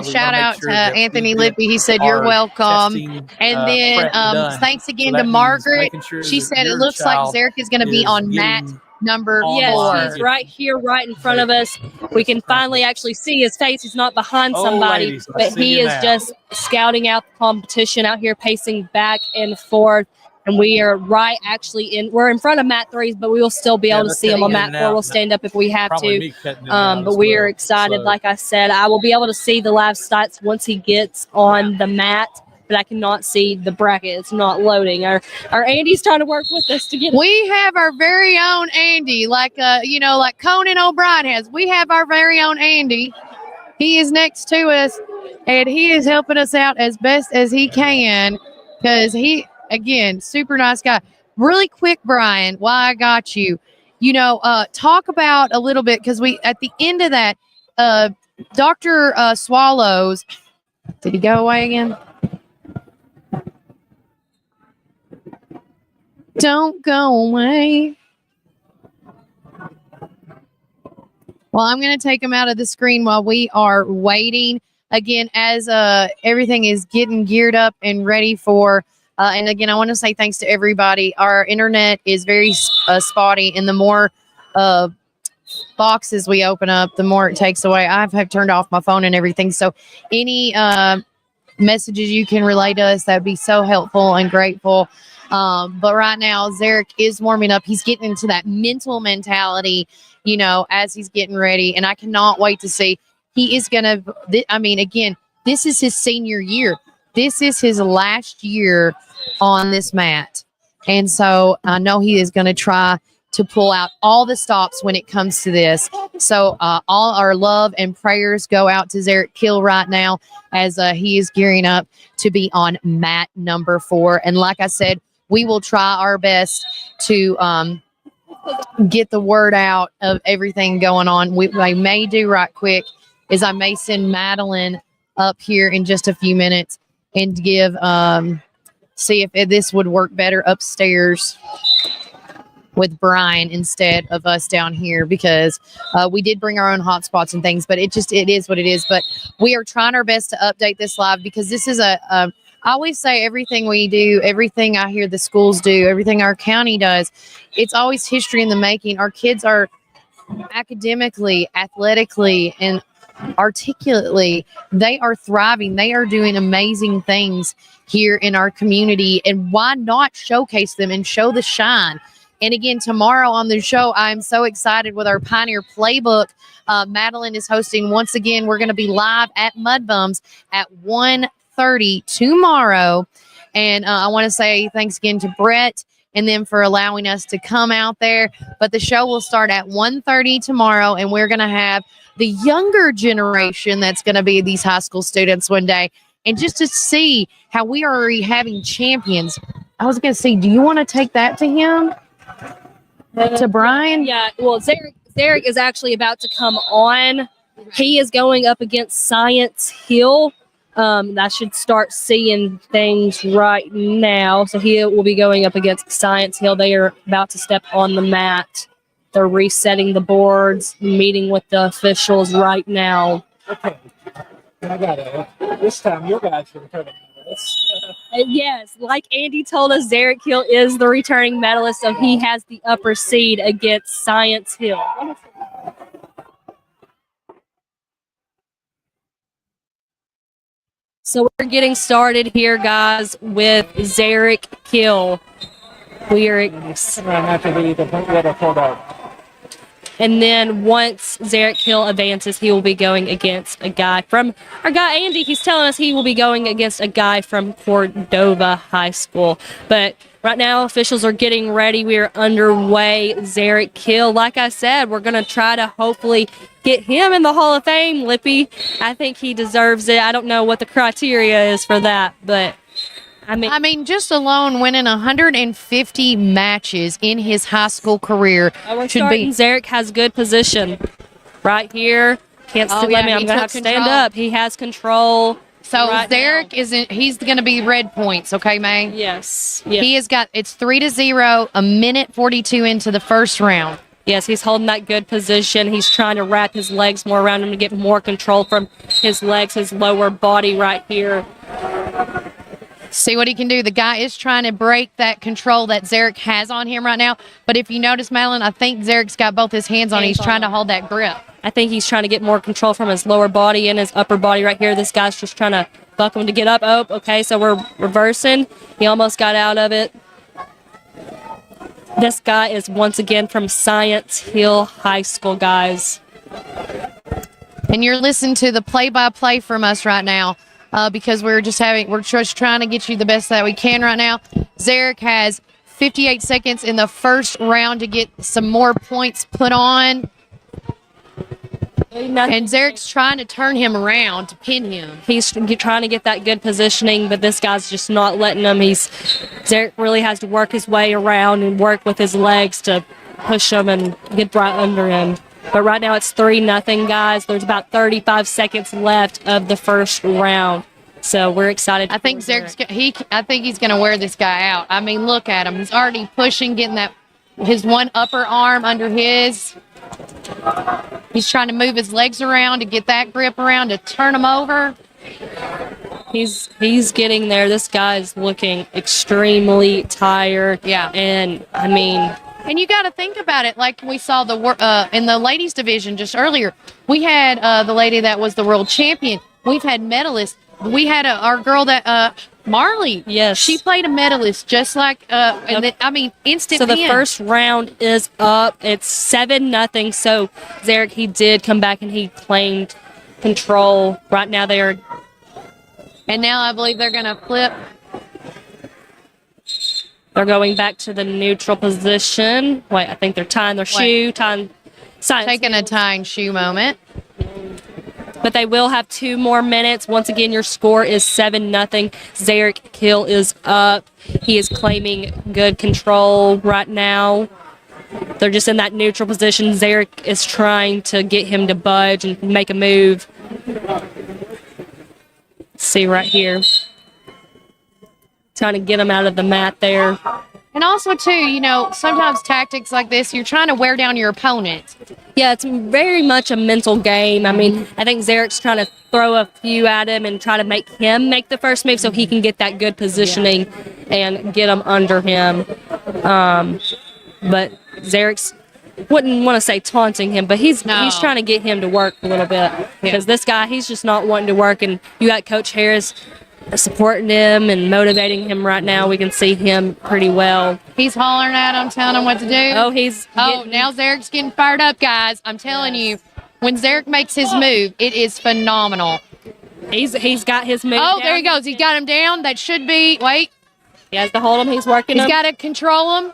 Shout out to Anthony Lippy. He said you're welcome. And then thanks again to Margaret. She said it looks like Zarek is going to be on mat number 4. Yes, he's right here, right in front of us. We can finally actually see his face. He's not behind somebody, ladies, but he is just scouting out the competition out here, pacing back and forth. And we are we're in front of mat 3s, but we will still be able to see him on mat 4. We'll stand up if we have to. But we are excited. Like I said, I will be able to see the live stats once he gets on the mat, but I cannot see the bracket. It's not loading. Our Andy's trying to work with us to get. We have our very own Andy, like Conan O'Brien has. We have our very own Andy. He is next to us, and he is helping us out as best as he can, because he, again, super nice guy. Really quick, Brian, while I got you, talk about a little bit, because we at the end of that, Dr. Swallows, did he go away again? Don't go away. Well, I'm going to take him out of the screen while we are waiting. Again, as everything is getting geared up and ready for, and again, I want to say thanks to everybody. Our internet is very spotty, and the more boxes we open up, the more it takes away. I've turned off my phone and everything. So any messages you can relay to us, that would be so helpful and grateful. But right now, Zarek is warming up. He's getting into that mental mentality, as he's getting ready. And I cannot wait to see. He is going to, again, this is his senior year. This is his last year on this mat. And so I know he is going to try to pull out all the stops when it comes to this. So all our love and prayers go out to Zarek Hill right now as he is gearing up to be on mat number 4. And like I said, we will try our best to get the word out of everything going on. What I may do right quick is I may send Madeline up here in just a few minutes and give, see if this would work better upstairs with Brian instead of us down here, because we did bring our own hotspots and things, but it is what it is. But we are trying our best to update this live, because this is I always say everything we do, everything I hear the schools do, everything our county does, it's always history in the making. Our kids are academically, athletically, and articulately, they are thriving. They are doing amazing things here in our community. And why not showcase them and show the shine? And again, tomorrow on the show, I'm so excited with our Pioneer Playbook. Madeline is hosting once again. We're going to be live at Mudbums at 1:30 tomorrow. And I want to say thanks again to Brett and them for allowing us to come out there. But the show will start at 1:30 tomorrow, and we're going to have the younger generation that's going to be these high school students one day. And just to see how we are already having champions. I was going to say, do you want to take that to him? To Brian? Yeah, well, Zarek is actually about to come on. He is going up against Science Hill. I should start seeing things right now. So he will be going up against Science Hill. They are about to step on the mat. They're resetting the boards, meeting with the officials right now. Okay. I got it. This time your guys are returning medalists. Yes, like Andy told us, Zarek Hill is the returning medalist, so he has the upper seed against Science Hill. So we're getting started here, guys, with Zarek Hill. We are. And then once Zarek Hill advances, he will be going against a guy from our guy Andy. He's telling us he will be going against a guy from Cordova High School. But right now, officials are getting ready. We are underway. Zarek Hill, like I said, we're going to try to hopefully get him in the Hall of Fame, Lippy. I think he deserves it. I don't know what the criteria is for that, but I mean, just alone winning 150 matches in his high school career should be. Zarek has good position right here. Can't let me. I'm gonna have to stand up. He has control. So Zarek isn't. He's going to be red points. Okay, May. Yes. He has got. It's 3-0. A minute 42 into the first round. Yes, he's holding that good position. He's trying to wrap his legs more around him to get more control from his legs, his lower body right here. See what he can do. The guy is trying to break that control that Zarek has on him right now. But if you notice, Madeline, I think Zarek's got both his hands on him. He's trying to hold that grip. I think he's trying to get more control from his lower body and his upper body right here. This guy's just trying to buck him to get up. Oh, okay, so we're reversing. He almost got out of it. This guy is once again from Science Hill High School, guys. And you're listening to the play-by-play from us right now. Because we're just trying to get you the best that we can right now. Zarek has 58 seconds in the first round to get some more points put on. And Zarek's trying to turn him around to pin him. He's trying to get that good positioning, but this guy's just not letting him. Zarek really has to work his way around and work with his legs to push him and get right under him. But right now it's 3-0, guys. There's about 35 seconds left of the first round. So we're excited. I think I think he's going to wear this guy out. I mean, look at him. He's already pushing, getting his one upper arm under his. He's trying to move his legs around to get that grip around to turn him over. He's getting there. This guy's looking extremely tired. Yeah. And I mean, and you got to think about it, like we saw in the ladies division just earlier. We had the lady that was the world champion. We've had medalists. We had our girl that Marley. Yes, she played a medalist just like. And then, I mean, instant. So the pin. first round is up. It's 7-0. So Zarek, he did come back and he claimed control. Right now they are. And now I believe they're going to flip. They're going back to the neutral position. Wait, I think they're tying their shoe. Taking a tying shoe moment. But they will have 2 more minutes. Once again, your score is 7-0. Zarek Hill is up. He is claiming good control right now. They're just in that neutral position. Zarek is trying to get him to budge and make a move. See right here. Trying to get him out of the mat there. And also, too, sometimes tactics like this, you're trying to wear down your opponent. Yeah, it's very much a mental game. I mean, I think Zarek's trying to throw a few at him and try to make him make the first move so he can get that good positioning and get him under him. But Zarek's wouldn't want to say taunting him, but he's trying to get him to work a little bit because this guy, he's just not wanting to work. And you got Coach Harris. supporting him and motivating him right now. We can see him pretty well. He's hollering at him, telling him what to do. Oh, now Zarek's getting fired up, guys. I'm telling you, when Zarek makes his move, it is phenomenal. He's got his move. Oh, there he goes. He's got him down. That should be. Wait. He has to hold him. He's working him. He's got to control him.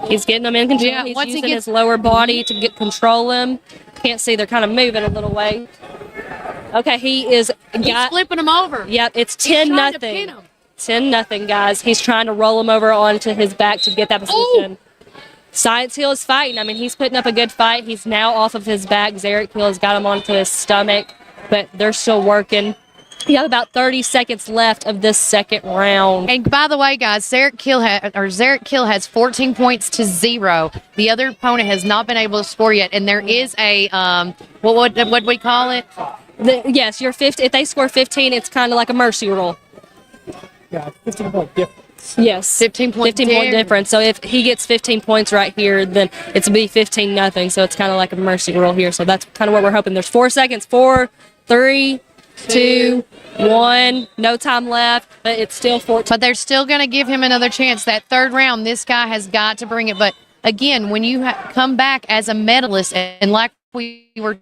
He's getting him in control. Yeah, He's once he using gets- his lower body to control him. Can't see. They're kind of moving a little way. Okay, he's flipping him over. Yep, it's He's trying to 10-0. pin him. 10-0, guys. He's trying to roll him over onto his back to get that position. Science Hill is fighting. I mean, he's putting up a good fight. He's now off of his back. Zarek Hill has got him onto his stomach, but they're still working. You have about 30 seconds left of this second round. And by the way, guys, Zarek Kill has 14 points to 0. The other opponent has not been able to score yet, and there is a what do we call it? Yes, you're 50. If they score 15, it's kind of like a mercy rule. Yeah, 15-point difference. Yes, 15 point difference. So if he gets 15 points right here, then it's be 15-0. So it's kind of like a mercy rule here. So that's kind of what we're hoping. There's 4 seconds. 4, 3, 2, 1. No time left, but it's still 14. But they're still going to give him another chance. That third round, this guy has got to bring it. But again, when you come back as a medalist, and like we were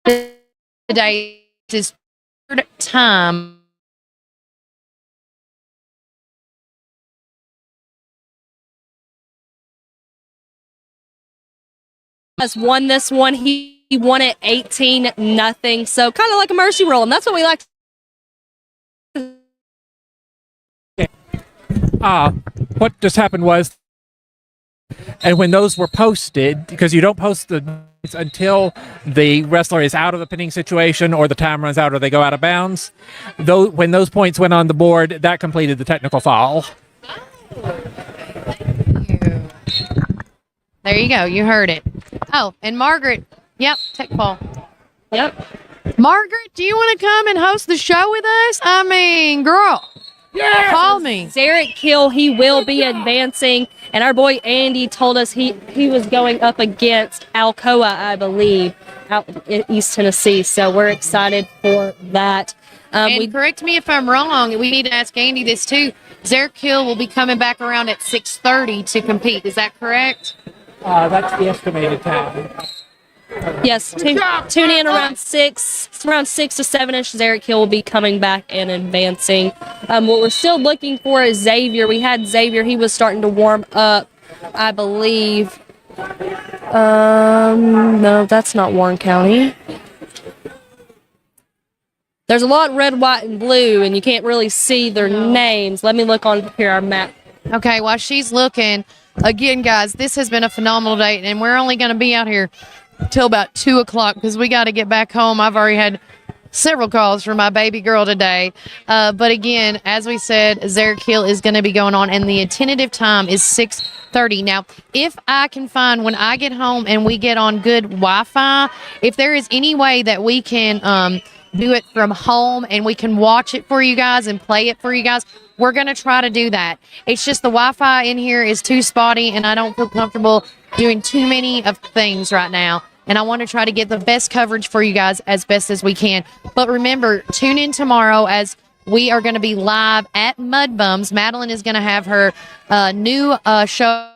today, it's his third time. Has won this one. He won it 18-0. So kind of like a mercy rule, and that's what we like. What just happened was, and when those were posted, because you don't post the until the wrestler is out of the pinning situation or the time runs out or they go out of bounds, though when those points went on the board, that completed the technical foul. There you go. You heard it. Oh, and Margaret. Yep, tech ball. Yep. Margaret, do you want to come and host the show with us? I mean, girl. Yeah. Call me. Zarek Hill, he will be advancing. And our boy Andy told us he was going up against Alcoa, I believe, out in East Tennessee. So we're excited for that. And correct me if I'm wrong. We need to ask Andy this too. Zarek Hill will be coming back around at 6:30 to compete. Is that correct? That's the estimated time. Yes, tune in around 6 to 7ish. Zarek Hill will be coming back and advancing. What we're still looking for is Xavier. We had Xavier. He was starting to warm up, I believe. No, that's not Warren County. There's a lot red, white, and blue, and you can't really see their names. Let me look on here, our map. Okay, while she's looking, again, guys, this has been a phenomenal day, and we're only going to be out here till about 2 o'clock because we got to get back home. I've already had several calls for my baby girl today. But again, as we said, Zarek Hill is going to be going on, and the tentative time is 6:30. Now, if I can find, when I get home and we get on good Wi-Fi, if there is any way that we can do it from home and we can watch it for you guys and play it for you guys, we're going to try to do that. It's just the Wi-Fi in here is too spotty, and I don't feel comfortable doing too many of things right now. And I want to try to get the best coverage for you guys as best as we can. But remember, tune in tomorrow as we are going to be live at Mud Bums. Madeline is going to have her new show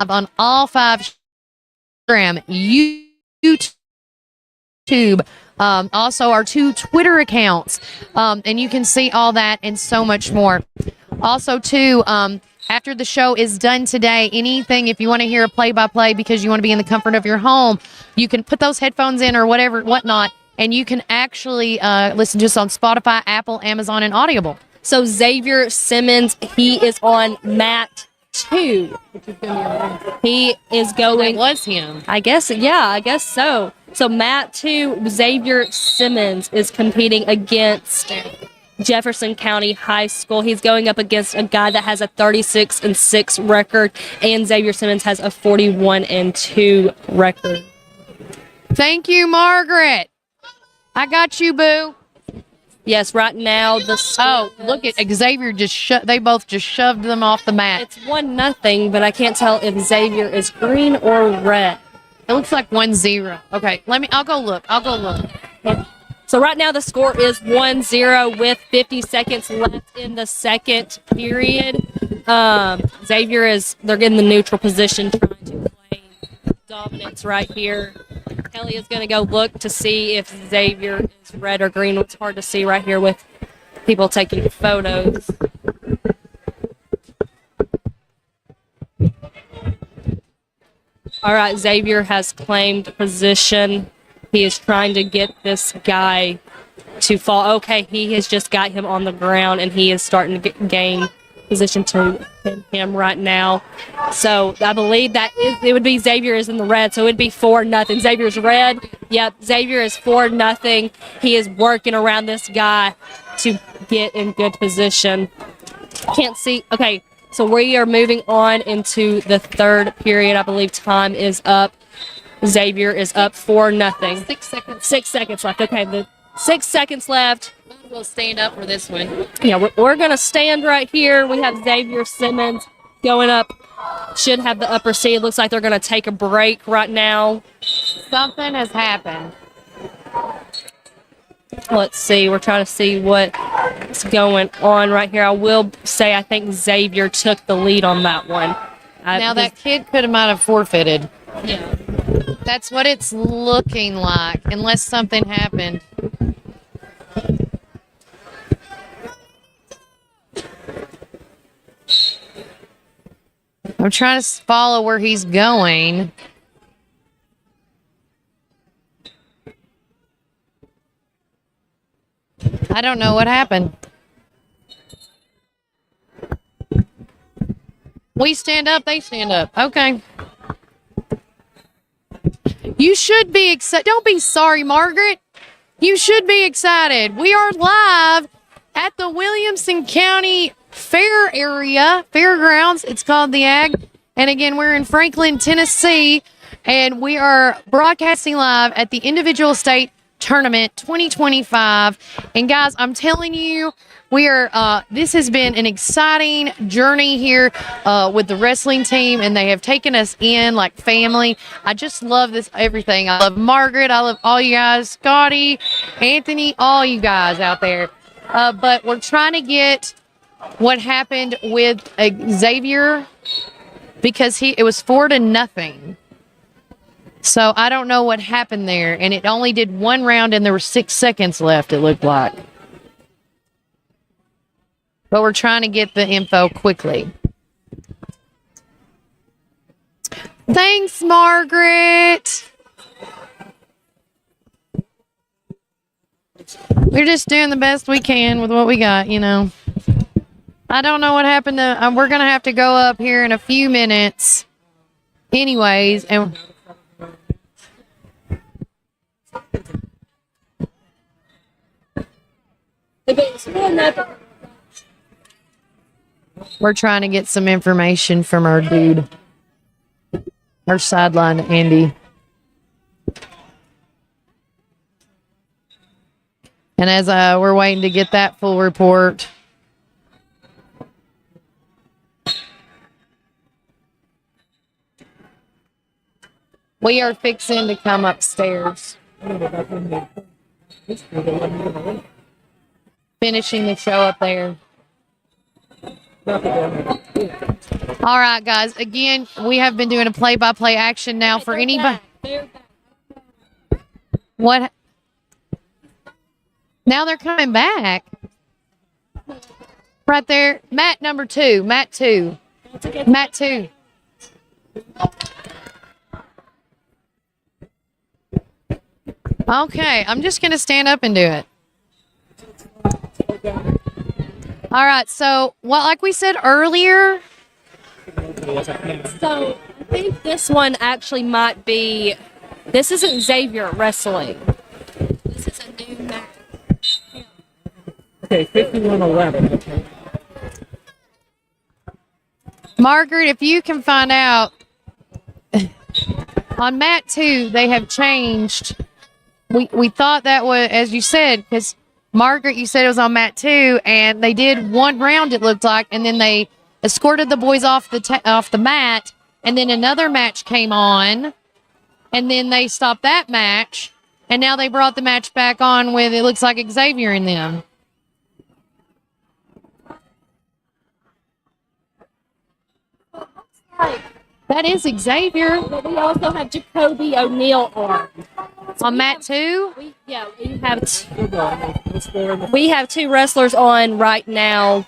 on all 5 Instagram, YouTube, also our 2 Twitter accounts, and you can see all that and so much more. Also, too, after the show is done today, anything, if you want to hear a play-by-play because you want to be in the comfort of your home, you can put those headphones in or whatnot, and you can actually listen to us on Spotify, Apple, Amazon, and Audible. So Xavier Simmons, he is on mat 2. He is going. That was him. I guess so. So mat 2, Xavier Simmons is competing against Jefferson County High School. He's going up against a guy that has a 36-6 record, and Xavier Simmons has a 41-2 record. Thank you, Margaret. I got you, boo. Yes, right now the look at Xavier they both just shoved them off the mat. It's 1-0, but I can't tell if Xavier is green or red. It looks like 1-0. Okay, I'll go look. So right now the score is 1-0 with 50 seconds left in the second period. They're in the neutral position trying to claim dominance right here. Kelly is going to go look to see if Xavier is red or green. It's hard to see right here with people taking photos. All right, Xavier has claimed position. He is trying to get this guy to fall. Okay, he has just got him on the ground, and he is starting to gain position to pin him right now. So I believe it would be Xavier is in the red, so it would be 4-0. Xavier's red. Yep, Xavier is 4-0. He is working around this guy to get in good position. Can't see. Okay, so we are moving on into the third period. I believe time is up. Xavier is up 4-0. 6 seconds. 6 seconds left. Okay, the 6 seconds left. We'll stand up for this one. Yeah, we're going to stand right here. We have Xavier Simmons going up. Should have the upper seat. Looks like they're going to take a break right now. Something has happened. Let's see. We're trying to see what's going on right here. I will say I think Xavier took the lead on that one. Now that kid might have forfeited. Yeah. That's what it's looking like, unless something happened. I'm trying to follow where he's going. I don't know what happened. We stand up, they stand up. Okay. You should be excited. Don't be sorry, Margaret. You should be excited. We are live at the Williamson County Fair area, fairgrounds. It's called the Ag. And again, we're in Franklin, Tennessee, and we are broadcasting live at the Individual State Tournament 2025. And guys, I'm telling you, this has been an exciting journey here with the wrestling team, and they have taken us in like family. I just love everything. I love Margaret. I love all you guys, Scotty, Anthony, all you guys out there. But we're trying to get what happened with Xavier, because it was 4-0. So I don't know what happened there, and it only did one round, and there were 6 seconds left, it looked like. But we're trying to get the info quickly. Thanks, Margaret. We're just doing the best we can with what we got, you know. I don't know what happened to... we're going to have to go up here in a few minutes. Anyways, and... We're trying to get some information from our dude. Our sideline, Andy. And as we're waiting to get that full report... We are fixing to come upstairs. Finishing the show up there. All right, guys. Again, we have been doing a play-by-play action now for anybody. What? Now they're coming back. Right there. Mat number 2. Mat 2. Mat 2. Okay, I'm just going to stand up and do it. All right, so like we said earlier. So I think this one actually might be. This isn't Xavier wrestling. This is a new match. Okay, 51-11. Margaret, if you can find out. On mat 2, they have changed. We thought that was, as you said, because Margaret, you said it was on mat 2, and they did one round, it looked like, and then they escorted the boys off the mat, and then another match came on, and then they stopped that match, and now they brought the match back on with, it looks like, Xavier in them. That is Xavier. But we also have Jacoby O'Neal on mat 2. We have two wrestlers on right now.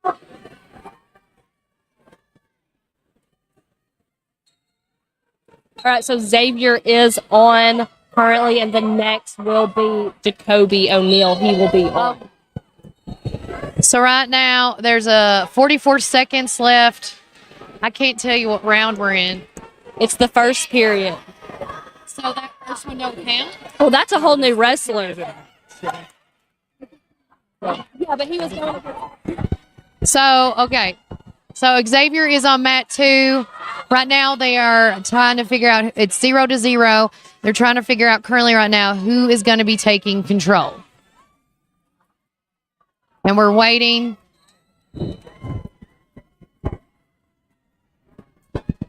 All right, so Xavier is on currently, and the next will be Jacoby O'Neal. He will be on. So right now, there's 44 seconds left. I can't tell you what round we're in. It's the first period. So that first one don't count? Oh, that's a whole new wrestler. Yeah, but he was going. So, okay. So Xavier is on mat 2. Right now, they are trying to figure out, it's 0-0. They're trying to figure out currently right now who is going to be taking control. And we're waiting.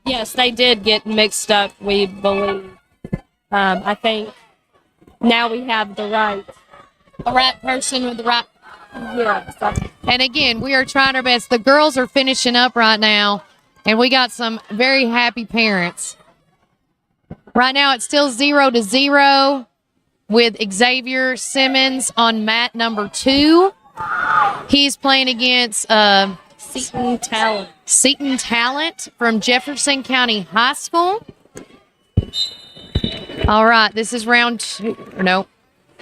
Yes, they did get mixed up, we believe. I think now we have the right person with the right. Yes. And again, we are trying our best. The girls are finishing up right now, and we got some very happy parents. Right now, it's still 0-0 with Xavier Simmons on mat number 2. He's playing against Seton Talent. Seton Talent from Jefferson County High School. All right, this is round 2. No,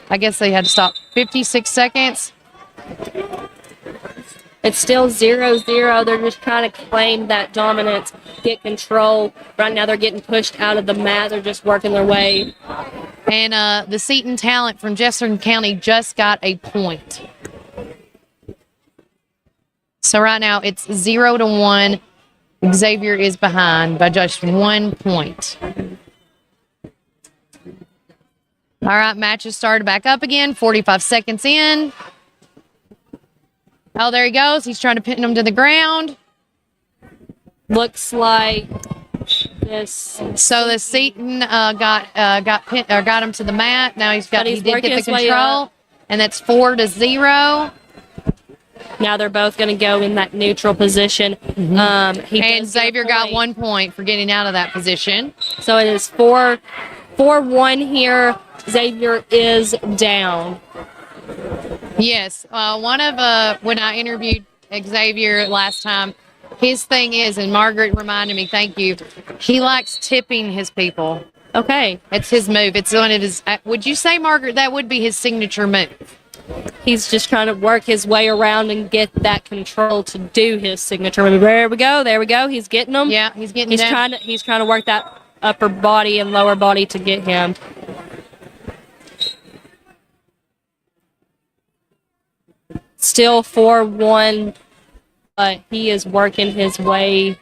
I guess they had to stop. 56 seconds. It's still 0-0. They're just trying to claim that dominance, get control. Right now, they're getting pushed out of the mat. They're just working their way. And the Seton Talent from Jefferson County just got a point. So right now, it's 0-1. Xavier is behind by just 1 point. All right, match has started back up again. 45 seconds in. Oh, there he goes. He's trying to pin him to the ground. Looks like this. So the Seton got him to the mat. Now he did get the control, and that's 4-0. Now they're both going to go in that neutral position. And Xavier got 1 point for getting out of that position. So it is 4-1 here. Xavier is down. Yes. One of when I interviewed Xavier last time, his thing is, and Margaret reminded me, thank you, he likes tipping his people. Okay. It's his move. It's one of his, would you say, Margaret, that would be his signature move? He's just trying to work his way around and get that control to do his signature move. There we go. There we go. He's getting them. Yeah, he's getting He's trying to work that upper body and lower body to get him. Still 4-1, but he is working his way.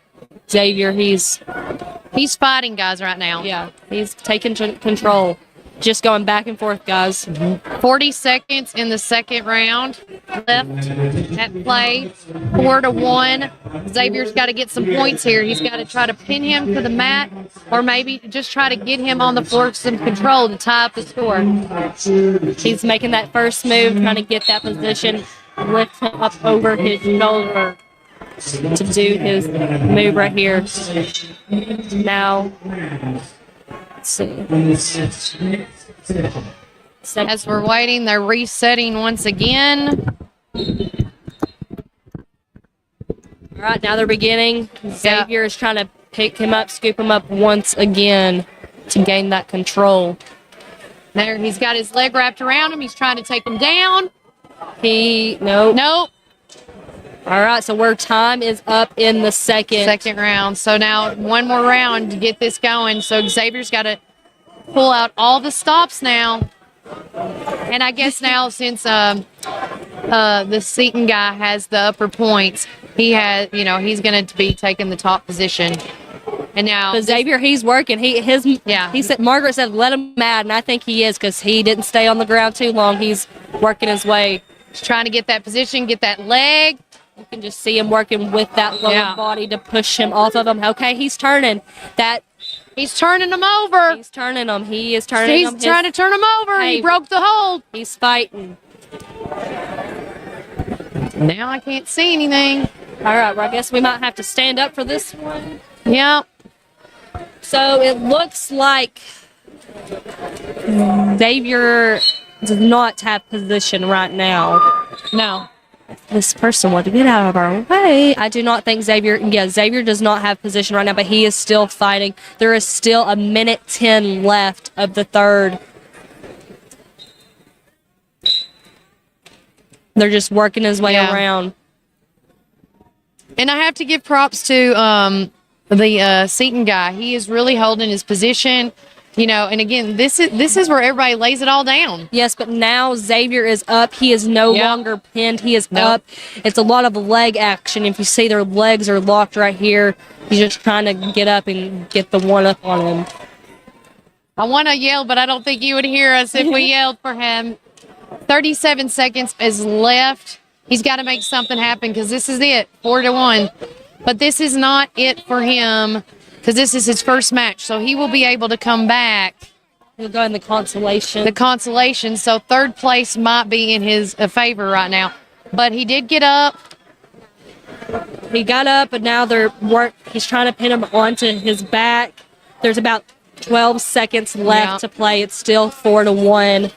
Xavier, he's fighting guys right now. Yeah, he's taking control. Just going back and forth, guys. 40 seconds in the second round left at play. 4-1. Xavier's got to get some points here. He's got to try to pin him to the mat, or maybe just try to get him on the floor with some control to tie up the score. He's making that first move, trying to get that position, lift him up over his shoulder to do his move right here. Now, let's see. As we're waiting, they're resetting once again. All right, now they're beginning. Xavier is trying to pick him up, scoop him up once again to gain that control. There, he's got his leg wrapped around him. He's trying to take him down. Nope. All right, so where time is up in the second round. So now one more round to get this going. So Xavier's got to pull out all the stops now. And I guess now since the Seton guy has the upper points, he has, he's going to be taking the top position. And now, but Xavier, he's working. He said Margaret said let him mad, and I think he is because he didn't stay on the ground too long. He's working his way. He's trying to get that position, get that leg. You can just see him working with that lower body to push him off of him. Okay, he's turning that. He's turning them over. He's turning them. He is turning them. He's trying to turn them over. Hey, he broke the hold. He's fighting. Now I can't see anything. All right, well, I guess we might have to stand up for this one. Yeah. So it looks like Xavier does not have position right now. No. This person wanted to get out of our way. I do not think Xavier does not have position right now, but he is still fighting. There is still 1:10 left of the third. They're just working his way around. And I have to give props to the Seton guy. He is really holding his position. And again, this is where everybody lays it all down. Yes, but now Xavier is up. He is no longer pinned. He is up. It's a lot of leg action. If you see their legs are locked right here, he's just trying to get up and get the one up on him. I want to yell, but I don't think you would hear us if we yelled for him. 37 seconds is left. He's got to make something happen because this is it, 4-1. But this is not it for him because this is his first match. So he will be able to come back. He'll go in the consolation. The consolation. So third place might be in his favor right now. But he did get up. He got up, but now he's trying to pin him onto his back. There's about 12 seconds left to play. It's still 4-1.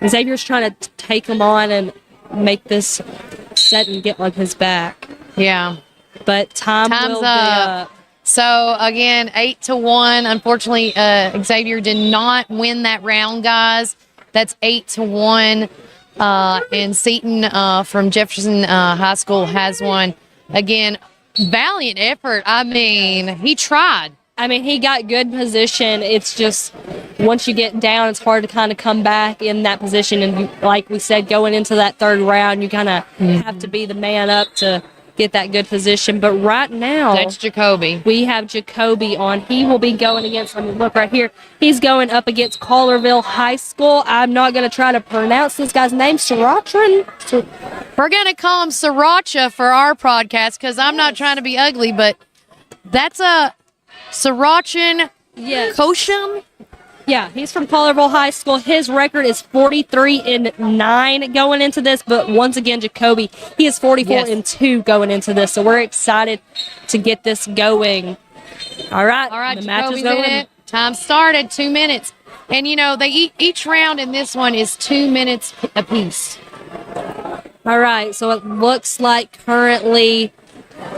Xavier's trying to take him on and make this set and get on his back. Yeah. But time's will up. So, again, 8-1. Unfortunately, Xavier did not win that round, guys. That's 8-1. And Seton from Jefferson High School has won. Again, valiant effort. I mean, he tried. I mean, he got good position. It's just once you get down, it's hard to kind of come back in that position. And like we said, going into that third round, you kind of have to be the man up to get that good position. But right now, that's Jacoby. We have Jacoby on. He will be going against, look right here. He's going up against Collarville High School. I'm not going to try to pronounce this guy's name. Sriracha? We're going to call him Sriracha for our podcast because I'm not trying to be ugly, but that's a Sriracha Kosham. Yeah, he's from Collarville High School. His record is 43-9 going into this, but once again, Jacoby, he is 44-2 going into this. So we're excited to get this going. All right, the match is going. In it. Time started. 2 minutes, and they each round in this one is 2 minutes apiece. All right, so it looks like currently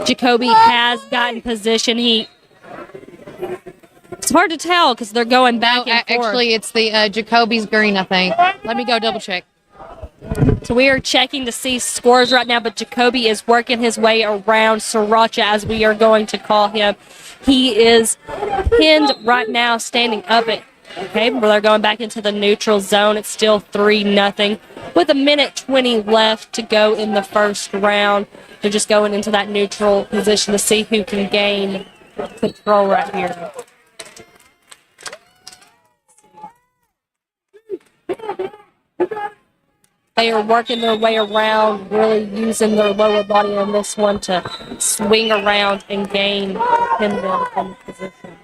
Jacoby has gotten position. It's hard to tell because they're going back and forth. Actually, it's the Jacoby's green, I think. Let me go double check. So we are checking to see scores right now, but Jacoby is working his way around Sriracha, as we are going to call him. He is pinned right now, standing up at. Okay, well, they're going back into the neutral zone. It's still 3-0 with 1:20 left to go in the first round. They're just going into that neutral position to see who can gain control right here. They are working their way around, really using their lower body in this one to swing around and gain pin them in position.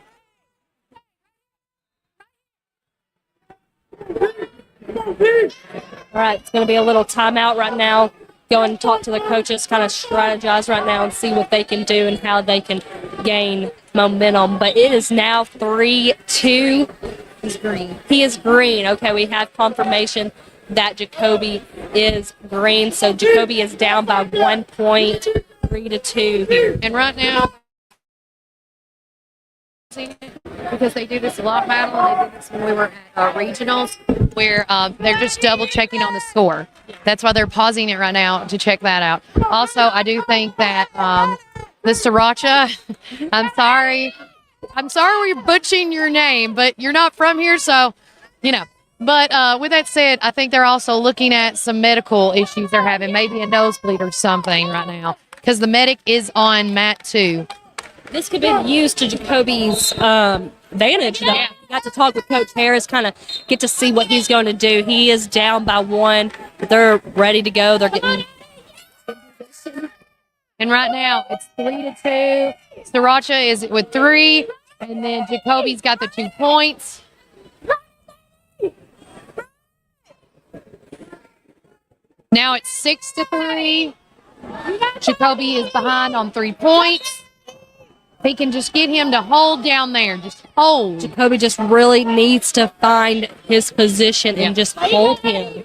All right, it's going to be a little timeout right now. Go and talk to the coaches, kind of strategize right now and see what they can do and how they can gain momentum. But it is now 3-2. He's green. He is green. Okay, we have confirmation that Jacoby is green. So Jacoby is down by 1 point, 3-2 here. And right now, because they do this a lot, battle, and they did this when we were at regionals, where they're just double checking on the score. That's why they're pausing it right now to check that out. Also, I do think that the Sriracha, I'm sorry we're butchering your name, but you're not from here, so But with that said, I think they're also looking at some medical issues they're having, maybe a nosebleed or something right now, because the medic is on mat 2. This could be used to Jacoby's advantage, though. Yeah. We got to talk with Coach Harris, kind of get to see what he's going to do. He is down by 1, but they're ready to go. They're getting. And right now, it's 3-2. Sriracha is with 3, and then Jacoby's got the 2 points. Now it's 6-3. Jacoby is behind on 3 points. He can just get him to hold down there. Just hold. Jacoby just really needs to find his position and just hold him.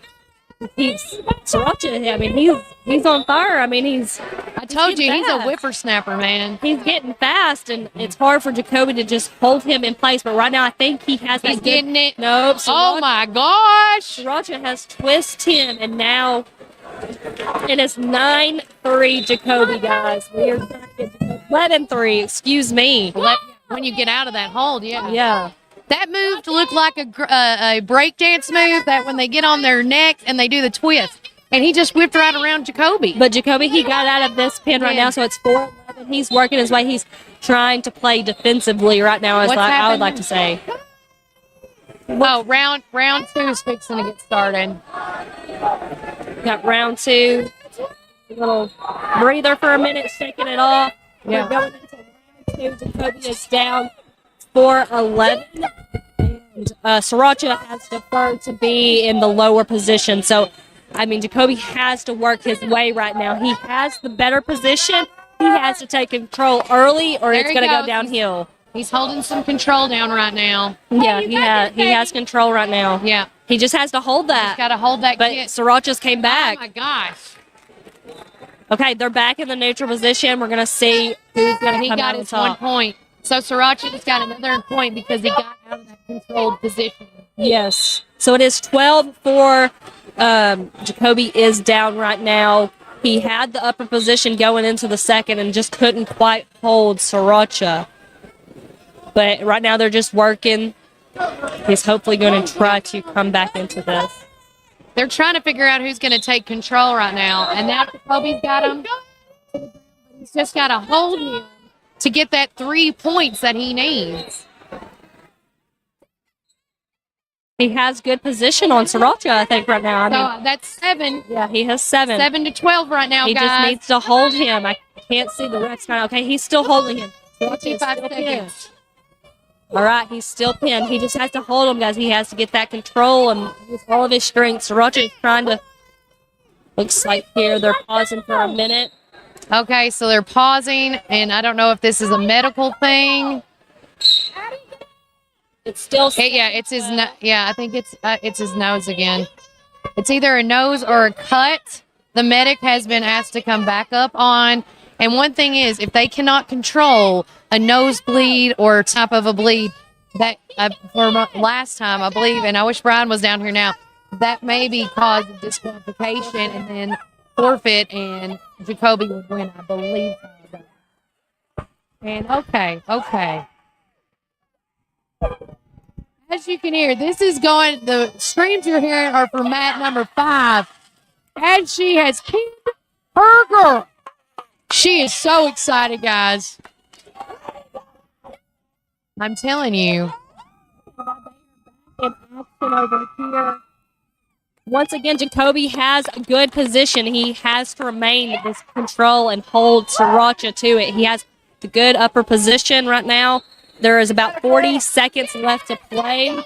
Sriracha, I mean, he's on fire. I mean, I told you, he's a whippersnapper, man. He's getting fast, and it's hard for Jacoby to just hold him in place. But right now, I think he has that. He's getting it. Nope. Oh, my gosh. Sriracha has twisted him, and now it is 9-3 Jacoby, guys. We are 11-3, excuse me. When you get out of that hold, yeah. Yeah. That move looked like a breakdance move that when they get on their neck and they do the twist. And he just whipped right around Jacoby. But Jacoby, he got out of this pin right now, so it's 4-11. He's working his way. He's trying to play defensively right now, I would like to say. Well, round 2 is fixing to get started. Got round 2. A little breather for a minute, shaking it off. Yeah. We're going into round 2. Jacoby is down 4-11. And Sriracha has deferred to be in the lower position. So, I mean, Jacoby has to work his way right now. He has the better position. He has to take control early or it's going to go downhill. He's holding some control down right now. Yeah, he has control right now. Yeah. He just has to hold that. He's got to hold that But kit. Sriracha's came back. Oh, my gosh. Okay, they're back in the neutral position. We're going to see who's going to come got out on his top. 1 point. So Sriracha just got another point because he got out of that controlled position. Yes. So it is 12-4. Jacoby is down right now. He had the upper position going into the second and just couldn't quite hold Sriracha. But right now they're just working. He's hopefully going to try to come back into this. They're trying to figure out who's going to take control right now. And now Jacoby's got him. He's just got to hold him to get that 3 points that he needs. He has good position on Sriracha, I think, right now. So that's 7. Yeah, he has 7. 7-12 right now, he guys. Just needs to hold him. I can't see the refs now. Okay, he's still holding him. 55 seconds. All right, he's still pinned. He just has to hold him, guys. He has to get that control and use all of his strength. Sriracha is trying to. Looks like here they're pausing for a minute. Okay, so they're pausing, and I don't know if this is a medical thing. It's still. It's his. I think it's his nose again. It's either a nose or a cut. The medic has been asked to come back up on. And one thing is, if they cannot control a nosebleed or type of a bleed, that for last time I believe, and I wish Brian was down here now, that may be cause of disqualification and then forfeit, and Jacoby would win, I believe. And okay. As you can hear, this is going, the screams you're hearing are for mat number 5. And she has pinned her girl. She is so excited, guys. I'm telling you. In action over here. Once again, Jacoby has a good position. He has to remain in this control and hold Sriracha to it. He has the good upper position right now. There is about 40 seconds left to play.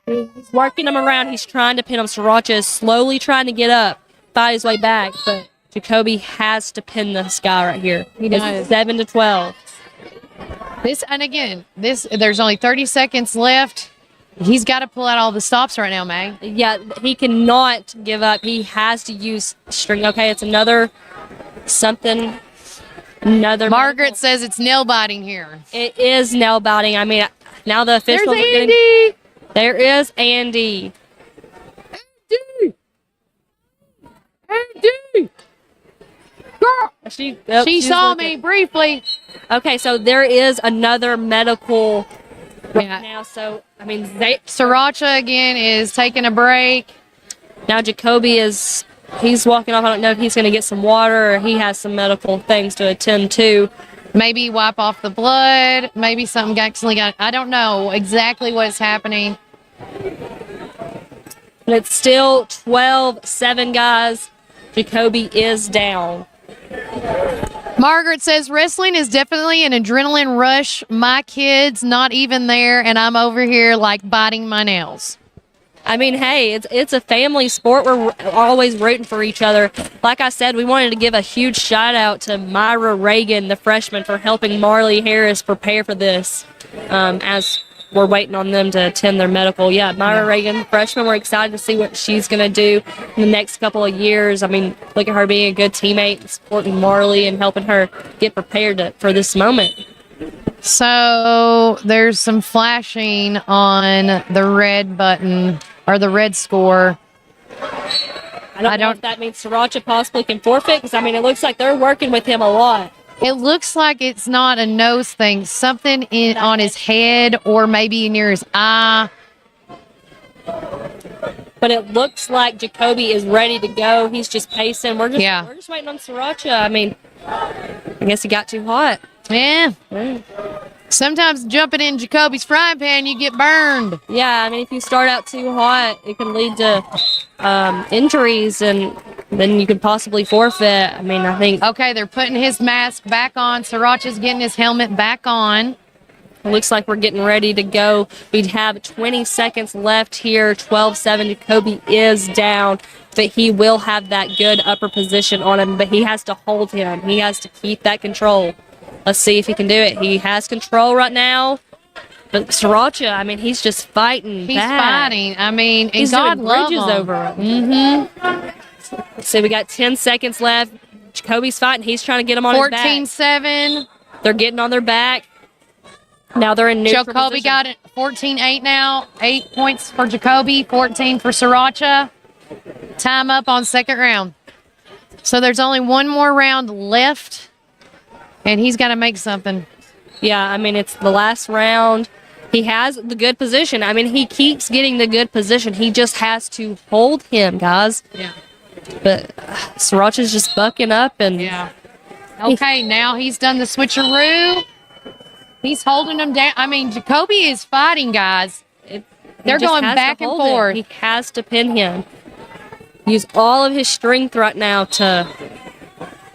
He's working him around. He's trying to pin him. Sriracha is slowly trying to get up, fight his way back, but Jacoby has to pin this guy right here. He does. 7-12. There's only 30 seconds left. He's got to pull out all the stops right now, Mag. Yeah, he cannot give up. He has to use string. Okay, it's another. Margaret says it's nail biting here. It is nail biting. I mean, now the officials There's are getting. Andy. There is Andy. Andy. Girl. She saw me briefly. Okay, so there is another medical right now. So, I mean, Sriracha again is taking a break. Now Jacoby he's walking off. I don't know if he's going to get some water or he has some medical things to attend to. Maybe wipe off the blood. Maybe something actually got, I don't know exactly what's happening. But it's still 12-7, guys. Jacoby is down. Margaret says wrestling is definitely an adrenaline rush. My kids not even there, and I'm over here like biting my nails. I mean, hey, it's a family sport. We're always rooting for each other. Like I said, we wanted to give a huge shout out to Myra Reagan, the freshman, for helping Marley Harris prepare for this as we're waiting on them to attend their medical. Yeah, Myra Reagan, freshman, we're excited to see what she's going to do in the next couple of years. I mean, look at her being a good teammate, supporting Marley and helping her get prepared for this moment. So there's some flashing on the red button or the red score. I don't know if that means Sriracha possibly can forfeit, because, I mean, it looks like they're working with him a lot. It looks like it's not a nose thing. Something on his head or maybe near his eye. But it looks like Jacoby is ready to go. He's just pacing. We're just waiting on Sriracha. I mean, I guess he got too hot. Yeah. Sometimes jumping in Jacoby's frying pan, you get burned. Yeah, I mean, if you start out too hot, it can lead to injuries, and then you could possibly forfeit. I mean, I think... Okay, they're putting his mask back on. Sriracha's getting his helmet back on. It looks like we're getting ready to go. We have 20 seconds left here. 12-7. Jacoby is down, but he will have that good upper position on him, but he has to hold him. He has to keep that control. Let's see if he can do it. He has control right now. But Sriracha, I mean, he's just fighting. He's fighting. I mean, and he's God doing love bridges him. over him. Mm-hmm. So we got 10 seconds left. Jacoby's fighting. He's trying to get him on his back. 14-7. They're getting on their back. Now they're in neutral Jacoby position. got it 14-8 now. 8 points for Jacoby, 14 for Sriracha. Time up on second round. So there's only one more round left. And he's got to make something. Yeah, I mean, it's the last round. He has the good position. I mean, he keeps getting the good position. He just has to hold him, guys. Yeah. But Sriracha's just bucking up. And yeah. Okay, now he's done the switcheroo. He's holding him down. I mean, Jacoby is fighting, guys. They're going back and forth. He has to pin him. Use all of his strength right now to...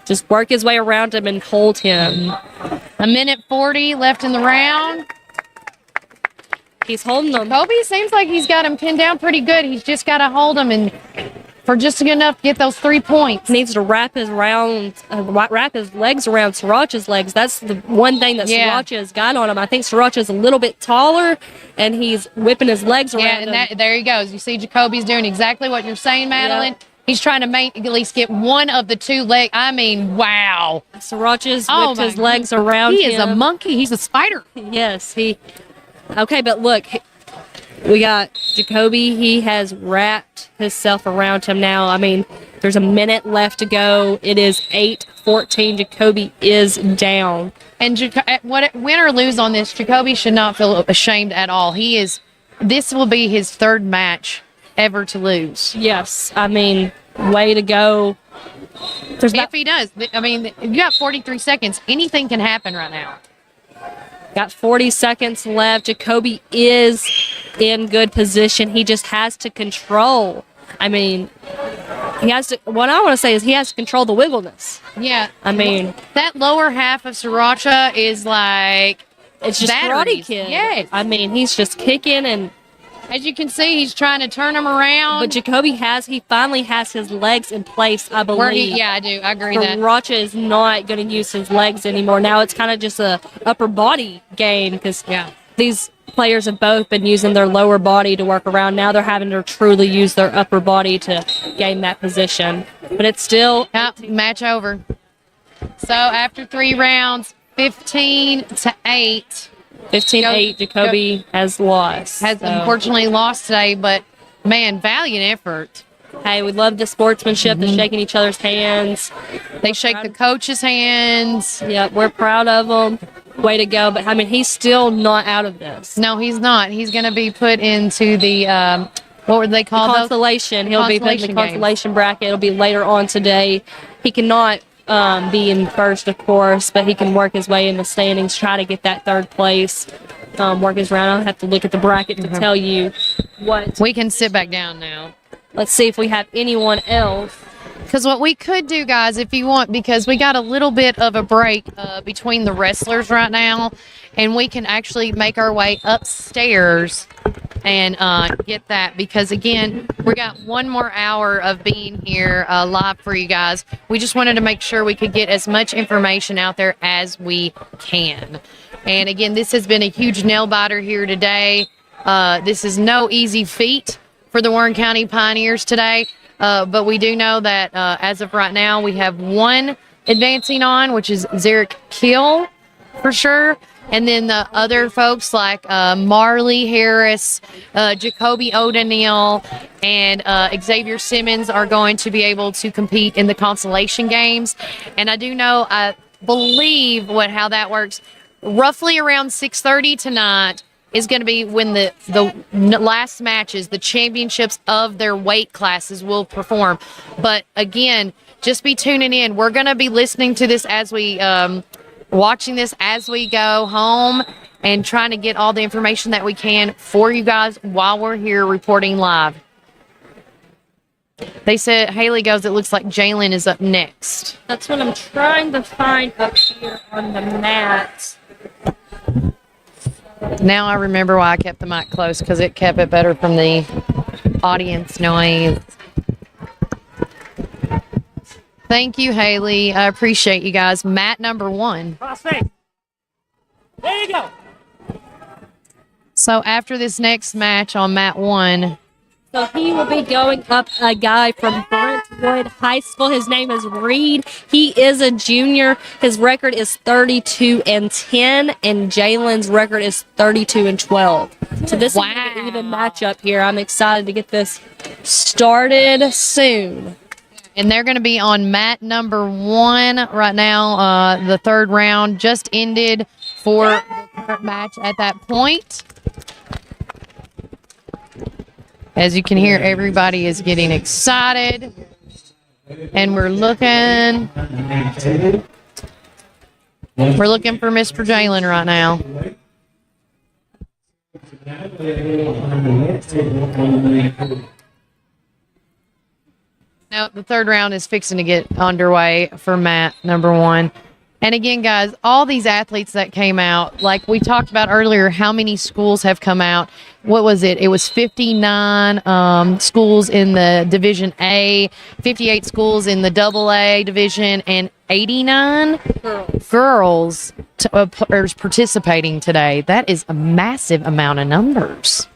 just work his way around him and hold him. A minute 40 left in the round. He's holding them. Jacoby seems like he's got him pinned down pretty good. He's just got to hold him and for just good enough to get those 3 points. Needs to wrap his legs around Sriracha's legs. That's the one thing that Sriracha has got on him. I think Sriracha's a little bit taller, and he's whipping his legs around him. There he goes. You see Jacoby's doing exactly what you're saying, Madeline. Yep. He's trying to at least get one of the 2 legs. I mean, wow. Sriracha's whipped his legs around him. He is a monkey. He's a spider. Yes, okay, but look, we got Jacoby. He has wrapped himself around him now. I mean, there's a minute left to go. It is 8-14. Jacoby is down. And win or lose on this, Jacoby should not feel ashamed at all. This will be his 3rd match ever to lose. Yes, I mean, way to go. If he does, I mean, if you got 43 seconds, anything can happen right now. Got 40 seconds left. Jacoby is in good position. He just has to control. I mean, what I want to say is he has to control the wiggleness. Yeah. I mean, that lower half of Sriracha is like, it's just Karate Kid. Yes. I mean, he's just kicking, and as you can see, he's trying to turn him around. But Jacoby finally has his legs in place, I believe. I do. I agree that. Sriracha is not going to use his legs anymore. Now it's kind of just a upper body game, because these players have both been using their lower body to work around. Now they're having to truly use their upper body to gain that position. But it's still... match over. So after 3 rounds, 15-8. 15-8, Jacoby has lost. Unfortunately lost today, but, man, valiant effort. Hey, we love the sportsmanship, the shaking each other's hands. They shake the coaches' hands. Yeah, we're proud of them. way to go. But I mean, he's still not out of this. No, he's not. He's going to be put into the what were they called? Consolation. He'll be put in the Consolation consolation bracket. It'll be later on today. He cannot be in first, of course, but he can work his way in the standings, try to get that third place. Work his round. I'll have to look at the bracket to tell you what. We can sit back down now. Let's see if we have anyone else. Because what we could do, guys, if you want, because we got a little bit of a break between the wrestlers right now, and we can actually make our way upstairs and get that. Because, again, we got one more hour of being here live for you guys. We just wanted to make sure we could get as much information out there as we can. And, again, this has been a huge nail-biter here today. This is no easy feat for the Warren County Pioneers today. But we do know that as of right now, we have one advancing on, which is Zarek Kill for sure. And then the other folks like Marley Harris, Jacoby O'Donnell, and Xavier Simmons are going to be able to compete in the consolation games. And I do know, I believe how that works, roughly around 6:30 tonight is going to be when the last matches, the championships of their weight classes will perform. But again, just be tuning in. We're going to be listening to this as we, watching this as we go home and trying to get all the information that we can for you guys while we're here reporting live. They said, Haley goes, it looks like Jalen is up next. That's what I'm trying to find up here on the mat. Now I remember why I kept the mic close, because it kept it better from the audience noise. Thank you, Haley. I appreciate you guys. Mat number 1. Crossface. There you go. So after this next match on mat 1, so he will be going up a guy from Brentwood High School. His name is Reed. He is a junior. His record is 32-10, and Jalen's record is 32-12. So this is an even matchup here. I'm excited to get this started soon. And they're going to be on mat number 1 right now. The third round just ended for the current match at that point. As you can hear, everybody is getting excited. And we're looking for Mr. Jalen right now. Now, the third round is fixing to get underway for mat number 1. And again, guys, all these athletes that came out, like we talked about earlier, how many schools have come out? What was it? It was 59 schools in the Division A, 58 schools in the AA division, and 89 girls are participating today. That is a massive amount of numbers.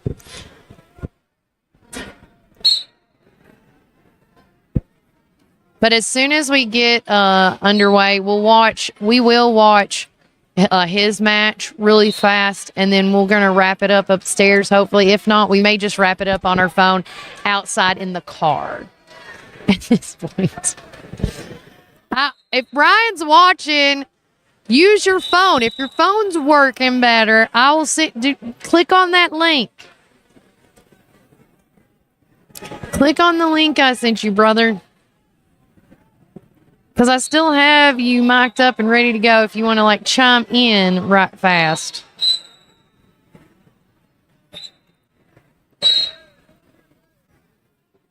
But as soon as we get underway, we will watch his match really fast, and then we're going to wrap it up upstairs, hopefully. If not, we may just wrap it up on our phone outside in the car at this point. If Brian's watching, use your phone. If your phone's working better, I will click on that link. Click on the link I sent you, brother. Because I still have you mic'd up and ready to go if you want to, chime in right fast.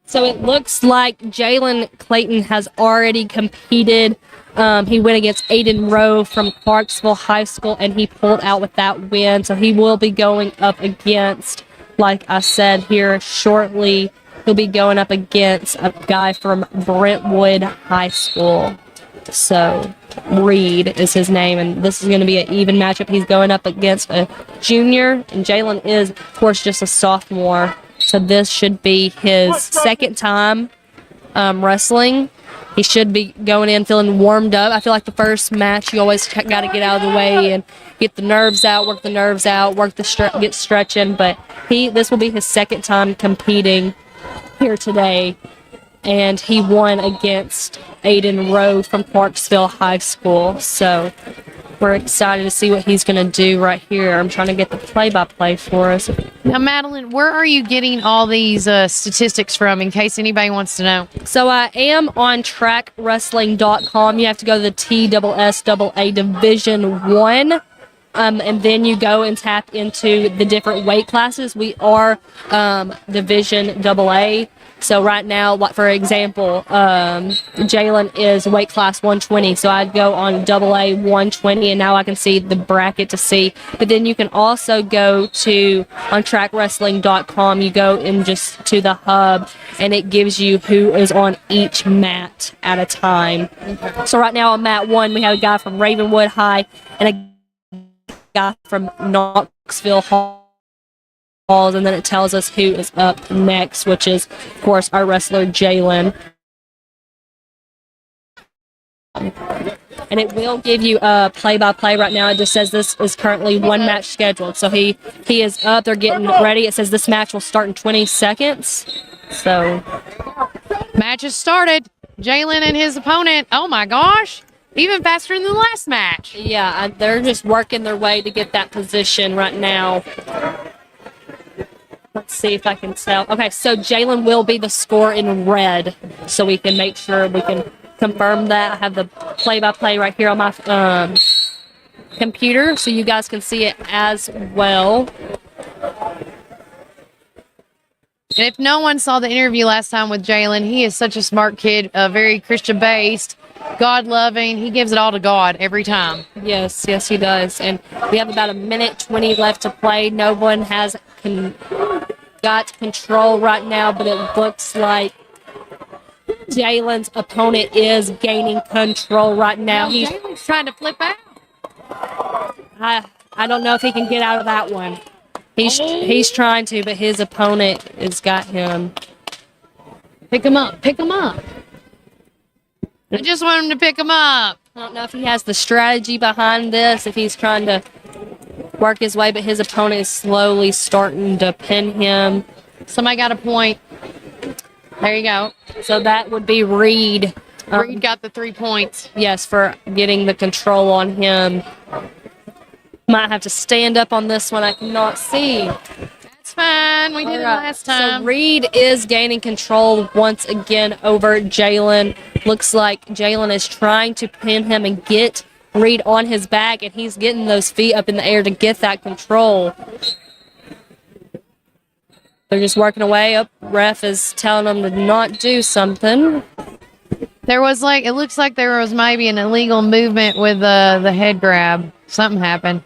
So it looks like Jalen Clayton has already competed. He went against Aiden Rowe from Clarksville High School, and he pulled out with that win. So he will be going up against, like I said here shortly, he'll be going up against a guy from Brentwood High School. So Reed is his name, and this is going to be an even matchup. He's going up against a junior, and Jalen is, of course, just a sophomore. So this should be his second time wrestling. He should be going in feeling warmed up. I feel like the first match, you always got to get out of the way and get the nerves out, get stretching. But this will be his second time competing here today, and he won against Aiden Rowe from Clarksville High School. So we're excited to see what he's going to do right here. I'm trying to get the play-by-play for us. Now, Madeline, where are you getting all these statistics from, in case anybody wants to know? So I am on trackwrestling.com. You have to go to the TSSAA Division 1. And then you go and tap into the different weight classes. We are Division AA. So right now, like for example, Jalen is weight class 120. So I'd go on AA 120, and now I can see the bracket to see. But then you can also go to on trackwrestling.com. You go in just to the hub, and it gives you who is on each mat at a time. So right now on mat 1, we have a guy from Ravenwood High and a guy from Knoxville Halls, and then it tells us who is up next, which is, of course, our wrestler Jalen. And it will give you a play-by-play right now. It just says this is currently one match scheduled. So he is up. They're getting ready. It says this match will start in 20 seconds. So match has started. Jalen and his opponent. Oh my gosh. Even faster than the last match. Yeah, they're just working their way to get that position right now. Let's see if I can tell. Okay, so Jalen will be the score in red, so we can make sure we can confirm that. I have the play-by-play right here on my computer, so you guys can see it as well. And if no one saw the interview last time with Jalen, he is such a smart kid, very Christian-based, God-loving. He gives it all to God every time. Yes, he does. And we have about 1:20 left to play. No one has got control right now, but it looks like Jalen's opponent is gaining control right now. Jalen's trying to flip out. I don't know if he can get out of that one. He's trying to, but his opponent has got him. Pick him up. Pick him up. I just want him to pick him up. I don't know if he has the strategy behind this, if he's trying to work his way, but his opponent is slowly starting to pin him. Somebody got a point. There you go. So that would be Reed. Reed got the 3 points. Yes, for getting the control on him. Might have to stand up on this one. I cannot see. That's fine. We did it last time. So Reed is gaining control once again over Jalen. Looks like Jalen is trying to pin him and get Reed on his back, and he's getting those feet up in the air to get that control. They're just working away. Up, ref is telling them to not do something. There was it looks like there was maybe an illegal movement with the head grab. Something happened.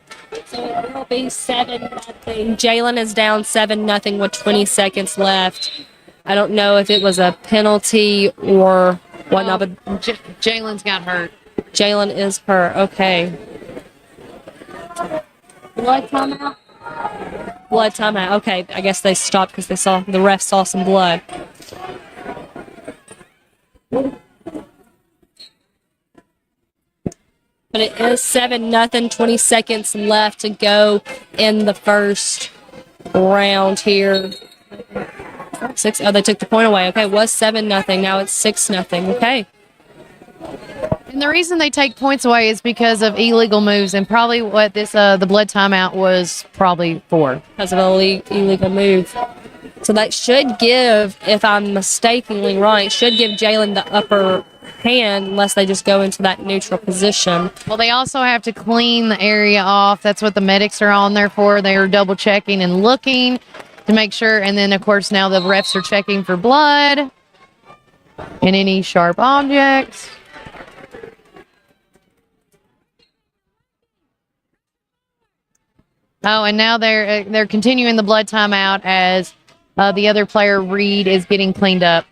So it will be 7-0. Jalen is down 7-0 with 20 seconds left. I don't know if it was a penalty or whatnot, but Jalen's got hurt. Jalen is hurt. Okay. Blood timeout? Blood timeout. Okay, I guess they stopped because the ref saw some blood. But it is 7-0, 20 seconds left to go in the first round here. They took the point away. Okay, it was 7-0. Now it's 6-0. Okay. And the reason they take points away is because of illegal moves, and probably what this the blood timeout was probably for. Because of an illegal move. So that should give, if I'm mistakenly right, should give Jalen the upper hand unless they just go into that neutral position. Well, they also have to clean the area off. That's what the medics are on there for. They are double checking and looking to make sure. And then, of course, now the refs are checking for blood and any sharp objects. Oh, and now they're continuing the blood timeout as the other player, Reed, is getting cleaned up.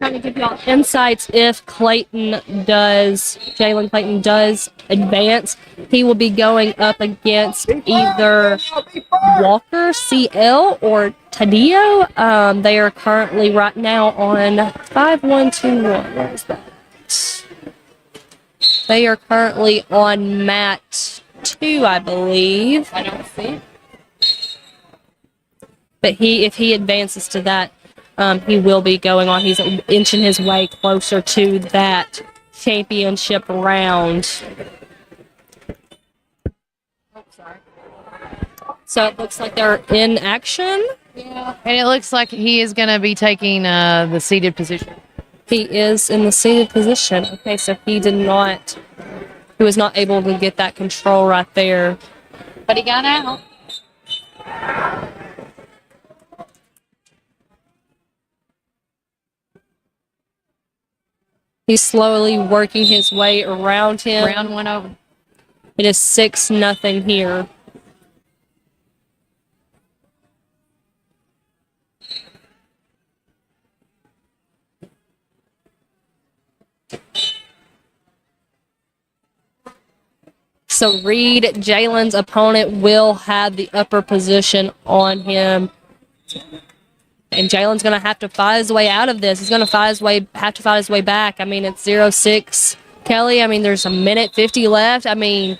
Trying to give y'all insights. If Jalen Clayton does advance, he will be going up against either Walker CL or Taddeo. They are currently right now on 5-1-2-1. Where is that? They are currently on mat 2, I believe. I don't see it. But if he advances to that he will be going on. He's inching his way closer to that championship round. So it looks like they're in action. Yeah. And it looks like he is going to be taking the seated position. He is in the seated position. Okay, so he was not able to get that control right there. But he got out. He's slowly working his way around him. Round one over. It is 6-0 here. So Reed, Jalen's opponent, will have the upper position on him. And Jalen's going to have to fight his way out of this. He's going to have to fight his way back. I mean, it's 0-6. Kelly, I mean, there's a minute 50 left. I mean,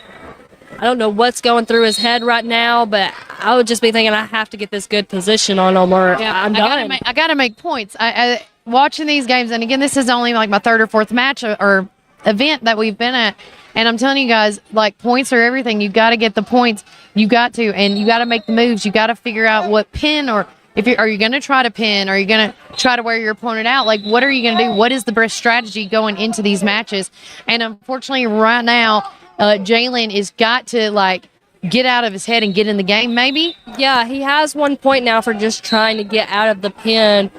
I don't know what's going through his head right now, but I would just be thinking I have to get this good position on him or I'm done. I got to make points. I watching these games, and again, this is only like my third or fourth match or event that we've been at. And I'm telling you guys, like, points are everything. You got to get the points. You got to, and you got to make the moves. You got to figure out what pin or are you going to try to pin? Are you going to try to wear your opponent out? Like, what are you going to do? What is the best strategy going into these matches? And unfortunately, right now, Jalen has got to, like, get out of his head and get in the game, maybe? Yeah, he has 1 point now for just trying to get out of the pin,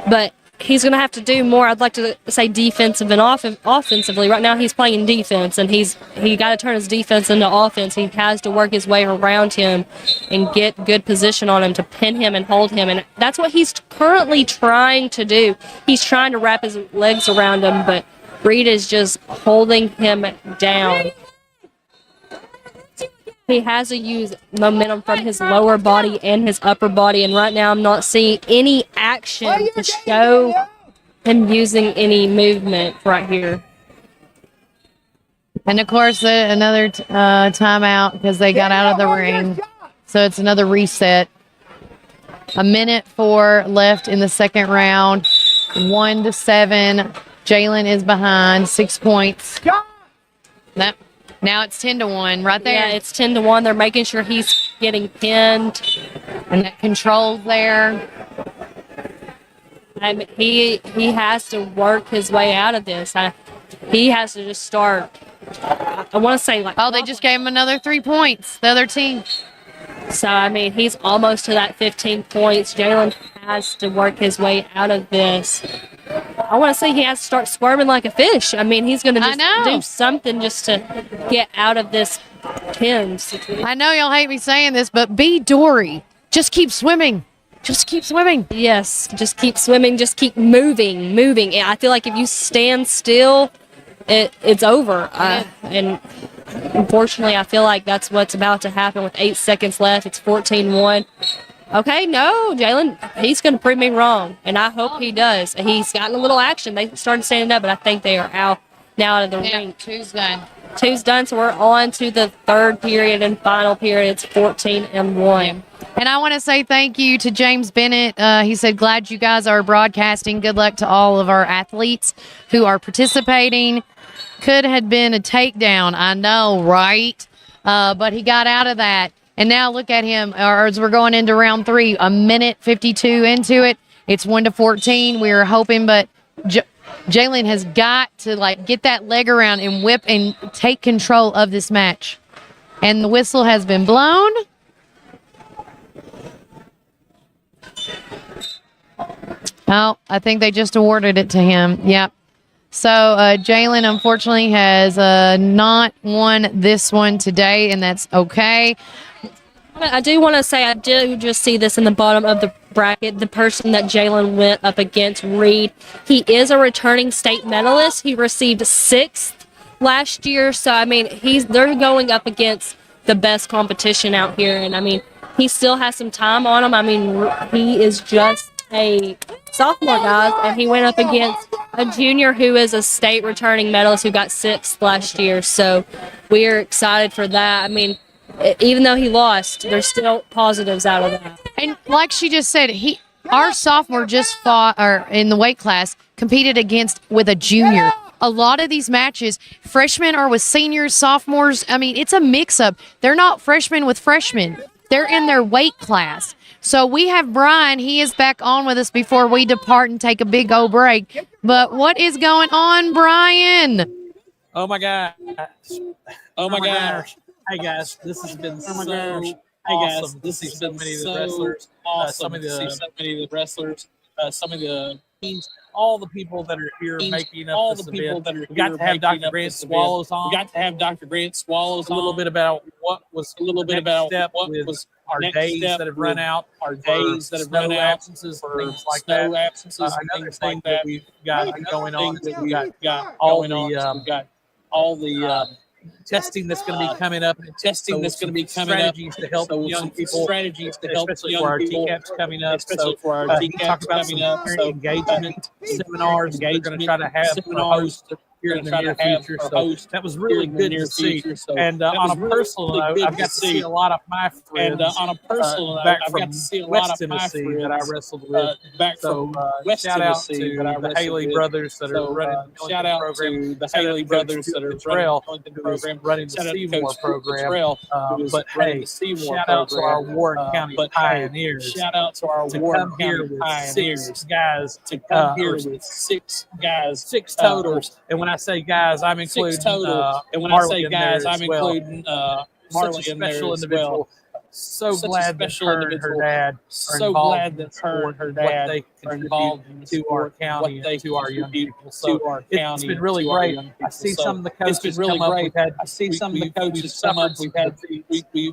but he's going to have to do more. I'd like to say defensive and offensively. Right now he's playing defense, and he got to turn his defense into offense. He has to work his way around him and get good position on him to pin him and hold him, and that's what he's currently trying to do. He's trying to wrap his legs around him, but Reed is just holding him down. He has to use momentum from his lower body and his upper body, and right now I'm not seeing any action to show him using any movement right here. And, of course, another timeout because they got out of the ring. So it's another reset. 1:04 left in the second round. 1-7. Jalen is behind. 6 points. Now it's 10-1 right there. Yeah, it's 10-1. They're making sure he's getting pinned. And that control's there. He has to work his way out of this. He has to just start. I want to say, like, oh, they just gave him another 3 points, the other team. So, I mean, he's almost to that 15 points. Jalen has to work his way out of this. I want to say he has to start squirming like a fish. I mean, he's going to just do something just to get out of this pin situation. I know y'all hate me saying this, but be Dory. Just keep swimming. Just keep swimming. Yes, just keep swimming. Just keep moving. I feel like if you stand still, it's over. And unfortunately, I feel like that's what's about to happen with 8 seconds left. It's 14-1. Okay, no, Jalen, he's going to prove me wrong, and I hope he does. He's gotten a little action. They started standing up, but I think they are out of the ring. Two's done. Two's done, so we're on to the third period and final period. It's 14-1. And I want to say thank you to James Bennett. He said, glad you guys are broadcasting. Good luck to all of our athletes who are participating. Could have been a takedown, I know, right? But he got out of that. And now look at him as we're going into round 3, 1:52 into it. It's 1-14. We were hoping, but Jalen has got to, like, get that leg around and whip and take control of this match. And the whistle has been blown. Oh, I think they just awarded it to him. Yep. So Jalen, unfortunately, has not won this one today, and that's okay. I do want to say I do just see this in the bottom of the bracket. The person that Jalen went up against, Reed, he is a returning state medalist. He received 6th last year. So, I mean, they're going up against the best competition out here. And, I mean, he still has some time on him. I mean, he is just a sophomore, guys, and he went up against a junior who is a state returning medalist who got 6th last year. So we are excited for that. I mean, even though he lost, there's still positives out of that. And like she just said, our sophomore just fought, or in the weight class, competed against with a junior. A lot of these matches, freshmen are with seniors, sophomores. I mean, it's a mix-up. They're not freshmen with freshmen. They're in their weight class. So we have Brian. He is back on with us before we depart and take a big old break. But what is going on, Brian? Oh my gosh. Oh my gosh. Hey guys, this has been so awesome to see so many of the wrestlers, some of the teams, all the people that are here making up this event. We got to have Dr. Grant Swallows on. A little bit about what was our days that have run out, absences, things like that. Another thing that we've got going on is we got all the testing that's going to be coming up, strategies to help young people, especially for our TCAPs coming up. So talk about some parent engagement seminars we're going to try to have for hosts here in the near future. So that was really good to see. And on a personal note, I've got to see a lot of my friends back from West Tennessee that I wrestled with. So shout out to the Haley brothers that are running the program. The Haley brothers that are running the Seymour program. But hey, shout out to our Warren County pioneers. Shout out to our Warren County pioneers. Six guys, six totals. And when I say guys, I'm including Marley in there as well. Such a special individual. So glad that her and her dad are involved in what they contribute to our county and to our young people. So it's been really great. I see some of the coaches come up. We've had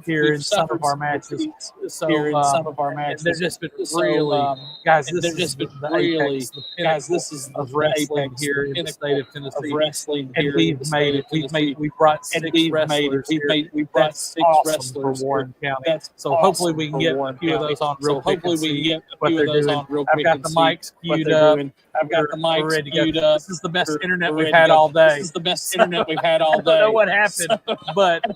here in some of our matches. So they've just been really, guys. This has been the apex, the pinnacle of wrestling here in the state of Tennessee. And we've made it. We brought six wrestlers here. That's awesome for Warren County. So hopefully we can get a few of those on real quick and see what they're doing. I've got the mics queued up. I've got the mics ready to go. This is the best internet we've had all day. This is the best internet we've had all day. I don't know what happened, but I'm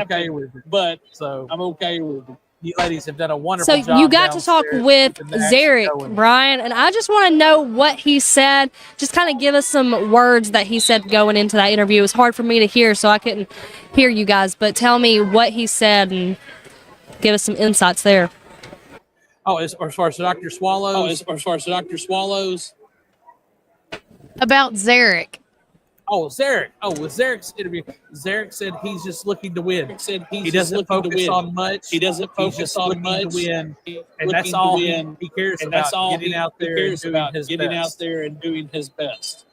okay with it. So I'm okay with it. You ladies have done a wonderful job. So you got to talk with Zarek, Brian, and I just want to know what he said. Just kind of give us some words that he said going into that interview. It was hard for me to hear, so I couldn't hear you guys. But tell me what he said and give us some insights there. Oh, as far as Dr. Swallows? About Zarek. Oh, Zarek. With Zarek's interview, Zarek said he's just looking to win. He doesn't focus on much. He's just looking to win. And that's all he cares about, getting out there and doing his best.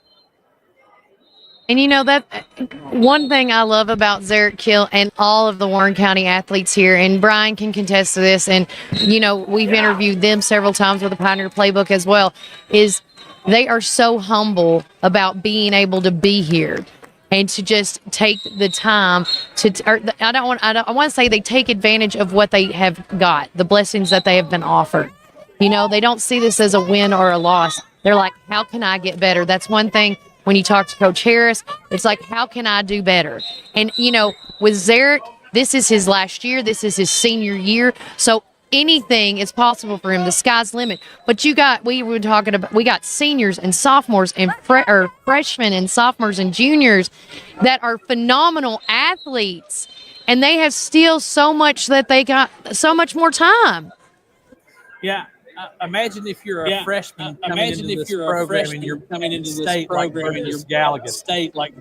And you know that one thing I love about Zarek Kill and all of the Warren County athletes here, and Brian can contest to this, and you know we've interviewed them several times with the Pioneer Playbook as well, is they are so humble about being able to be here and to just take the time to. I want to say they take advantage of what they have got, the blessings that they have been offered. You know, they don't see this as a win or a loss. They're like, how can I get better? That's one thing. When you talk to Coach Harris, it's like, how can I do better? And, you know, with Zarek, this is his last year. This is his senior year. So anything is possible for him. The sky's the limit. But we got seniors and sophomores and freshmen and sophomores and juniors that are phenomenal athletes. And they have still so much that they got so much more time. Yeah. Imagine if you're a freshman coming into this program and you're coming into state like Burgess Galligan.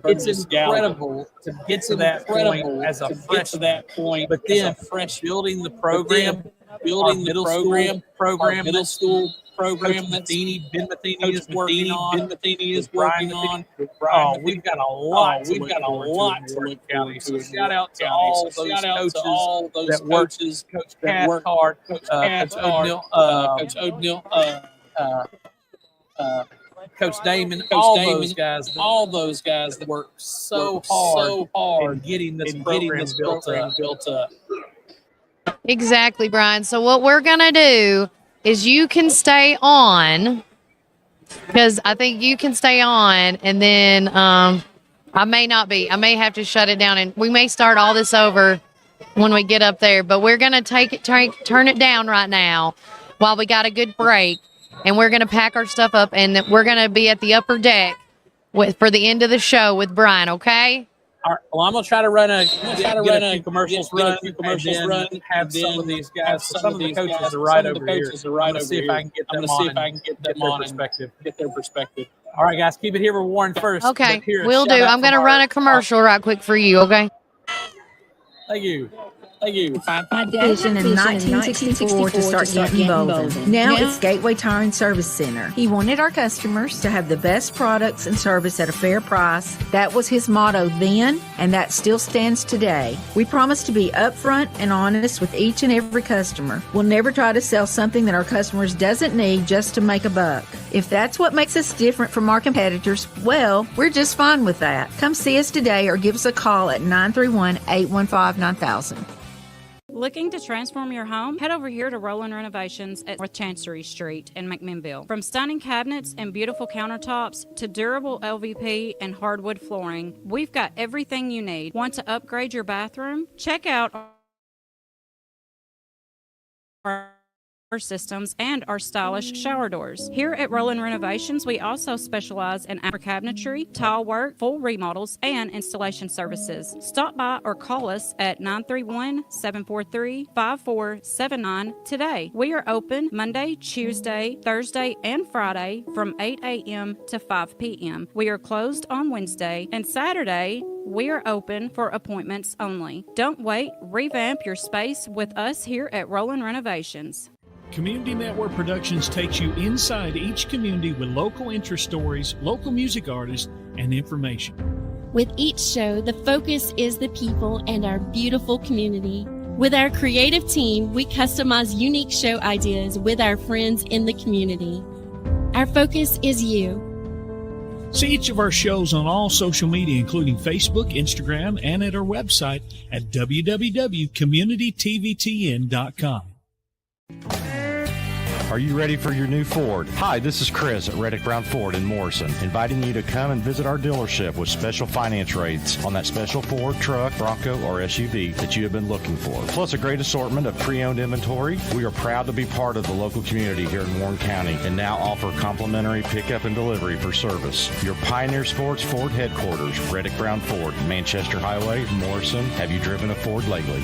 It's incredible to get to that point as a freshman. But then building the program, building the middle school program that Ben Matheny is working on. Oh, we've got a lot to look County. So shout out to all those coaches that work hard, Coach O'Neill, Coach Damon, all those guys that work so hard in getting this program built up. Exactly, Brian. So what we're going to do is you can stay on, because I think you can stay on, and then I may not be. I may have to shut it down, and we may start all this over when we get up there. But we're going to turn it down right now. while we got a good break, and we're going to pack our stuff up, and we're going to be at the upper deck for the end of the show with Brian, okay? All right. Well, I'm gonna try to run a commercials run, have some of these guys. Some of the coaches are right over here. I'm gonna see if I can get them on and get their perspective. All right, guys, keep it here with Warren first. Okay, we'll do. I'm going to run a commercial right quick for you, okay? Thank you. Thank you. Vision in 1964 to start Gatton Bolden. Now it's Gateway Tire and Service Center. He wanted our customers to have the best products and service at a fair price. That was his motto then, and that still stands today. We promise to be upfront and honest with each and every customer. We'll never try to sell something that our customers doesn't need just to make a buck. If that's what makes us different from our competitors, well, we're just fine with that. Come see us today or give us a call at 931-815-9000. Looking to transform your home? Head over here to Roland Renovations at North Chancery Street in McMinnville. From stunning cabinets and beautiful countertops to durable LVP and hardwood flooring, we've got everything you need. Want to upgrade your bathroom? Check out our systems and our stylish shower doors. Here at Roland Renovations, we also specialize in upper cabinetry, tile work, full remodels, and installation services. Stop by or call us at 931-743-5479 today. We are open Monday, Tuesday, Thursday, and Friday from 8 a.m. to 5 p.m. We are closed on Wednesday, and Saturday we are open for appointments only. Don't wait. Revamp your space with us here at Roland Renovations. Community Network Productions takes you inside each community with local interest stories, local music artists, and information. With each show, the focus is the people and our beautiful community. With our creative team, we customize unique show ideas with our friends in the community. Our focus is you. See each of our shows on all social media, including Facebook, Instagram, and at our website at www.communitytvtn.com. Are you ready for your new Ford? Hi, this is Chris at Reddick Brown Ford in Morrison, inviting you to come and visit our dealership with special finance rates on that special Ford truck, Bronco, or SUV that you have been looking for. Plus a great assortment of pre-owned inventory. We are proud to be part of the local community here in Warren County and now offer complimentary pickup and delivery for service. Your Pioneer Sports Ford headquarters, Reddick Brown Ford, Manchester Highway, Morrison. Have you driven a Ford lately?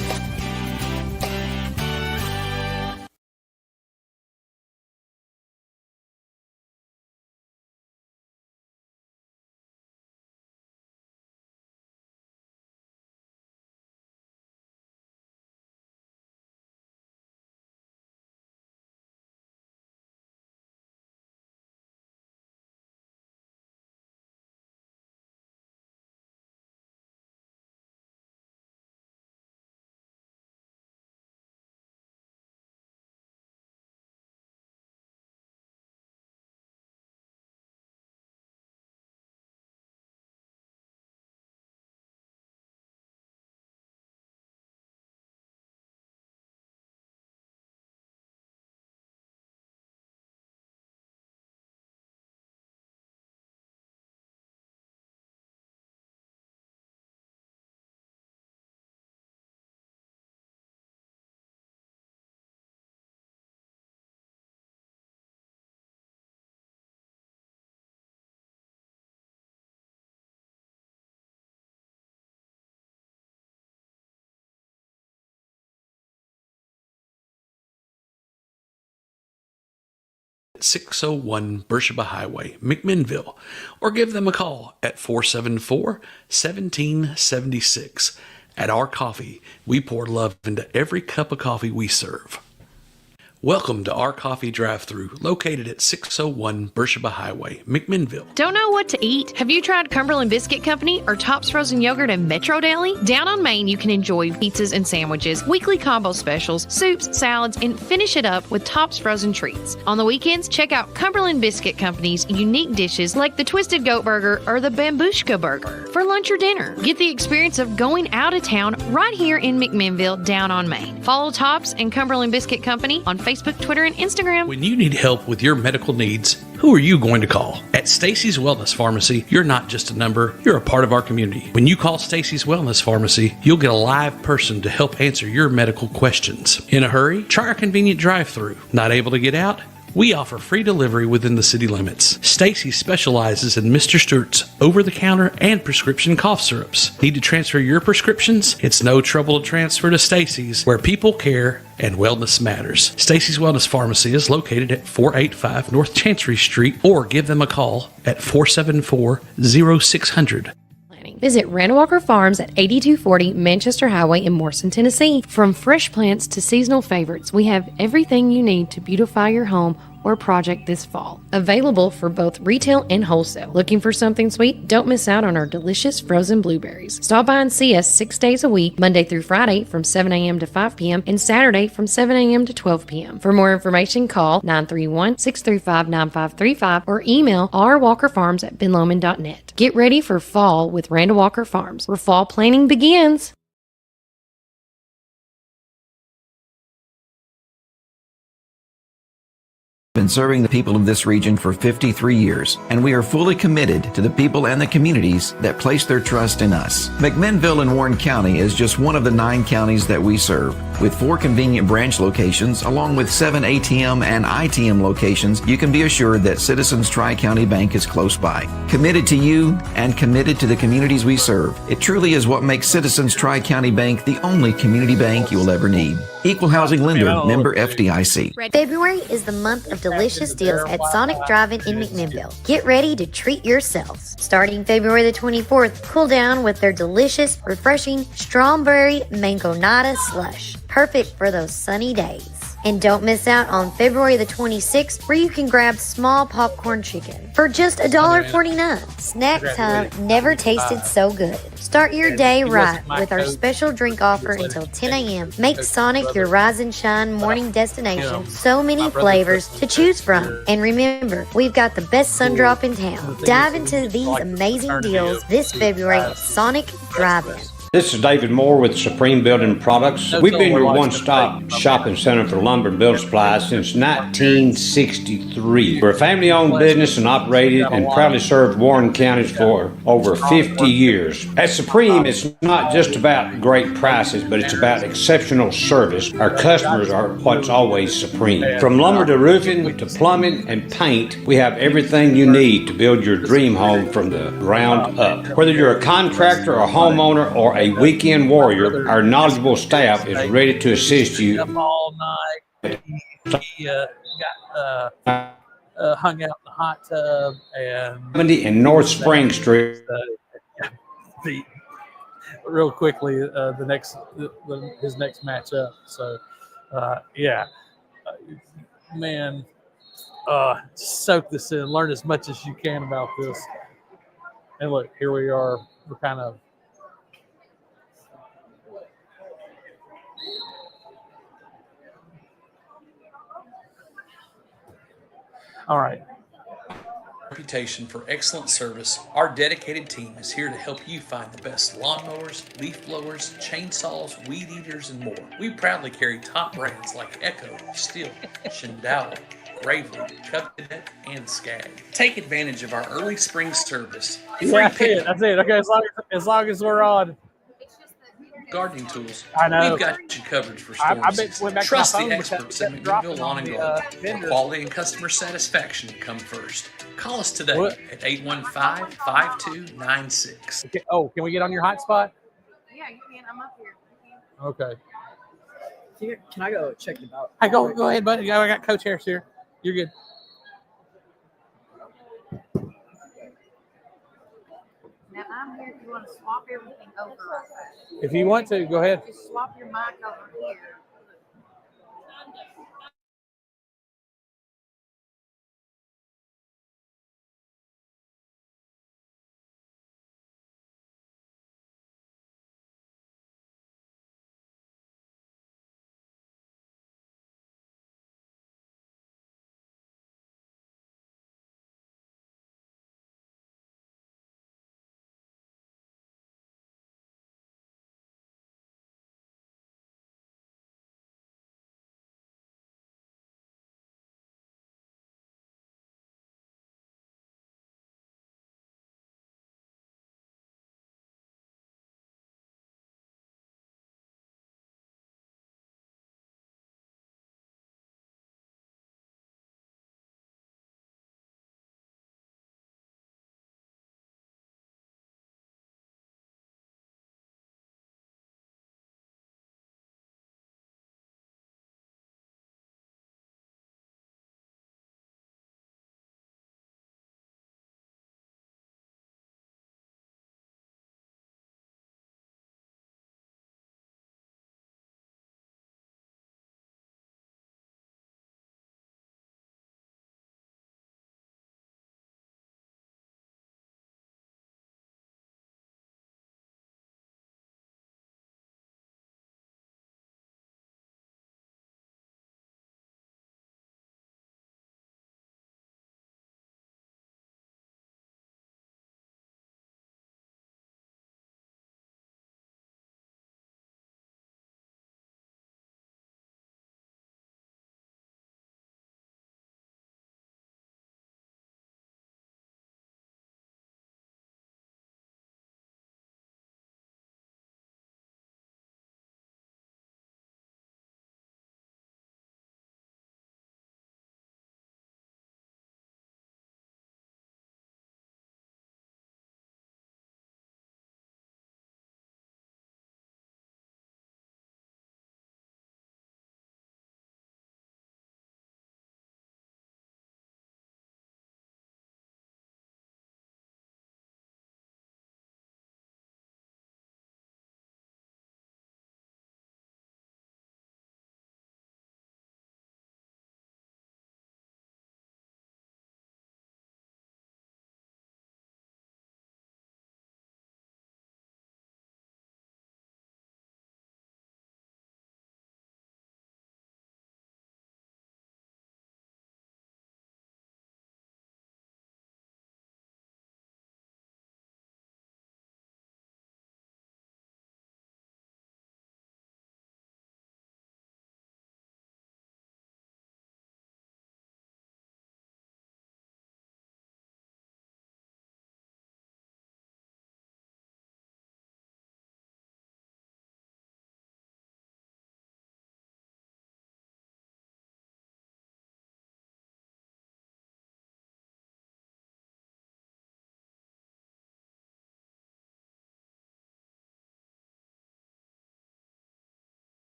At 601 Beersheba Highway, McMinnville, or give them a call at 474-1776. At Our Coffee, we pour love into every cup of coffee we serve. Welcome to Our Coffee Drive-Thru, located at 601 Beersheba Highway, McMinnville. Don't know what to eat? Have you tried Cumberland Biscuit Company or Tops Frozen Yogurt and Metro Deli? Down on Main, you can enjoy pizzas and sandwiches, weekly combo specials, soups, salads, and finish it up with Tops Frozen treats. On the weekends, check out Cumberland Biscuit Company's unique dishes like the Twisted Goat Burger or the Bambushka Burger. For lunch or dinner, get the experience of going out of town right here in McMinnville, down on Main. Follow Tops and Cumberland Biscuit Company on Facebook, Twitter, and Instagram. When you need help with your medical needs, who are you going to call? At Stacy's Wellness Pharmacy, you're not just a number, you're a part of our community. When you call Stacy's Wellness Pharmacy, you'll get a live person to help answer your medical questions. In a hurry? Try our convenient drive-thru. Not able to get out? We offer free delivery within the city limits. Stacy specializes in Mr. Stewart's over-the-counter and prescription cough syrups. Need to transfer your prescriptions? It's no trouble to transfer to Stacy's, where people care and wellness matters. Stacy's Wellness Pharmacy is located at 485 North Chancery Street, or give them a call at 474-0600. Visit Randall Walker Farms at 8240 Manchester Highway in Morrison, Tennessee. From fresh plants to seasonal favorites, we have everything you need to beautify your home or project this fall. Available for both retail and wholesale. Looking for something sweet? Don't miss out on our delicious frozen blueberries. Stop by and see us 6 days a week, Monday through Friday from 7 a.m. to 5 p.m. and Saturday from 7 a.m. to 12 p.m. For more information, call 931-635-9535 or email rwalkerfarms@benlomond.net. Get ready for fall with Randall Walker Farms, where fall planning begins. Been serving the people of this region for 53 years, and we are fully committed to the people and the communities that place their trust in us. McMinnville in Warren County is just one of the 9 counties that we serve. With 4 convenient branch locations, along with 7 ATM and ITM locations, you can be assured that Citizens Tri-County Bank is close by. Committed to you and committed to the communities we serve. It truly is what makes Citizens Tri-County Bank the only community bank you will ever need. Equal housing lender, member FDIC. February is the month of delicious deals at Sonic Drive-In in McMinnville. Get ready to treat yourselves. Starting February the 24th, cool down with their delicious, refreshing strawberry mangonada slush. Perfect for those sunny days. And don't miss out on February the 26th, where you can grab small popcorn chicken for just $1.49. Snack time never tasted so good. Start your day right with our special drink offer until 10 a.m. Make Sonic your rise and shine morning destination. So many flavors to choose from. And remember, we've got the best sun drop in town. Dive into these amazing deals this February at Sonic Drive-In. This is David Moore with Supreme Building Products. We've been your one-stop shopping center for lumber and building supplies since 1963. We're a family-owned business and operated and proudly served Warren counties for over 50 years. At Supreme, it's not just about great prices, but it's about exceptional service. Our customers are what's always supreme. From lumber to roofing to plumbing and paint, we have everything you need to build your dream home from the ground up. Whether you're a contractor, a homeowner, or a weekend warrior, our knowledgeable staff is ready to assist you. All night. He got hung out in the hot tub and North Spring Street. Real quickly, his next matchup. So, man, soak this in, learn as much as you can about this. And look, here we are. We're kind of. All right. Reputation for excellent service, our dedicated team is here to help you find the best lawnmowers, leaf blowers, chainsaws, weed eaters, and more. We proudly carry top brands like Echo, Stihl, Shindao, Gravely, Covenant, and Skag. Take advantage of our early spring service. That's it. Okay, as long as we're on. Gardening tools. I know. We've got you covered for storm season. Trust the experts at McMinnville Lawn and Garden. Quality and customer satisfaction come first. Call us today at 815-5296. Okay. Oh, can we get on your hotspot? Yeah, you can. I'm up here. Okay. Can I go check them out? Hey, go ahead, buddy. I got Coach Harris here. You're good. Now I'm here if you want to swap everything over. If you want to, go ahead. Just swap your mic over here.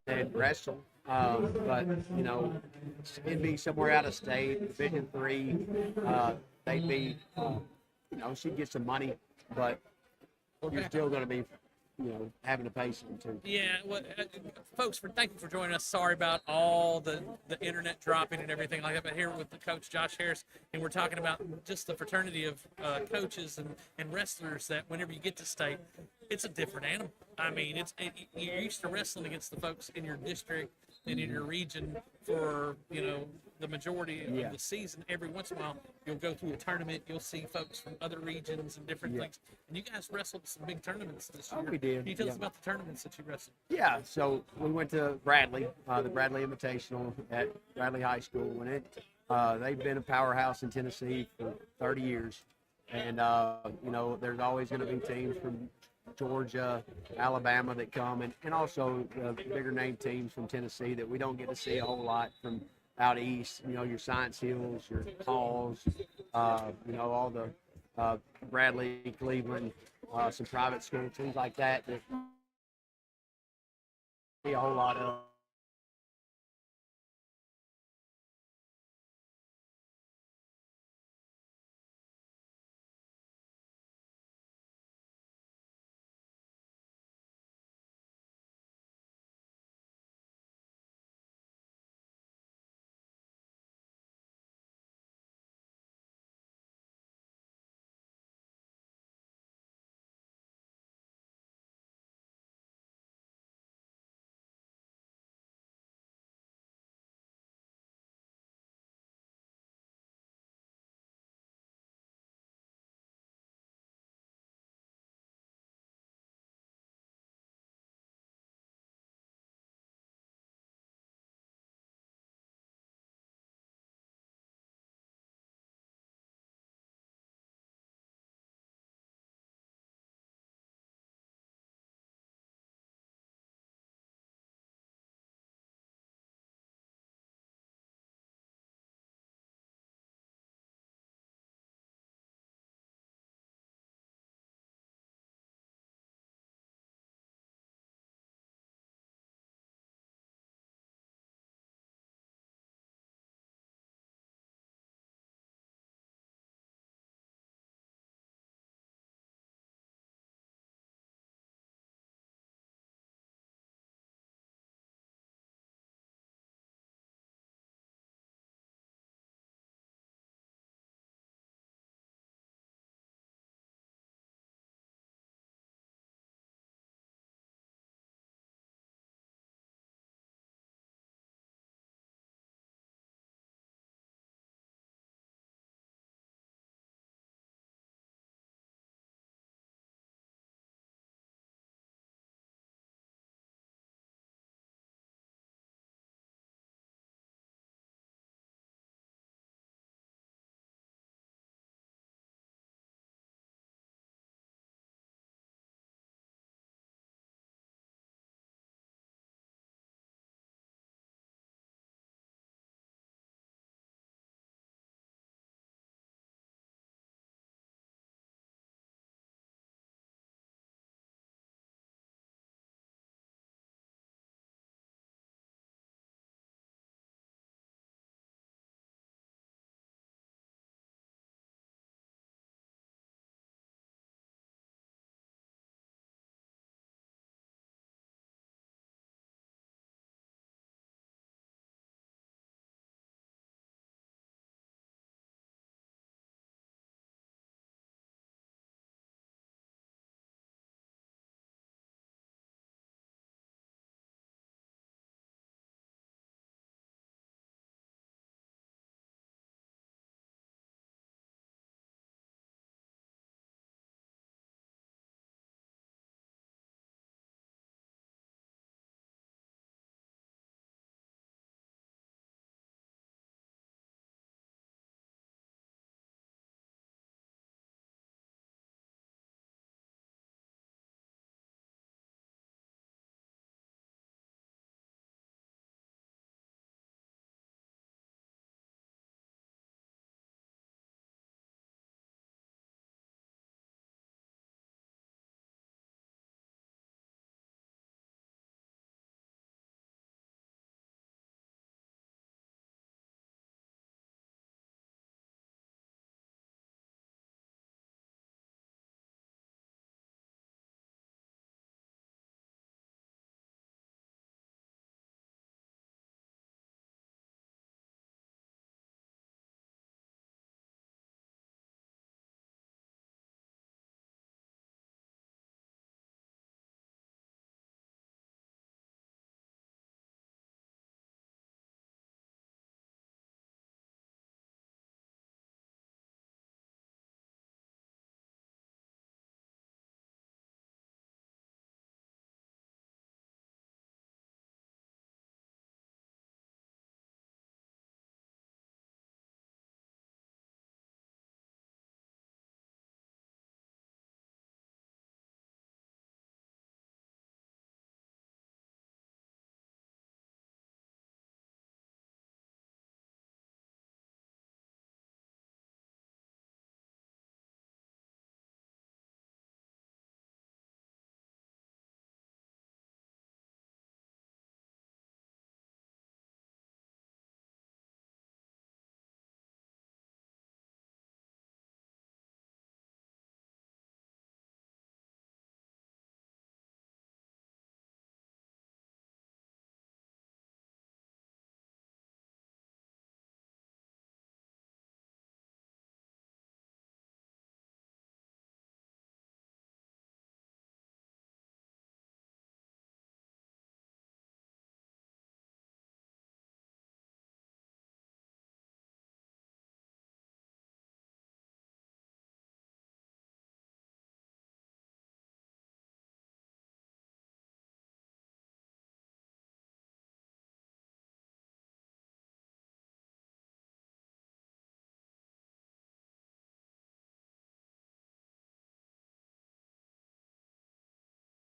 and wrestle. But you know, it'd be somewhere out of state, Division III. They'd be, you know, she'd get some money, but you're still going to be, you know, having to pay some too. Yeah, well, folks, thank you for joining us. Sorry about all the internet dropping and everything like that. But here with the coach Josh Harris, and we're talking about just the fraternity of coaches and wrestlers. That whenever you get to state, it's a different animal. I mean, you're used to wrestling against the folks in your district and in your region for, you know, the majority of the season. Every once in a while, you'll go through a tournament. You'll see folks from other regions and different things. And you guys wrestled some big tournaments this year. Oh, we did. Can you tell us about the tournaments that you wrestled? Yeah, so we went to Bradley, the Bradley Invitational at Bradley High School. And they've been a powerhouse in Tennessee for 30 years. And, you know, there's always going to be teams from Georgia, Alabama that come, and also the bigger name teams from Tennessee that we don't get to see a whole lot from out east. You know, your Science Hills, your Halls, you know, all the Bradley, Cleveland, some private school teams like that. That see a whole lot of.